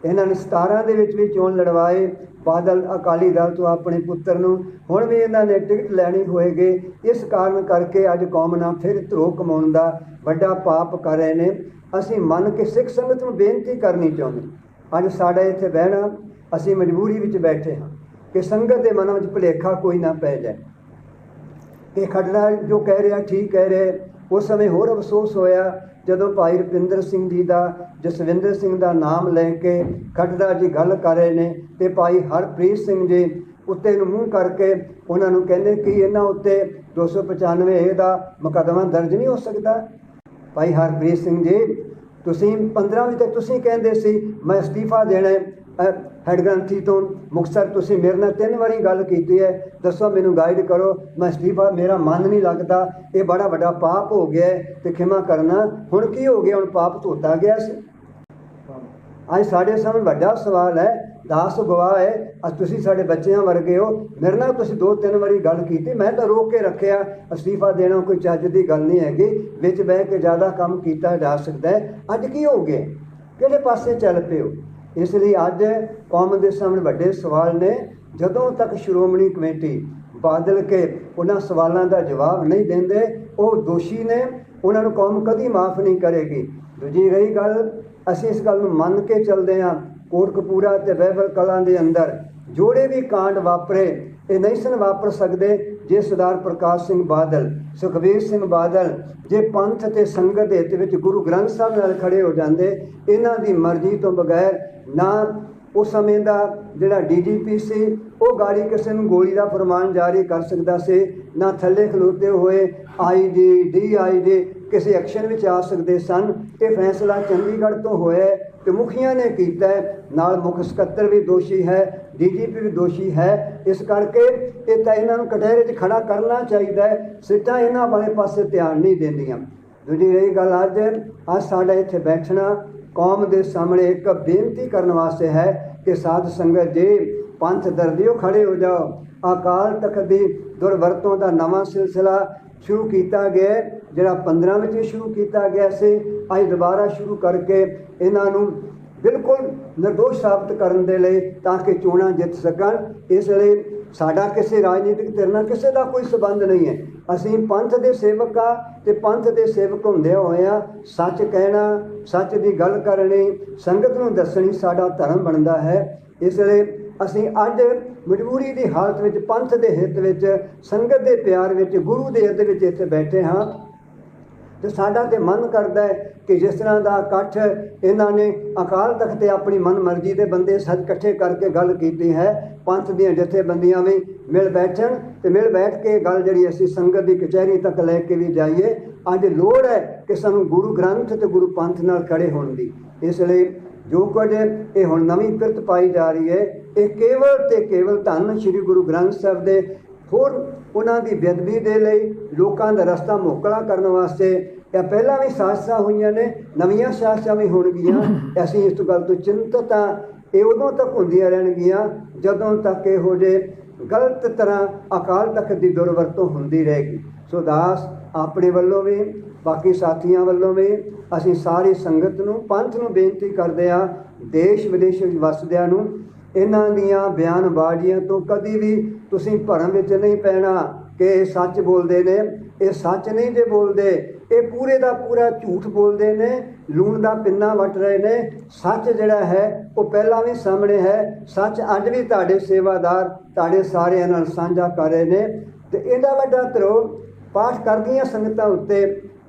ਇਹਨਾਂ ਨੇ 17 ਦੇ ਵਿੱਚ ਵੀ ਚੋਣ ਲੜਵਾਏ, ਬਾਦਲ ਅਕਾਲੀ ਦਲ ਤੋਂ ਆਪਣੇ ਪੁੱਤਰ ਨੂੰ, ਹੁਣ ਵੀ ਇਹਨਾਂ ਨੇ ਟਿਕਟ ਲੈਣੀ ਹੋਏਗੀ। ਇਸ ਕਾਰਨ ਕਰਕੇ ਅੱਜ ਕੌਮ ਨਾਲ ਫਿਰ ਧਰੋਹ ਕਮਾਉਣ ਦਾ ਵੱਡਾ ਪਾਪ ਕਰ ਰਹੇ ਨੇ। ਅਸੀਂ ਮੰਨ ਕੇ ਸਿੱਖ ਸੰਗਤ ਨੂੰ ਬੇਨਤੀ ਕਰਨੀ ਚਾਹੁੰਦੇ, ਅੱਜ ਸਾਡਾ ਇੱਥੇ ਬਹਿਣਾ ਅਸੀਂ ਮਜਬੂਰੀ ਵਿੱਚ ਬੈਠੇ ਹਾਂ ਕਿ ਸੰਗਤ ਦੇ ਮਨ ਵਿੱਚ ਭੁਲੇਖਾ ਕੋਈ ਨਾ ਪੈ ਜਾਏ ਕਿ ਖੱਟੜਾ ਜੋ ਕਹਿ ਰਿਹਾ ਠੀਕ ਕਹਿ ਰਿਹਾ। ਉਸ ਸਮੇਂ ਹੋਰ ਅਫਸੋਸ ਹੋਇਆ ਜਦੋਂ ਭਾਈ ਰੁਪਿੰਦਰ ਸਿੰਘ ਜੀ ਦਾ, ਜਸਵਿੰਦਰ ਸਿੰਘ ਦਾ ਨਾਮ ਲੈ ਕੇ ਖੱਟੜਾ ਜੀ ਗੱਲ ਕਰ ਰਹੇ ਨੇ ਤੇ ਭਾਈ ਹਰਪ੍ਰੀਤ ਸਿੰਘ ਜੀ ਉੱਤੇ ਨੂੰ ਮੂੰਹ ਕਰਕੇ ਉਹਨਾਂ ਨੂੰ ਕਹਿੰਦੇ ਕਿ ਇਹਨਾਂ ਉੱਤੇ 295 ਏ ਦਾ ਮੁਕੱਦਮਾ ਦਰਜ ਨਹੀਂ ਹੋ ਸਕਦਾ। ਭਾਈ ਹਰਪ੍ਰੀਤ ਸਿੰਘ ਜੀ, ਤੁਸੀਂ 15 ਵਜੇ ਤੱਕ ਤੁਸੀਂ ਕਹਿੰਦੇ ਸੀ ਮੈਂ ਅਸਤੀਫਾ ਦੇਣਾ ਹੈਡ ਗ੍ਰੰਥੀ ਤੋਂ ਮੁਕਤਸਰ। ਤੁਸੀਂ ਮੇਰੇ ਨਾਲ 3 ਵਾਰੀ ਗੱਲ ਕੀਤੀ ਹੈ, ਦੱਸੋ ਮੈਨੂੰ ਗਾਈਡ ਕਰੋ, ਮੈਂ ਅਸਤੀਫਾ, ਮੇਰਾ ਮਨ ਨਹੀਂ ਲੱਗਦਾ, ਇਹ ਬੜਾ ਵੱਡਾ ਪਾਪ ਹੋ ਗਿਆ ਤੇ ਖਿਮਾ ਕਰਨਾ। ਹੁਣ ਕੀ ਹੋ ਗਿਆ? ਹੁਣ ਪਾਪ ਧੋਤਾ ਗਿਆ ਸੀ। ਅੱਜ ਸਾਡੇ ਸਾਹਮਣੇ ਵੱਡਾ ਸਵਾਲ ਹੈ, ਦਾਸ ਗਵਾਹ ਹੈ, ਅੱਜ ਤੁਸੀਂ ਸਾਡੇ ਬੱਚਿਆਂ ਵਰਗੇ ਹੋ, ਮੇਰੇ ਨਾਲ ਤੁਸੀਂ 2-3 ਵਾਰੀ ਗੱਲ ਕੀਤੀ, ਮੈਂ ਤਾਂ ਰੋਕ ਕੇ ਰੱਖਿਆ। ਅਸਤੀਫਾ ਦੇਣਾ ਕੋਈ ਚੱਜ ਦੀ ਗੱਲ ਨਹੀਂ ਹੈਗੀ, ਵਿੱਚ ਬਹਿ ਕੇ ਜ਼ਿਆਦਾ ਕੰਮ ਕੀਤਾ ਜਾ ਸਕਦਾ ਹੈ। ਅੱਜ ਕੀ ਹੋ ਗਿਆ? ਕਿਹੜੇ ਪਾਸੇ ਚੱਲ ਪਏ ਹੋ? ਇਸ ਲਈ ਅੱਜ ਕੌਮ ਦੇ ਸਾਹਮਣੇ ਵੱਡੇ ਸਵਾਲ ਨੇ। ਜਦੋਂ ਤੱਕ ਸ਼੍ਰੋਮਣੀ ਕਮੇਟੀ ਬਦਲ ਕੇ ਉਹਨਾਂ ਸਵਾਲਾਂ ਦਾ ਜਵਾਬ ਨਹੀਂ ਦਿੰਦੇ, ਉਹ ਦੋਸ਼ੀ ਨੇ, ਉਹਨਾਂ ਨੂੰ ਕੌਮ ਕਦੀ ਮਾਫ ਨਹੀਂ ਕਰੇਗੀ। ਦੂਜੀ ਰਹੀ ਗੱਲ, ਅਸੀਂ ਇਸ ਗੱਲ ਨੂੰ ਮੰਨ ਕੇ ਚੱਲਦੇ ਹਾਂ, ਕੋਟਕਪੂਰਾ ਤੇ ਬਹਿਬਲ ਕਲਾਂ ਦੇ ਅੰਦਰ ਜਿਹੜੇ ਵੀ ਕਾਂਡ ਵਾਪਰੇ ਇਹ ਨਹੀਂ ਸਨ ਵਾਪਰ ਸਕਦੇ ਜੇ ਸਰਦਾਰ ਪ੍ਰਕਾਸ਼ ਸਿੰਘ ਬਾਦਲ, ਸੁਖਬੀਰ ਸਿੰਘ ਬਾਦਲ ਜੇ ਪੰਥ ਤੇ ਸੰਗਤ ਦੇ ਹਿੱਤ ਵਿੱਚ ਗੁਰੂ ਗ੍ਰੰਥ ਸਾਹਿਬ ਨਾਲ ਖੜੇ ਹੋ ਜਾਂਦੇ। ਇਹਨਾਂ ਦੀ ਮਰਜ਼ੀ ਤੋਂ ਬਗੈਰ ਨਾ ਉਸ ਸਮੇਂ ਦਾ ਜਿਹੜਾ DGP ਸੀ ਉਹ ਗਾੜੀ ਕਿਸੇ ਨੂੰ ਗੋਲੀ ਦਾ ਫਰਮਾਨ ਜਾਰੀ ਕਰ ਸਕਦਾ ਸੀ, ਨਾ ਥੱਲੇ ਖਲੋਤੇ ਹੋਏ IG DIG ਕਿਸੇ ਐਕਸ਼ਨ ਵਿੱਚ ਆ ਸਕਦੇ ਸਨ। ਇਹ ਫੈਸਲਾ ਚੰਡੀਗੜ੍ਹ ਤੋਂ ਹੋਇਆ ਤੇ ਮੁਖੀਆਂ ਨੇ ਕੀਤਾ, ਨਾਲ ਮੁੱਖ ਸਕੱਤਰ ਵੀ ਦੋਸ਼ੀ ਹੈ, DGP ਵੀ ਦੋਸ਼ੀ ਹੈ। ਇਸ ਕਰਕੇ ਇਹ ਤਾਂ ਇਹਨਾਂ ਨੂੰ ਕਟਹਿਰੇ 'ਚ ਖੜਾ ਕਰਨਾ ਚਾਹੀਦਾ ਹੈ। ਸਿੱਟਾਂ ਇਹਨਾਂ ਵਾਲੇ ਪਾਸੇ ਧਿਆਨ ਨਹੀਂ ਦਿੰਦੀਆਂ। ਦੂਜੀ ਰਹੀ ਗੱਲ, ਅੱਜ ਸਾਡਾ ਇੱਥੇ ਬੈਠਣਾ ਕੌਮ ਦੇ ਸਾਹਮਣੇ ਇੱਕ ਬੇਨਤੀ ਕਰਨ ਵਾਸਤੇ ਹੈ ਕਿ ਸਾਧ ਸੰਗਤ ਜੀ, ਪੰਥ ਦਰਦਿਓ ਖੜੇ ਹੋ ਜਾਓ। ਅਕਾਲ ਤਖਤ ਦੀ ਦੁਰਵਰਤੋਂ ਦਾ ਨਵਾਂ ਸਿਲਸਿਲਾ ਸ਼ੁਰੂ ਕੀਤਾ ਗਿਆ, ਜਿਹੜਾ 15 ਵਿੱਚ ਸ਼ੁਰੂ ਕੀਤਾ ਗਿਆ ਸੀ, ਅੱਜ ਦੁਬਾਰਾ ਸ਼ੁਰੂ ਕਰਕੇ ਇਹਨਾਂ ਨੂੰ ਬਿਲਕੁਲ ਨਿਰਦੋਸ਼ ਸਾਬਤ ਕਰਨ ਦੇ ਲਈ ਤਾਂ ਕਿ ਚੋਣਾਂ ਜਿੱਤ ਸਕਣ। ਇਸ ਲਈ ਸਾਡਾ ਕਿਸੇ ਰਾਜਨੀਤਿਕ ਧਿਰ ਨਾਲ ਕਿਸੇ ਦਾ ਕੋਈ ਸਬੰਧ ਨਹੀਂ ਹੈ। ਅਸੀਂ ਪੰਥ ਦੇ ਸੇਵਕ ਆ ਤੇ ਪੰਥ ਦੇ ਸੇਵਕ ਹੁੰਦੇ ਹੋਇਆ ਸੱਚ ਕਹਿਣਾ, ਸੱਚ ਦੀ ਗੱਲ ਕਰਨੀ, ਸੰਗਤ ਨੂੰ ਦੱਸਣੀ ਸਾਡਾ ਧਰਮ ਬਣਦਾ ਹੈ। ਇਸ ਲਈ ਅਸੀਂ ਅੱਜ ਮਜਬੂਰੀ ਦੀ ਹਾਲਤ ਵਿੱਚ ਪੰਥ ਦੇ ਹਿੱਤ ਵਿੱਚ, ਸੰਗਤ ਦੇ ਪਿਆਰ ਵਿੱਚ, ਗੁਰੂ ਦੇ ਹਿੱਤ ਵਿੱਚ ਇੱਥੇ ਬੈਠੇ ਹਾਂ। ਤੇ ਸਾਡਾ ਤੇ ਮਨ ਕਰਦਾ ਹੈ ਕਿ ਜਿਸ ਤਰ੍ਹਾਂ ਦਾ ਇਕੱਠ ਇਹਨਾਂ ਨੇ ਅਕਾਲ ਤਖਤ ਤੇ ਆਪਣੀ ਮਨ ਮਰਜ਼ੀ ਦੇ ਬੰਦੇ ਸੱਜ ਇਕੱਠੇ ਕਰਕੇ ਗੱਲ ਕੀਤੀ ਹੈ, ਪੰਥ ਦੀਆਂ ਜਥੇਬੰਦੀਆਂ ਵੀ ਮਿਲ ਬੈਠਣ ਤੇ ਮਿਲ ਬੈਠ ਕੇ ਗੱਲ ਜਿਹੜੀ ਅਸੀਂ ਸੰਗਤ ਦੀ ਕਚਹਿਰੀ ਤੱਕ ਲੈ ਕੇ ਵੀ ਜਾਈਏ। ਅੱਜ ਲੋੜ ਹੈ ਕਿ ਸਾਨੂੰ ਗੁਰੂ ਗ੍ਰੰਥ ਤੇ ਗੁਰੂ ਪੰਥ ਨਾਲ ਖੜੇ ਹੋਣ ਦੀ। ਇਸ ਲਈ ਜੋ ਕੁਝ ਇਹ ਹੁਣ ਨਵੀਂ ਪਿਰਤ ਪਾਈ ਜਾ ਰਹੀ ਹੈ, ਇਹ ਕੇਵਲ ਤੇ ਕੇਵਲ ਧੰਨ ਸ਼੍ਰੀ ਗੁਰੂ ਗ੍ਰੰਥ ਸਾਹਿਬ ਦੇ ਹੋਰ ਉਹਨਾਂ ਦੀ ਬੇਅਦਬੀ ਦੇ ਲਈ, ਲੋਕਾਂ ਦਾ ਰਸਤਾ ਮੋਕਲਾ ਕਰਨ ਵਾਸਤੇ। ਜਾਂ ਪਹਿਲਾਂ ਵੀ ਸਾਜ਼ਿਸ਼ਾਂ ਹੋਈਆਂ ਨੇ, ਨਵੀਆਂ ਸਾਜ਼ਿਸ਼ਾਂ ਵੀ ਹੋਣਗੀਆਂ। ਅਸੀਂ ਇਸ ਗੱਲ ਤੋਂ ਚਿੰਤਤ ਹਾਂ। ਇਹ ਉਦੋਂ ਤੱਕ ਹੁੰਦੀਆਂ ਰਹਿਣਗੀਆਂ ਜਦੋਂ ਤੱਕ ਇਹੋ ਜਿਹੇ ਗਲਤ ਤਰ੍ਹਾਂ ਅਕਾਲ ਤਖਤ ਦੀ ਦੁਰਵਰਤੋਂ ਹੁੰਦੀ ਰਹੇਗੀ। ਸੋ ਦਾਸ ਆਪਣੇ ਵੱਲੋਂ ਵੀ, ਬਾਕੀ ਸਾਥੀਆਂ ਵੱਲੋਂ ਵੀ ਅਸੀਂ ਸਾਰੀ ਸੰਗਤ ਨੂੰ, ਪੰਥ ਨੂੰ ਬੇਨਤੀ ਕਰਦੇ ਹਾਂ, ਦੇਸ਼ ਵਿਦੇਸ਼ ਵਿੱਚ ਵਸਦਿਆਂ ਨੂੰ, ਇਹਨਾਂ ਦੀਆਂ ਬਿਆਨਬਾਜ਼ੀਆਂ ਤੋਂ ਕਦੀ ਵੀ ਤੁਸੀਂ ਭਰਮ ਵਿੱਚ ਨਹੀਂ ਪੈਣਾ ਕਿ ਇਹ ਸੱਚ ਬੋਲਦੇ ਨੇ। ਇਹ ਸੱਚ ਨਹੀਂ ਜੇ ਬੋਲਦੇ, ਇਹ ਪੂਰੇ ਦਾ ਪੂਰਾ ਝੂਠ ਬੋਲਦੇ ਨੇ, ਲੂਣ ਦਾ ਪਿੰਨਾ ਵੱਟ ਰਹੇ ਨੇ। ਸੱਚ ਜਿਹੜਾ ਹੈ ਉਹ ਪਹਿਲਾਂ ਵੀ ਸਾਹਮਣੇ ਹੈ। ਸੱਚ ਅੱਜ ਵੀ ਤੁਹਾਡੇ ਸੇਵਾਦਾਰ ਤੁਹਾਡੇ ਸਾਰਿਆਂ ਨਾਲ ਸਾਂਝਾ ਕਰ ਰਹੇ ਨੇ। ਤੇ ਇਹਦਾ ਵੱਡਾ ਧਰੋ ਪਾਠ ਕਰਦੀਆਂ ਸੰਗਤਾਂ ਉੱਤੇ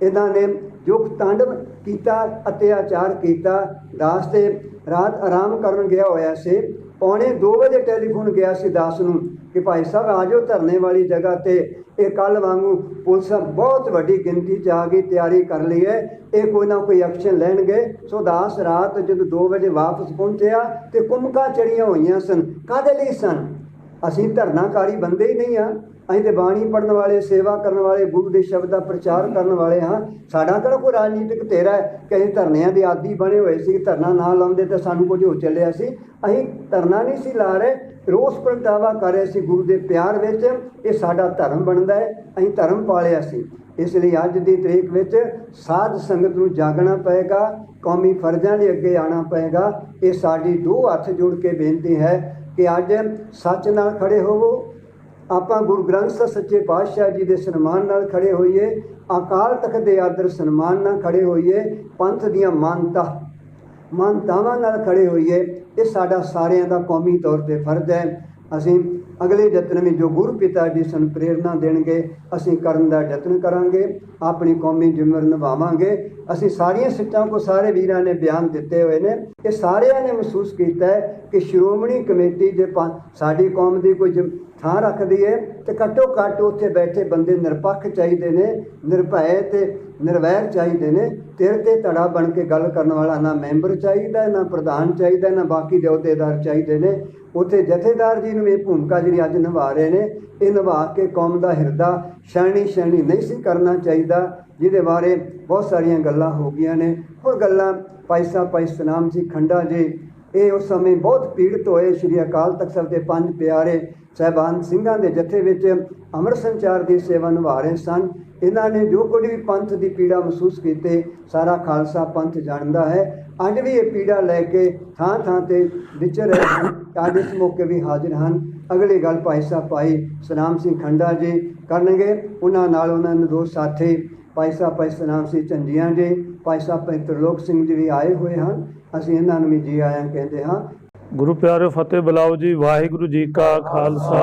ਇਹਨਾਂ ਨੇ ਜੋ ਤਾਂਡਵ ਕੀਤਾ, ਅਤਿਆਚਾਰ ਕੀਤਾ। ਦਾਸ ਤੇ ਰਾਤ ਆਰਾਮ ਕਰਨ ਗਿਆ ਹੋਇਆ ਸੀ, 1:45 ਵਜੇ ਟੈਲੀਫੋਨ ਗਿਆ ਸੀ ਦਾਸ ਨੂੰ ਕਿ ਭਾਈ ਸਾਹਿਬ ਆ ਜਾਓ ਧਰਨੇ ਵਾਲੀ ਜਗ੍ਹਾ ਤੇ। ਇਹ ਕੱਲ੍ਹ ਵਾਂਗੂ ਪੁਲਿਸ ਬਹੁਤ ਵੱਡੀ ਗਿਣਤੀ 'ਚ ਆ ਗਈ, ਤਿਆਰੀ ਕਰ ਲਈ ਹੈ, ਇਹ ਕੋਈ ਨਾ ਕੋਈ ਐਕਸ਼ਨ ਲੈਣਗੇ। ਸੋ ਦਾਸ ਰਾਤ ਜਦੋਂ 2 ਵਜੇ ਵਾਪਸ ਪਹੁੰਚਿਆ ਤੇ ਕੁੰਮਕਾਂ ਚੜੀਆਂ ਹੋਈਆਂ ਸਨ। ਕਾਹਦੇ ਲਈ ਸਨ? ਅਸੀਂ ਧਰਨਾਕਾਰੀ ਬੰਦੇ ਹੀ ਨਹੀਂ ਹਾਂ। ਅਸੀਂ ਤੇ ਬਾਣੀ ਪੜ੍ਹਨ ਵਾਲੇ, ਸੇਵਾ ਕਰਨ ਵਾਲੇ, ਗੁਰੂ ਦੇ ਸ਼ਬਦ ਦਾ ਪ੍ਰਚਾਰ ਕਰਨ ਵਾਲੇ ਹਾਂ। ਸਾਡਾ ਕਿਹੜਾ ਕੋਈ ਰਾਜਨੀਤਿਕ ਧਿਰ ਹੈ ਕਿ ਅਸੀਂ ਧਰਨਿਆਂ ਦੇ ਆਦੀ ਬਣੇ ਹੋਏ ਸੀ। ਧਰਨਾ ਨਾ ਲਾਉਂਦੇ ਤਾਂ ਸਾਨੂੰ ਕੁਝ ਹੋ ਚੱਲਿਆ ਸੀ। ਅਸੀਂ ਧਰਨਾ ਨਹੀਂ ਸੀ ਲਾ ਰਹੇ, ਰੋਸ ਪ੍ਰਗਟਾਵਾ ਕਰ ਰਹੇ ਸੀ ਗੁਰੂ ਦੇ ਪਿਆਰ ਵਿੱਚ। ਇਹ ਸਾਡਾ ਧਰਮ ਬਣਦਾ ਹੈ, ਅਸੀਂ ਧਰਮ ਪਾਲਿਆ ਸੀ। ਇਸ ਲਈ ਅੱਜ ਦੀ ਤਰੀਕ ਵਿੱਚ ਸਾਧ ਸੰਗਤ ਨੂੰ ਜਾਗਣਾ ਪਏਗਾ, ਕੌਮੀ ਫਰਜ਼ਾਂ ਲਈ ਅੱਗੇ ਆਉਣਾ ਪਏਗਾ। ਇਹ ਸਾਡੀ 2 ਹੱਥ ਜੋੜ ਕੇ ਬੇਨਤੀ ਹੈ ਕਿ ਅੱਜ ਸੱਚ ਨਾਲ ਖੜੇ ਹੋਵੋ। ਆਪਾਂ ਗੁਰੂ ਗ੍ਰੰਥ ਸਾਹਿਬ ਸੱਚੇ ਪਾਤਸ਼ਾਹ ਜੀ ਦੇ ਸਨਮਾਨ ਨਾਲ ਖੜੇ ਹੋਈਏ, ਅਕਾਲ ਤਖਤ ਦੇ ਆਦਰ ਸਨਮਾਨ ਨਾਲ ਖੜੇ ਹੋਈਏ, ਪੰਥ ਦੀਆਂ ਮਾਨਤਾਵਾਂ ਨਾਲ ਖੜੇ ਹੋਈਏ। ਇਹ ਸਾਡਾ ਸਾਰਿਆਂ ਦਾ ਕੌਮੀ ਤੌਰ 'ਤੇ ਫਰਜ਼ ਹੈ। ਅਸੀਂ ਅਗਲੇ ਯਤਨ ਵੀ ਜੋ ਗੁਰੂ ਪਿਤਾ ਜੀ ਸਾਨੂੰ ਪ੍ਰੇਰਨਾ ਦੇਣਗੇ ਅਸੀਂ ਕਰਨ ਦਾ ਯਤਨ ਕਰਾਂਗੇ, ਆਪਣੀ ਕੌਮੀ ਜ਼ਿੰਮੇਵਾਰੀ ਨਿਭਾਵਾਂਗੇ। ਅਸੀਂ ਸਾਰੀਆਂ ਸਿੱਟਾਂ ਕੋ ਸਾਰੇ ਵੀਰਾਂ ਨੇ ਬਿਆਨ ਦਿੱਤੇ ਹੋਏ ਨੇ। ਇਹ ਸਾਰਿਆਂ ਨੇ ਮਹਿਸੂਸ ਕੀਤਾ ਹੈ ਕਿ ਸ਼੍ਰੋਮਣੀ ਕਮੇਟੀ ਜੇ ਸਾਡੀ ਕੌਮ ਦੀ ਕੋਈ ਥਾਂ ਰੱਖਦੀ ਹੈ ਤੇ ਘੱਟੋ ਘੱਟ ਉੱਥੇ ਬੈਠੇ ਬੰਦੇ ਨਿਰਪੱਖ ਚਾਹੀਦੇ ਨੇ, ਨਿਰਭੈ ਤੇ ਨਿਰਵੈਰ ਚਾਹੀਦੇ ਨੇ। ਤੇਰੇ ਤੇ ਧੜਾ ਬਣ ਕੇ ਗੱਲ ਕਰਨ ਵਾਲਾ ਨਾ ਮੈਂਬਰ ਚਾਹੀਦਾ, ਨਾ ਪ੍ਰਧਾਨ ਚਾਹੀਦਾ, ਨਾ ਬਾਕੀ ਦੇ ਅਹੁਦੇਦਾਰ ਚਾਹੀਦੇ ਨੇ। ਉੱਥੇ ਜਥੇਦਾਰ ਜੀ ਨੂੰ ਇਹ ਭੂਮਿਕਾ ਜਿਹੜੀ ਅੱਜ ਨਿਭਾ ਰਹੇ ਨੇ, ਇਹ ਨਿਭਾ ਕੇ ਕੌਮ ਦਾ ਹਿਰਦਾ ਛਾਣੀ ਨਹੀਂ ਸੀ ਕਰਨਾ ਚਾਹੀਦਾ, ਜਿਹਦੇ ਬਾਰੇ ਬਹੁਤ ਸਾਰੀਆਂ ਗੱਲਾਂ ਹੋ ਗਈਆਂ ਨੇ। ਹੁਣ ਗੱਲਾਂ ਭਾਈ ਸਤਨਾਮ ਸਿੰਘ ਖੰਡਾ ਜੀ, ਇਹ ਉਸ ਸਮੇਂ ਬਹੁਤ ਪੀੜਤ ਹੋਏ। ਸ਼੍ਰੀ ਅਕਾਲ ਤਖਤ ਸਾਹਿਬ ਦੇ 5 ਪਿਆਰੇ ਸਾਹਿਬਾਨ ਸਿੰਘਾਂ ਦੇ ਜਥੇ ਵਿੱਚ ਅੰਮ੍ਰਿਤ ਸੰਚਾਰ ਦੀ ਸੇਵਾ ਨਿਭਾ ਰਹੇ ਸਨ। ਇਹਨਾਂ ਨੇ ਜੋ ਕੁਝ ਵੀ ਪੰਥ ਦੀ ਪੀੜਾ ਮਹਿਸੂਸ ਕੀਤੀ, ਸਾਰਾ ਖਾਲਸਾ ਪੰਥ ਜਾਣਦਾ ਹੈ। ਅੱਜ ਵੀ ਇਹ ਪੀੜਾ ਲੈ ਕੇ ਥਾਂ ਥਾਂ ਤੇ ਵਿਚਰ ਰਹੇ ਹਨ। ਅੱਜ ਇਸ ਮੌਕੇ ਵੀ ਹਾਜ਼ਰ ਹਨ। ਅਗਲੀ ਗੱਲ ਭਾਈ ਸਤਨਾਮ ਸਿੰਘ ਖੰਡਾ ਜੀ ਕਰਨਗੇ। ਉਹਨਾਂ ਨਾਲ ਉਹਨਾਂ ਦੇ ਦੋ ਸਾਥੀ ਭਾਈ ਸਤਨਾਮ ਸਿੰਘ ਝੰਡੀਆਂ ਜੀ, ਭਾਈ ਤਰਲੋਕ ਸਿੰਘ ਜੀ ਵੀ ਆਏ ਹੋਏ ਹਨ। ਅਸੀਂ ਇਹਨਾਂ ਨੂੰ ਵੀ ਜੀ ਆਇਆਂ ਕਹਿੰਦੇ ਹਾਂ। ਗੁਰੂ ਪਿਆਰੇ ਫਤਿਹ ਬੁਲਾਓ ਜੀ। ਵਾਹਿਗੁਰੂ ਜੀ ਕਾ ਖਾਲਸਾ,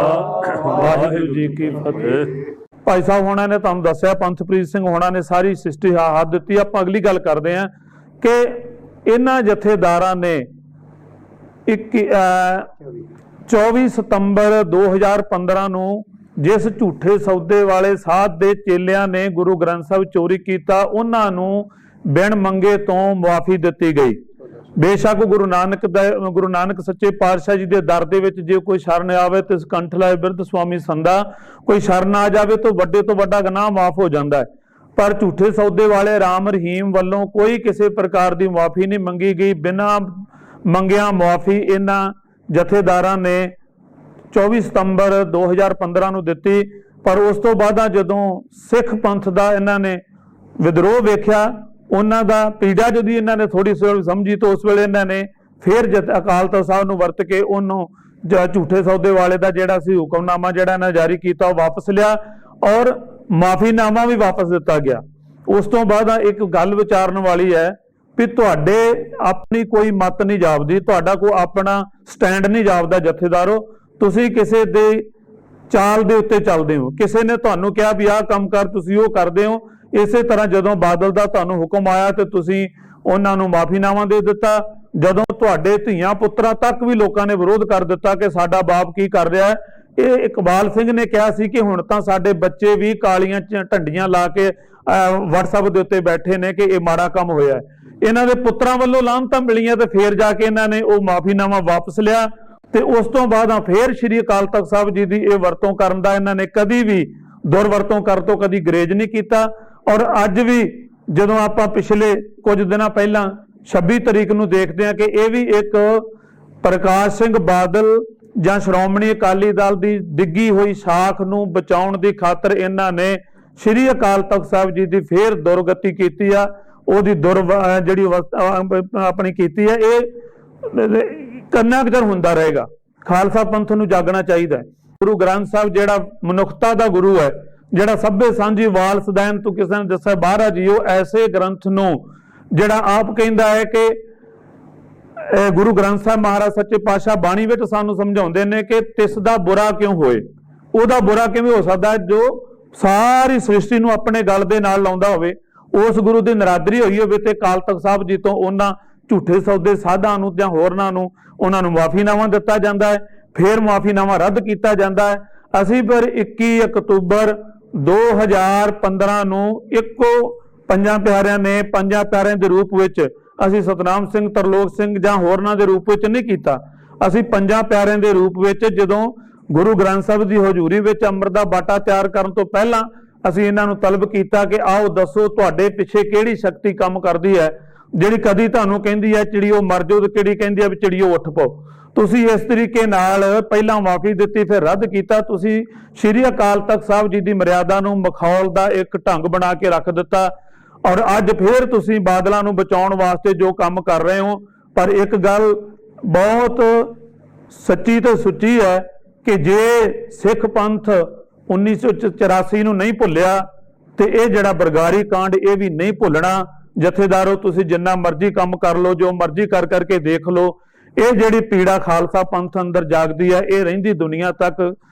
ਵਾਹਿਗੁਰੂ ਜੀ ਕੀ ਫਤਿਹ। ਭਾਈ ਸਾਹਿਬ ਹੋਣਾ ਨੇ ਤੁਹਾਨੂੰ ਦੱਸਿਆ, ਪੰਥਪ੍ਰੀਤ ਸਿੰਘ ਹੋਣਾ ਨੇ ਸਾਰੀ ਸਿਸਟਰੀ ਹੱਥ ਦਿੱਤੀ। ਆਪਾਂ ਅਗਲੀ ਗੱਲ ਕਰਦੇ ਹਾਂ ਕਿ ਇਹਨਾਂ ਜਥੇਦਾਰਾਂ ਨੇ 24 ਸਤੰਬਰ 2015 ਨੂੰ ਜਿਸ ਝੂਠੇ ਸੌਦੇ ਵਾਲੇ ਸਾਧ ਦੇ ਚੇਲਿਆਂ ਨੇ ਗੁਰੂ ਗ੍ਰੰਥ ਸਾਹਿਬ ਚੋਰੀ ਕੀਤਾ, ਉਹਨਾਂ ਨੂੰ ਬਿਨ ਮੰਗੇ ਤੋਂ ਮੁਆਫੀ ਦਿੱਤੀ ਗਈ। ਬੇਸ਼ੱਕ ਗੁਰੂ ਨਾਨਕ ਸੱਚੇ ਪਾਤਸ਼ਾਹ ਜੀ ਦੇ ਦਰ ਦੇ ਵਿੱਚ ਜੇ ਕੋਈ ਸ਼ਰਨ ਆਵੇ ਤੇ ਕੰਠ ਲਾਏ ਬਿਰਧ ਸੁਆਮੀ ਸੰਦਾ, ਕੋਈ ਸ਼ਰਨ ਆ ਜਾਵੇ ਤਾਂ ਵੱਡੇ ਤੋਂ ਵੱਡਾ ਗੁਨਾਹ ਮਾਫ ਹੋ ਜਾਂਦਾ ਹੈ। ਪਰ ਝੂਠੇ ਸੌਦੇ ਵਾਲੇ ਰਾਮ ਰਹੀਮ ਵੱਲੋਂ ਕੋਈ ਕਿਸੇ ਪ੍ਰਕਾਰ ਦੀ ਮੁਆਫੀ ਨਹੀਂ ਮੰਗੀ ਗਈ। ਬਿਨਾਂ ਮੰਗਿਆ ਮੁਆਫੀ ਇਹਨਾਂ ਜਥੇਦਾਰਾਂ ਨੇ 24 ਸਤੰਬਰ 2015 ਨੂੰ ਦਿੱਤੀ। ਪਰ ਉਸ ਤੋਂ ਬਾਅਦ ਜਦੋਂ ਸਿੱਖ ਪੰਥ ਦਾ ਇਹਨਾਂ ਨੇ ਵਿਦਰੋਹ ਵੇਖਿਆ, ਉਹਨਾਂ ਦਾ ਪੀੜਾ ਜਦੋਂ ਇਹਨਾਂ ਨੇ ਥੋੜੀ ਸਮਝੀ ਤਾਂ ਉਸ ਵੇਲੇ ਇਹਨਾਂ ਨੇ ਫਿਰ ਅਕਾਲ ਤਖਤ ਸਾਹਿਬ ਨੂੰ ਵਰਤ ਕੇ ਉਹਨੂੰ ਝੂਠੇ ਸੌਦੇ ਵਾਲੇ ਦਾ ਜਿਹੜਾ ਸੀ ਹੁਕਮਨਾਮਾ ਜਿਹੜਾ ਇਹਨਾਂ ਜਾਰੀ ਕੀਤਾ ਉਹ ਵਾਪਸ ਲਿਆ ਔਰ ਮਾਫੀਨਾਮਾ ਵੀ ਵਾਪਸ ਦਿੱਤਾ ਗਿਆ। ਉਸ ਤੋਂ ਬਾਅਦ ਇੱਕ ਗੱਲ ਵਿਚਾਰਨ ਵਾਲੀ ਹੈ ਵੀ ਤੁਹਾਡੇ ਆਪਣੀ ਕੋਈ ਮਤ ਨਹੀਂ ਜਾਪਦੀ, ਤੁਹਾਡਾ ਕੋਈ ਆਪਣਾ ਸਟੈਂਡ ਨਹੀਂ ਜਾਪਦਾ ਜਥੇਦਾਰੋ। ਤੁਸੀਂ ਕਿਸੇ ਦੇ ਚਾਲ ਦੇ ਉੱਤੇ ਚੱਲਦੇ ਹੋ। ਕਿਸੇ ਨੇ ਤੁਹਾਨੂੰ ਕਿਹਾ ਵੀ ਆਹ ਕੰਮ ਕਰ, ਤੁਸੀਂ ਉਹ ਕਰਦੇ ਹੋ। ਇਸੇ ਤਰ੍ਹਾਂ ਜਦੋਂ ਬਾਦਲ ਦਾ ਤੁਹਾਨੂੰ ਹੁਕਮ ਆਇਆ ਤੇ ਤੁਸੀਂ ਉਹਨਾਂ ਨੂੰ ਮਾਫੀਨਾਮਾ ਦੇ ਦਿੱਤਾ। ਜਦੋਂ ਤੁਹਾਡੇ ਧੀਆਂ ਪੁੱਤਰਾਂ ਤੱਕ ਵੀ ਲੋਕਾਂ ਨੇ ਵਿਰੋਧ ਕਰ ਦਿੱਤਾ ਕਿ ਸਾਡਾ ਬਾਪ ਕੀ ਕਰ ਰਿਹਾ ਹੈ। ਇਹ ਇਕਬਾਲ ਸਿੰਘ ਨੇ ਕਿਹਾ ਸੀ ਕਿ ਹੁਣ ਤਾਂ ਸਾਡੇ ਬੱਚੇ ਵੀ ਕਾਲੀਆਂ ਢੰਡੀਆਂ ਲਾ ਕੇ WhatsApp ਦੇ ਉੱਤੇ ਬੈਠੇ ਨੇ ਕਿ ਇਹ ਮਾੜਾ ਕੰਮ ਹੋਇਆ। ਇਹਨਾਂ ਦੇ ਪੁੱਤਰਾਂ ਵੱਲੋਂ ਲਾਹਨਤਾਂ ਮਿਲੀਆਂ ਤੇ ਫੇਰ ਜਾ ਕੇ ਇਹਨਾਂ ਨੇ ਉਹ ਮਾਫੀਨਾਮਾ ਵਾਪਸ ਲਿਆ ਤੇ ਉਸ ਤੋਂ ਬਾਅਦ ਫੇਰ ਸ਼੍ਰੀ ਅਕਾਲ ਤਖਤ ਸਾਹਿਬ ਜੀ ਦੀ ਇਹ ਵਰਤੋਂ ਕਰਨ ਦਾ ਇਹਨਾਂ ਨੇ ਕਦੀ ਵੀ ਦੁਰਵਰਤੋਂ ਕਰਨ ਤੋਂ ਕਦੀ ਗਰੇਜ ਨਹੀਂ ਕੀਤਾ। ਔਰ ਅੱਜ ਵੀ ਜਦੋਂ ਆਪਾਂ ਪਿਛਲੇ ਕੁਝ ਦਿਨਾਂ ਪਹਿਲਾਂ 26 ਤਰੀਕ ਨੂੰ ਦੇਖਦੇ ਹਾਂ ਕਿ ਇਹ ਵੀ ਇੱਕ ਪ੍ਰਕਾਸ਼ ਸਿੰਘ ਬਾਦਲ ਜਾਂ ਸ਼੍ਰੋਮਣੀ ਅਕਾਲੀ ਦਲ ਦੀ ਡਿੱਗੀ ਹੋਈ ਸ਼ਾਖ ਨੂੰ ਬਚਾਉਣ ਦੀ ਖਾਤਰ ਇਹਨਾਂ ਨੇ ਸ਼੍ਰੀ ਅਕਾਲ ਤਖਤ ਸਾਹਿਬ ਜੀ ਦੀ ਫੇਰ ਦੁਰਗਤੀ ਕੀਤੀ ਆ। ਉਹਦੀ ਜਿਹੜੀ ਆਪਣੀ ਕੀਤੀ ਹੈ, ਇਹ ਕੰਨਾ ਕੁ ਚਿਰ ਹੁੰਦਾ ਰਹੇਗਾ। ਖਾਲਸਾ ਪੰਥ ਨੂੰ ਜਾਗਣਾ ਚਾਹੀਦਾ ਹੈ। ਗੁਰੂ ਗ੍ਰੰਥ ਸਾਹਿਬ ਜਿਹੜਾ ਮਨੁੱਖਤਾ ਦਾ ਗੁਰੂ ਹੈ, ਜਿਹੜਾ ਸਭੇ ਸਾਂਝੀ ਵਾਲ ਸਦੈਨ ਤੋਂ ਕਿਸੇ ਨੇ ਦੱਸਿਆ ਬਾਹਰ ਆ ਜੀਓ, ਐਸੇ ਗ੍ਰੰਥ ਨੂੰ ਜਿਹੜਾ ਆਪ ਕਹਿੰਦਾ ਹੈ ਕਿ ਗੁਰੂ ਗ੍ਰੰਥ ਸਾਹਿਬ ਮਹਾਰਾਜ ਸੱਚੇ ਪਾਤਸ਼ਾਹ ਬਾਣੀ ਵਿੱਚ ਸਾਨੂੰ ਸਮਝਾਉਂਦੇ ਨੇ ਕਿ ਤਿਸ ਦਾ ਬੁਰਾ ਕਿਉਂ ਹੋਏ। ਉਹਦਾ ਬੁਰਾ ਕਿਵੇਂ ਹੋ ਸਕਦਾ ਜੋ ਸਾਰੀ ਸ੍ਰਿਸ਼ਟੀ ਨੂੰ ਆਪਣੇ ਗਲ ਦੇ ਨਾਲ ਲਾਉਂਦਾ ਹੋਵੇ। ਉਸ ਗੁਰੂ ਦੀ ਨਰਾਦਰੀ ਹੋਈ ਹੋਵੇ ਤੇ ਅਕਾਲ ਤਖਤ ਸਾਹਿਬ ਜੀ ਤੋਂ ਉਹਨਾਂ ਝੂਠੇ ਸੌਦੇ ਸਾਧਾਂ ਨੂੰ ਜਾਂ ਹੋਰਨਾਂ ਨੂੰ ਉਹਨਾਂ ਨੂੰ ਮਾਫੀਨਾਮਾ ਦਿੱਤਾ ਜਾਂਦਾ ਹੈ, ਫਿਰ ਮਾਫੀਨਾਮਾ ਰੱਦ ਕੀਤਾ ਜਾਂਦਾ ਹੈ। ਅਸੀਂ ਫਿਰ 21 ਅਕਤੂਬਰ 2015 ਨੂੰ ਇੱਕੋ ਪੰਜਾਂ ਪਿਆਰਿਆਂ ਨੇ ਪੰਜਾਂ ਪਿਆਰਿਆਂ ਦੇ ਰੂਪ ਵਿੱਚ ਅਸੀਂ ਸਤਨਾਮ ਸਿੰਘ, ਤਰਲੋਕ ਸਿੰਘ ਜਾਂ ਹੋਰਨਾਂ ਦੇ ਰੂਪ ਵਿੱਚ ਨਹੀਂ ਕੀਤਾ। ਅਸੀਂ ਪੰਜਾਂ ਪਿਆਰਿਆਂ ਦੇ ਰੂਪ ਵਿੱਚ ਜਦੋਂ ਗੁਰੂ ਗ੍ਰੰਥ ਸਾਹਿਬ ਦੀ ਹਜ਼ੂਰੀ ਵਿੱਚ ਅੰਮ੍ਰਿਤ ਦਾ ਬਾਟਾ ਤਿਆਰ ਕਰਨ ਤੋਂ ਪਹਿਲਾਂ ਅਸੀਂ ਇਹਨਾਂ ਨੂੰ ਤਲਬ ਕੀਤਾ ਕਿ ਆਓ ਦੱਸੋ ਤੁਹਾਡੇ ਪਿੱਛੇ ਕਿਹੜੀ ਸ਼ਕਤੀ ਕੰਮ ਕਰਦੀ ਹੈ ਜਿਹੜੀ ਕਦੀ ਤੁਹਾਨੂੰ ਕਹਿੰਦੀ ਹੈ ਚਿੜੀਓ ਮਰ ਜਾਓ ਤੇ ਕਿਹੜੀ ਕਹਿੰਦੀ ਹੈ ਵੀ ਚਿੜੀਓ ਉੱਠ ਪਾਓ। ਤੁਸੀਂ ਇਸ ਤਰੀਕੇ ਨਾਲ ਪਹਿਲਾਂ ਮਾਫੀ ਦਿੱਤੀ ਫਿਰ ਰੱਦ ਕੀਤਾ। ਤੁਸੀਂ ਸ਼੍ਰੀ ਅਕਾਲ ਤਖਤ ਸਾਹਿਬ ਜੀ ਦੀ ਮਰਿਆਦਾ ਨੂੰ ਮਖੌਲ ਦਾ ਇੱਕ ਢੰਗ ਬਣਾ ਕੇ ਰੱਖ ਦਿੱਤਾ ਔਰ ਅੱਜ ਫਿਰ ਤੁਸੀਂ ਬਾਦਲਾਂ ਨੂੰ ਬਚਾਉਣ ਵਾਸਤੇ ਜੋ ਕੰਮ ਕਰ ਰਹੇ ਹੋ। ਪਰ ਇੱਕ ਗੱਲ ਬਹੁਤ ਸੱਚੀ ਤੇ ਸੁੱਚੀ ਹੈ ਕਿ ਜੇ ਸਿੱਖ ਪੰਥ 1984 ਨੂੰ ਨਹੀਂ ਭੁੱਲਿਆ ਤੇ ਇਹ ਜਿਹੜਾ ਬਰਗਾੜੀ ਕਾਂਡ ਇਹ ਵੀ ਨਹੀਂ ਭੁੱਲਣਾ। ਜਥੇਦਾਰੋ ਤੁਸੀਂ ਜਿੰਨਾ ਮਰਜ਼ੀ ਕੰਮ ਕਰ ਲਓ, ਜੋ ਮਰਜ਼ੀ ਕਰ ਕਰਕੇ ਦੇਖ ਲਓ, ਇਹ ਜਿਹੜੀ ਪੀੜਾ ਖਾਲਸਾ ਪੰਥ ਅੰਦਰ ਜਾਗਦੀ ਹੈ, ਇਹ ਰਹਿੰਦੀ ਦੁਨੀਆ ਤੱਕ।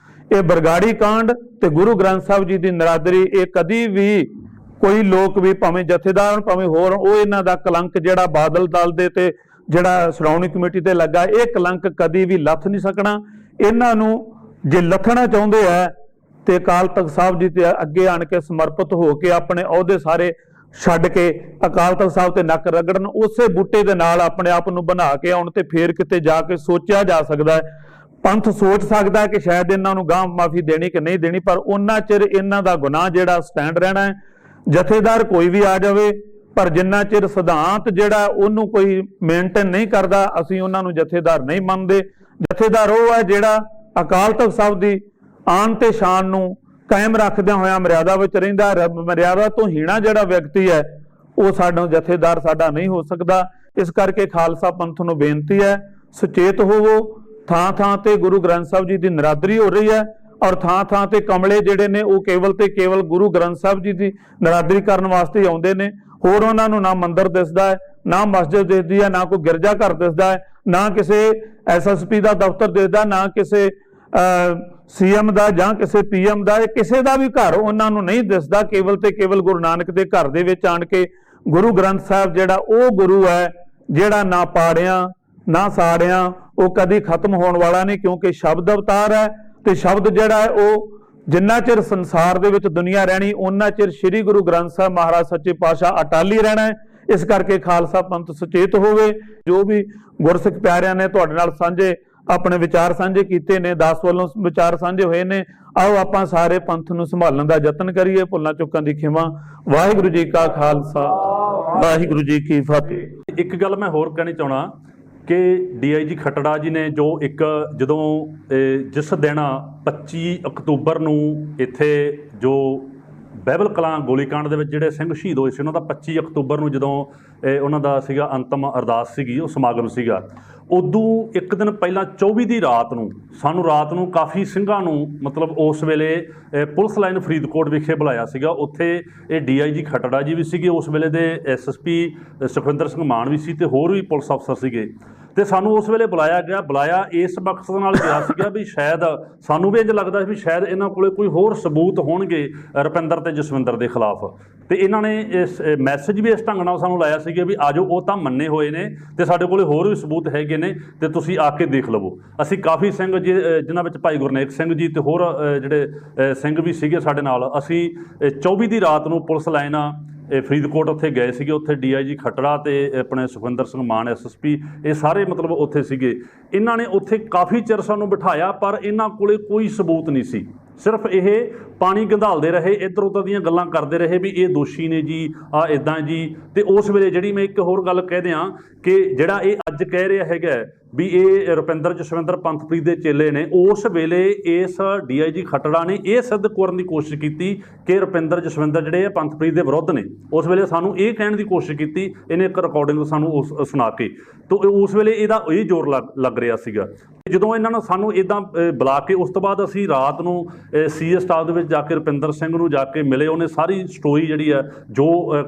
ਇਹ ਬਰਗਾੜੀ ਕਾਂਡ ਤੇ ਗੁਰੂ ਗ੍ਰੰਥ ਸਾਹਿਬ ਜੀ ਦੀ ਨਰਾਦਰੀ, ਇਹ ਕਦੀ ਵੀ ਕੋਈ ਲੋਕ ਵੀ ਭਾਵੇਂ ਜਥੇਦਾਰ ਭਾਵੇਂ ਹੋਰ, ਉਹ ਇਹਨਾਂ ਦਾ ਕਲੰਕ ਜਿਹੜਾ ਬਾਦਲ ਦਲ ਦੇ ਤੇ ਜਿਹੜਾ ਸ਼੍ਰੋਮਣੀ ਕਮੇਟੀ ਤੇ ਲੱਗਾ, ਇਹ ਕਲੰਕ ਕਦੀ ਵੀ ਲੱਥ ਨਹੀਂ ਸਕਣਾ। ਇਹਨਾਂ ਨੂੰ ਜੇ ਲੱਥਣਾ ਚਾਹੁੰਦੇ ਆ ਤੇ ਅਕਾਲ ਤਖਤ ਸਾਹਿਬ ਜੀ ਤੇ ਅੱਗੇ ਆਣ ਕੇ ਸਮਰਪਿਤ ਹੋ ਕੇ ਆਪਣੇ ਅਹੁਦੇ ਸਾਰੇ ਛੱਡ ਕੇ ਅਕਾਲ ਤਖਤ ਸਾਹਿਬ ਤੇ ਨੱਕ ਰਗੜਨ, ਉਸੇ ਬੂਟੇ ਦੇ ਨਾਲ ਆਪਣੇ ਆਪ ਨੂੰ ਬਣਾ ਕੇ ਆਉਣ ਤੇ ਫੇਰ ਕਿਤੇ ਜਾ ਕੇ ਸੋਚਿਆ ਜਾ ਸਕਦਾ ਹੈ। ਪੰਥ ਸੋਚ ਸਕਦਾ ਹੈ ਕਿ ਸ਼ਾਇਦ ਇਹਨਾਂ ਨੂੰ ਗਾਂਹ ਮਾਫੀ ਦੇਣੀ ਕਿ ਨਹੀਂ ਦੇਣੀ, ਪਰ ਉਹਨਾਂ ਚਿਰ ਇਹਨਾਂ ਦਾ ਗੁਨਾਹ ਜਿਹੜਾ ਸਟੈਂਡ ਰਹਿਣਾ ਹੈ। ਜਥੇਦਾਰ ਕੋਈ ਵੀ ਆ ਜਾਵੇ, ਪਰ ਜਿੰਨਾ ਚਿਰ ਸਿਧਾਂਤ ਜਿਹੜਾ ਉਹਨੂੰ ਕੋਈ ਮੇਨਟੇਨ ਨਹੀਂ ਕਰਦਾ, ਅਸੀਂ ਉਹਨਾਂ ਨੂੰ ਜਥੇਦਾਰ ਨਹੀਂ ਮੰਨਦੇ। ਜਥੇਦਾਰ ਉਹ ਹੈ ਜਿਹੜਾ ਅਕਾਲ ਤਖਤ ਸਾਹਿਬ ਦੀ ਆਨ ਤੇ ਸ਼ਾਨ ਨੂੰ ਕਾਇਮ ਰੱਖਦਿਆਂ ਹੋਇਆਂ ਮਰਿਆਦਾ ਵਿੱਚ ਰਹਿੰਦਾ। ਮਰਿਆਦਾ ਤੋਂ ਹੀਣਾ ਜਿਹੜਾ ਵਿਅਕਤੀ ਹੈ ਉਹ ਸਾਡਾ ਜਥੇਦਾਰ ਸਾਡਾ ਨਹੀਂ ਹੋ ਸਕਦਾ। ਇਸ ਕਰਕੇ ਖਾਲਸਾ ਪੰਥ ਨੂੰ ਬੇਨਤੀ ਹੈ, ਸੁਚੇਤ ਹੋਵੋ। ਥਾਂ ਥਾਂ ਤੇ ਗੁਰੂ ਗ੍ਰੰਥ ਸਾਹਿਬ ਜੀ ਦੀ ਨਰਾਦਰੀ ਹੋ ਰਹੀ ਹੈ, ਔਰ ਥਾਂ ਥਾਂ ਤੇ ਕਮਲੇ ਜਿਹੜੇ ਨੇ ਉਹ ਕੇਵਲ ਤੇ ਕੇਵਲ ਗੁਰੂ ਗ੍ਰੰਥ ਸਾਹਿਬ ਜੀ ਦੀ ਨਰਾਦਰੀ ਕਰਨ ਵਾਸਤੇ ਹੀ ਆਉਂਦੇ ਨੇ। ਹੋਰ ਉਹਨਾਂ ਨੂੰ ਨਾ ਮੰਦਿਰ ਦਿਸਦਾ ਹੈ, ਨਾ ਮਸਜਿਦ ਦਿਸਦੀ ਹੈ, ਨਾ ਕੋਈ ਗਿਰਜਾ ਘਰ ਦਿਸਦਾ ਹੈ, ਨਾ ਕਿਸੇ SSP ਦਾ ਦਫ਼ਤਰ ਦਿਸਦਾ, ਨਾ ਕਿਸੇ CM ਦਾ ਜਾਂ ਕਿਸੇ PM ਦਾ, ਕਿਸੇ ਦਾ ਵੀ ਘਰ ਉਹਨਾਂ ਨੂੰ ਨਹੀਂ ਦਿਸਦਾ। ਕੇਵਲ ਤੇ ਕੇਵਲ ਗੁਰੂ ਨਾਨਕ ਦੇ ਘਰ ਦੇ ਵਿੱਚ ਆਣ ਕੇ ਗੁਰੂ ਗ੍ਰੰਥ ਸਾਹਿਬ ਜਿਹੜਾ ਉਹ ਗੁਰੂ ਹੈ ਜਿਹੜਾ ਨਾ ਪਾੜਿਆਂ ਨਾ ਸਾੜਿਆਂ, ਉਹ ਕਦੀ ਖਤਮ ਹੋਣ ਵਾਲਾ ਨਹੀਂ, ਕਿਉਂਕਿ ਸ਼ਬਦ ਅਵਤਾਰ ਹੈ ਤੇ ਸ਼ਬਦ ਜਿਹੜਾ ਹੈ ਉਹ ਜਿੰਨਾ ਚਿਰ ਸੰਸਾਰ ਦੇ ਵਿੱਚ ਦੁਨੀਆ ਰਹਿਣੀ, ਉਹਨਾਂ ਚਿਰ ਸ੍ਰੀ ਗੁਰੂ ਗ੍ਰੰਥ ਸਾਹਿਬ ਮਹਾਰਾਜ ਸੱਚੇ ਪਾਤਸ਼ਾਹ ਅਟਾਲੀ ਰਹਿਣਾ ਹੈ। ਇਸ ਕਰਕੇ ਖਾਲਸਾ ਪੰਥ ਸੁਚੇਤ ਹੋਵੇ। ਜੋ ਵੀ ਗੁਰਸਿੱਖ ਪਿਆਰਿਆਂ ਨੇ ਤੁਹਾਡੇ ਨਾਲ ਸਾਂਝੇ ਆਪਣੇ ਵਿਚਾਰ ਸਾਂਝੇ ਕੀਤੇ ਨੇ, 10 ਵੱਲੋਂ ਵਿਚਾਰ ਸਾਂਝੇ ਹੋਏ ਨੇ, ਆਓ ਆਪਾਂ ਸਾਰੇ ਪੰਥ ਨੂੰ ਸੰਭਾਲਣ ਦਾ ਯਤਨ ਕਰੀਏ। ਭੁੱਲਾਂ ਚੁੱਕਾਂ ਦੀ ਖਿਮਾ। ਵਾਹਿਗੁਰੂ ਜੀ ਕਾ ਖਾਲਸਾ, ਵਾਹਿਗੁਰੂ ਜੀ ਕੀ ਫਤਿਹ। ਇੱਕ ਗੱਲ ਮੈਂ ਹੋਰ ਕਹਿਣੀ ਚਾਹਣਾ ਕਿ DIG ਖੱਟੜਾ ਜੀ ਨੇ ਜੋ ਜਦੋਂ ਜਿਸ ਦਿਨ 25 ਅਕਤੂਬਰ ਨੂੰ ਇੱਥੇ ਜੋ ਬਾਈਬਲ ਕਲਾਂ ਗੋਲੀकांड ਦੇ ਵਿੱਚ ਜਿਹੜੇ ਸਿੰਘ ਸ਼ਹੀਦ ਹੋਏ ਸੀ, ਉਹਨਾਂ ਦਾ 25 ਅਕਤੂਬਰ ਨੂੰ ਜਦੋਂ ਉਹਨਾਂ ਦਾ ਸੀਗਾ ਅੰਤਮ ਅਰਦਾਸ ਸੀਗੀ, ਉਹ ਸਮਾਗਮ ਸੀਗਾ, ਉਦੋਂ ਇੱਕ ਦਿਨ ਪਹਿਲਾਂ 24 ਦੀ ਰਾਤ ਨੂੰ ਸਾਨੂੰ ਰਾਤ ਨੂੰ ਕਾਫੀ ਸਿੰਘਾਂ ਨੂੰ ਮਤਲਬ ਉਸ ਵੇਲੇ ਪੁਲਿਸ ਲਾਈਨ ਫਰੀਦਕੋਟ ਵਿਖੇ ਬੁਲਾਇਆ ਸੀਗਾ। ਉੱਥੇ ਇਹ DIG ਖੱਟੜਾ ਜੀ ਵੀ ਸੀਗੇ, ਉਸ ਵੇਲੇ ਦੇ SSP ਸੁਖਵਿੰਦਰ ਸਿੰਘ ਮਾਨ ਵੀ ਸੀ ਤੇ ਹੋਰ ਵੀ ਪੁਲਿਸ ਅਫਸਰ ਸੀਗੇ। ਤੇ ਸਾਨੂੰ ਉਸ ਵੇਲੇ ਬੁਲਾਇਆ ਇਸ ਮਕਸਦ ਨਾਲ ਗਿਆ ਸੀਗਾ ਵੀ ਸ਼ਾਇਦ ਸਾਨੂੰ ਵੀ ਇੰਝ ਲੱਗਦਾ ਸੀ ਵੀ ਸ਼ਾਇਦ ਇਹਨਾਂ ਕੋਲੇ ਕੋਈ ਹੋਰ ਸਬੂਤ ਹੋਣਗੇ ਰੁਪਿੰਦਰ ਤੇ ਜਸਵਿੰਦਰ ਦੇ ਖਿਲਾਫ। ਤੇ ਇਹਨਾਂ ਨੇ ਇਸ ਮੈਸੇਜ ਵੀ ਇਸ ਢੰਗ ਨਾਲ ਸਾਨੂੰ ਲਾਇਆ ਸੀਗਾ ਵੀ ਆਜੋ, ਉਹ ਤਾਂ ਮੰਨੇ ਹੋਏ ਨੇ ਤੇ ਸਾਡੇ ਕੋਲੇ ਹੋਰ ਵੀ ਸਬੂਤ ਹੈਗੇ ਨੇ ਤੇ ਤੁਸੀਂ ਆ ਕੇ ਦੇਖ ਲਵੋ। ਅਸੀਂ ਕਾਫੀ ਸਿੰਘ ਜਿਨ੍ਹਾਂ ਵਿੱਚ ਭਾਈ ਗੁਰਨੇਕ ਸਿੰਘ ਜੀ ਤੇ ਹੋਰ ਜਿਹੜੇ ਸਿੰਘ ਵੀ ਸੀਗੇ ਸਾਡੇ ਨਾਲ, ਅਸੀਂ 24 ਦੀ ਰਾਤ ਨੂੰ ਪੁਲਿਸ ਲਾਈਨ ਫਰੀਦਕੋਟ ਉੱਥੇ ਗਏ ਸੀਗੇ। ਉੱਥੇ DIG ਖੱਟੜਾ ਤੇ ਆਪਣੇ ਸੁਖਵਿੰਦਰ ਸਿੰਘ ਮਾਨ SSP ਇਹ ਸਾਰੇ ਮਤਲਬ ਉੱਥੇ ਸੀਗੇ। ਇਹਨਾਂ ਨੇ ਉੱਥੇ ਕਾਫੀ ਚਿਰ ਸਾਨੂੰ ਬਿਠਾਇਆ, ਪਰ ਇਹਨਾਂ ਕੋਲੇ ਕੋਈ ਸਬੂਤ ਨਹੀਂ ਸੀ। ਸਿਰਫ ਇਹ ਪਾਣੀ ਗੰਧਾਲਦੇ ਰਹੇ, ਇੱਧਰ ਉੱਧਰ ਦੀਆਂ ਗੱਲਾਂ ਕਰਦੇ ਰਹੇ ਵੀ ਇਹ ਦੋਸ਼ੀ ਨੇ ਜੀ, ਆ ਇੱਦਾਂ ਜੀ। ਤੇ ਉਸ ਵੇਲੇ ਜਿਹੜੀ ਮੈਂ ਇੱਕ ਹੋਰ ਗੱਲ ਕਹਿ ਦਿਆਂ ਕਿ ਜਿਹੜਾ ਇਹ ਅੱਜ ਕਹਿ ਰਿਹਾ ਹੈਗਾ ਵੀ ਇਹ ਰੁਪਿੰਦਰ ਜਸਵਿੰਦਰ ਪੰਥਪ੍ਰੀਤ ਦੇ ਚੇਲੇ ਨੇ, ਉਸ ਵੇਲੇ ਇਸ DIG ਖੱਟੜਾ ਨੇ ਇਹ ਸਿੱਧ ਕਰਨ ਦੀ ਕੋਸ਼ਿਸ਼ ਕੀਤੀ ਕਿ ਰੁਪਿੰਦਰ ਜਸਵਿੰਦਰ ਜਿਹੜੇ ਆ ਪੰਥਪ੍ਰੀਤ ਦੇ ਵਿਰੁੱਧ ਨੇ। ਉਸ ਵੇਲੇ ਸਾਨੂੰ ਇਹ ਕਹਿਣ ਦੀ ਕੋਸ਼ਿਸ਼ ਕੀਤੀ, ਇਹਨੇ ਇੱਕ ਰਿਕਾਰਡਿੰਗ ਸਾਨੂੰ ਸੁਣਾ ਕੇ, ਤਾਂ ਉਸ ਵੇਲੇ ਇਹਦਾ ਇਹ ਜ਼ੋਰ ਲੱਗ ਰਿਹਾ ਸੀਗਾ। ਜਦੋਂ ਇਹਨਾਂ ਨੇ ਸਾਨੂੰ ਇੱਦਾਂ ਬੁਲਾ ਕੇ ਉਸ ਤੋਂ ਬਾਅਦ ਅਸੀਂ ਰਾਤ ਨੂੰ CS ਸਟਾਫ ਦੇ ਵਿੱਚ ਜਾ ਕੇ ਰੁਪਿੰਦਰ ਸਿੰਘ ਨੂੰ ਜਾ ਕੇ ਮਿਲੇ। ਉਹਨੇ ਸਾਰੀ ਸਟੋਰੀ ਜਿਹੜੀ ਆ ਜੋ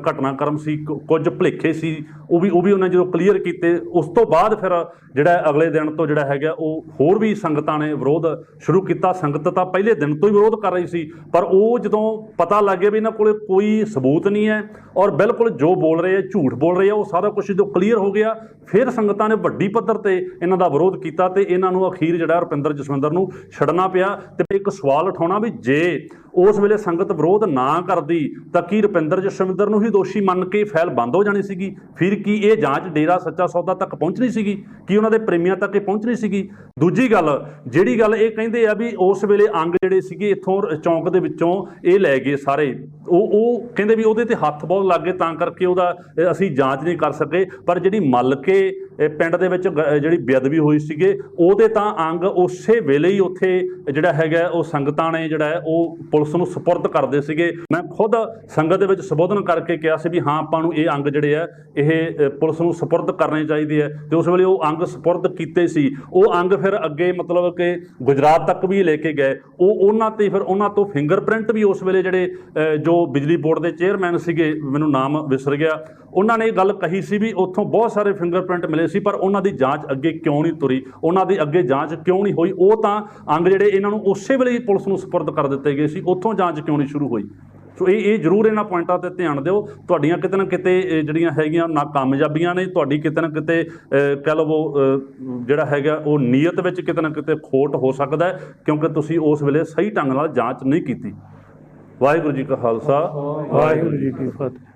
ਘਟਨਾਕ੍ਰਮ ਸੀ, ਕੁਝ ਭੁਲੇਖੇ ਸੀ, ਉਹ ਵੀ ਉਹਨਾਂ ਜਦੋਂ ਕਲੀਅਰ ਕੀਤੇ। ਉਸ ਤੋਂ ਬਾਅਦ ਫਿਰ ਜਿਹੜਾ ਅਗਲੇ ਦਿਨ ਤੋਂ ਜਿਹੜਾ ਹੈਗਾ ਉਹ ਹੋਰ ਵੀ ਸੰਗਤਾਂ ਨੇ ਵਿਰੋਧ ਸ਼ੁਰੂ ਕੀਤਾ। ਸੰਗਤ ਤਾਂ ਪਹਿਲੇ ਦਿਨ ਤੋਂ ਹੀ ਵਿਰੋਧ ਕਰ ਰਹੀ ਸੀ, ਪਰ ਉਹ ਜਦੋਂ ਪਤਾ ਲੱਗ ਗਿਆ ਵੀ ਇਹਨਾਂ ਕੋਲੇ ਕੋਈ ਸਬੂਤ ਨਹੀਂ ਹੈ ਔਰ ਬਿਲਕੁਲ ਜੋ ਬੋਲ ਰਹੇ ਆ ਝੂਠ ਬੋਲ ਰਹੇ ਆ, ਉਹ ਸਾਰਾ ਕੁਝ ਜਦੋਂ ਕਲੀਅਰ ਹੋ ਗਿਆ ਫਿਰ ਸੰਗਤਾਂ ਨੇ ਵੱਡੀ ਪੱਧਰ ਤੇ ਇਹਨਾਂ ਦਾ ਵਿਰੋਧ ਕੀਤਾ ਤੇ ਇਹਨਾਂ ਨੂੰ ਅਖੀਰ ਜਿਹੜਾ ਰੁਪਿੰਦਰ ਜਸਵਿੰਦਰ ਨੂੰ ਛੱਡਣਾ ਪਿਆ। ਤੇ ਇੱਕ ਸਵਾਲ ਉਠਾਉਣਾ ਵੀ ਜੇ ਉਸ ਵੇਲੇ ਸੰਗਤ ਵਿਰੋਧ ਨਾ ਕਰਦੀ ਤਾਂ ਕੀ ਰੁਪਿੰਦਰ ਜਸਵਿੰਦਰ ਨੂੰ ਹੀ ਦੋਸ਼ੀ ਮੰਨ ਕੇ ਫੈਲ ਬੰਦ ਹੋ ਜਾਣੀ ਸੀਗੀ? ਫਿਰ ਕੀ ਇਹ ਜਾਂਚ ਡੇਰਾ ਸੱਚਾ ਸੌਦਾ ਤੱਕ ਪਹੁੰਚਣੀ ਸੀਗੀ? ਕੀ ਉਹਨਾਂ ਦੇ ਪ੍ਰੇਮੀਆਂ ਤੱਕ ਇਹ ਪਹੁੰਚਣੀ ਸੀਗੀ? ਦੂਜੀ ਗੱਲ, ਜਿਹੜੀ ਗੱਲ ਇਹ ਕਹਿੰਦੇ ਆ ਵੀ ਉਸ ਵੇਲੇ ਅੰਗ ਜਿਹੜੇ ਸੀਗੇ ਇੱਥੋਂ ਚੌਂਕ ਦੇ ਵਿੱਚੋਂ ਇਹ ਲੈ ਗਏ ਸਾਰੇ, ਉਹ ਕਹਿੰਦੇ ਵੀ ਉਹਦੇ ਤੇ ਹੱਥ ਬਹੁਤ ਲੱਗ ਗਏ ਤਾਂ ਕਰਕੇ ਉਹਦਾ ਅਸੀਂ ਜਾਂਚ ਨਹੀਂ ਕਰ ਸਕੇ। ਪਰ ਜਿਹੜੀ ਮੱਲ ਕੇ ਪਿੰਡ ਦੇ ਵਿੱਚ ਜਿਹੜੀ ਬੇਅਦਬੀ ਹੋਈ ਸੀਗੇ ਉਹਦੇ ਤਾਂ ਅੰਗ ਉਸੇ ਵੇਲੇ ਹੀ ਉੱਥੇ ਜਿਹੜਾ ਹੈਗਾ ਉਹ ਸੰਗਤਾਂ ਨੇ ਜਿਹੜਾ ਹੈ ਉਹ ਪੁਲਿਸ ਪੁਲਿਸ ਨੂੰ ਸਪੁਰਦ ਕਰਦੇ ਸੀਗੇ। ਮੈਂ ਖੁਦ ਸੰਗਤ ਦੇ ਵਿੱਚ ਸੰਬੋਧਨ ਕਰਕੇ ਕਿਹਾ ਸੀ ਵੀ ਹਾਂ ਆਪਾਂ ਨੂੰ ਇਹ ਅੰਗ ਜਿਹੜੇ ਆ ਇਹ ਪੁਲਿਸ ਨੂੰ ਸਪੁਰਦ ਕਰਨੇ ਚਾਹੀਦੇ ਆ, ਤੇ ਉਸ ਵੇਲੇ ਉਹ ਅੰਗ ਸਪੁਰਦ ਕੀਤੇ ਸੀ। ਉਹ ਅੰਗ ਫਿਰ ਅੱਗੇ ਮਤਲਬ ਕਿ ਗੁਜਰਾਤ ਤੱਕ ਵੀ ਲੈ ਕੇ ਗਏ। ਉਹਨਾਂ ਤੇ ਫਿਰ ਉਹਨਾਂ ਤੋਂ ਫਿੰਗਰਪ੍ਰਿੰਟ ਵੀ ਉਸ ਵੇਲੇ ਜਿਹੜੇ ਜੋ ਬਿਜਲੀ ਬੋਰਡ ਦੇ ਚੇਅਰਮੈਨ ਸੀਗੇ, ਮੈਨੂੰ ਨਾਮ ਵਿਸਰ ਗਿਆ, ਉਹਨਾਂ ਨੇ ਇਹ ਗੱਲ ਕਹੀ ਸੀ ਵੀ ਉੱਥੋਂ ਬਹੁਤ ਸਾਰੇ ਫਿੰਗਰਪ੍ਰਿੰਟ ਮਿਲੇ ਸੀ, ਪਰ ਉਹਨਾਂ ਦੀ ਜਾਂਚ ਅੱਗੇ ਕਿਉਂ ਨਹੀਂ ਤੁਰੀ, ਉਹਨਾਂ ਦੀ ਅੱਗੇ ਜਾਂਚ ਕਿਉਂ ਨਹੀਂ ਹੋਈ। ਉਹ ਤਾਂ ਅੰਗ ਜਿਹੜੇ ਇਹਨਾਂ ਨੂੰ ਉਸੇ ਵੇਲੇ ਹੀ ਪੁਲਿਸ ਨੂੰ ਸਪੁਰਦ ਕਰ ਦਿੱਤੇ ਗਏ ਸੀ, ਉੱਥੋਂ ਜਾਂਚ ਕਿਉਂ ਨਹੀਂ ਸ਼ੁਰੂ ਹੋਈ। ਸੋ ਇਹ ਜ਼ਰੂਰ ਇਹਨਾਂ ਪੁਆਇੰਟਾਂ 'ਤੇ ਧਿਆਨ ਦਿਓ। ਤੁਹਾਡੀਆਂ ਕਿਤੇ ਨਾ ਕਿਤੇ ਜਿਹੜੀਆਂ ਹੈਗੀਆਂ ਨਾਕਾਮਯਾਬੀਆਂ ਨੇ, ਤੁਹਾਡੀ ਕਿਤੇ ਨਾ ਕਿਤੇ ਕਹਿ ਲਵੋ ਜਿਹੜਾ ਹੈਗਾ ਉਹ ਨੀਅਤ ਵਿੱਚ ਕਿਤੇ ਨਾ ਕਿਤੇ ਖੋਟ ਹੋ ਸਕਦਾ, ਕਿਉਂਕਿ ਤੁਸੀਂ ਉਸ ਵੇਲੇ ਸਹੀ ਢੰਗ ਨਾਲ ਜਾਂਚ ਨਹੀਂ ਕੀਤੀ। ਵਾਹਿਗੁਰੂ ਜੀ ਕਾ ਖਾਲਸਾ, ਵਾਹਿਗੁਰੂ ਜੀ ਕੀ ਫਤਿਹ।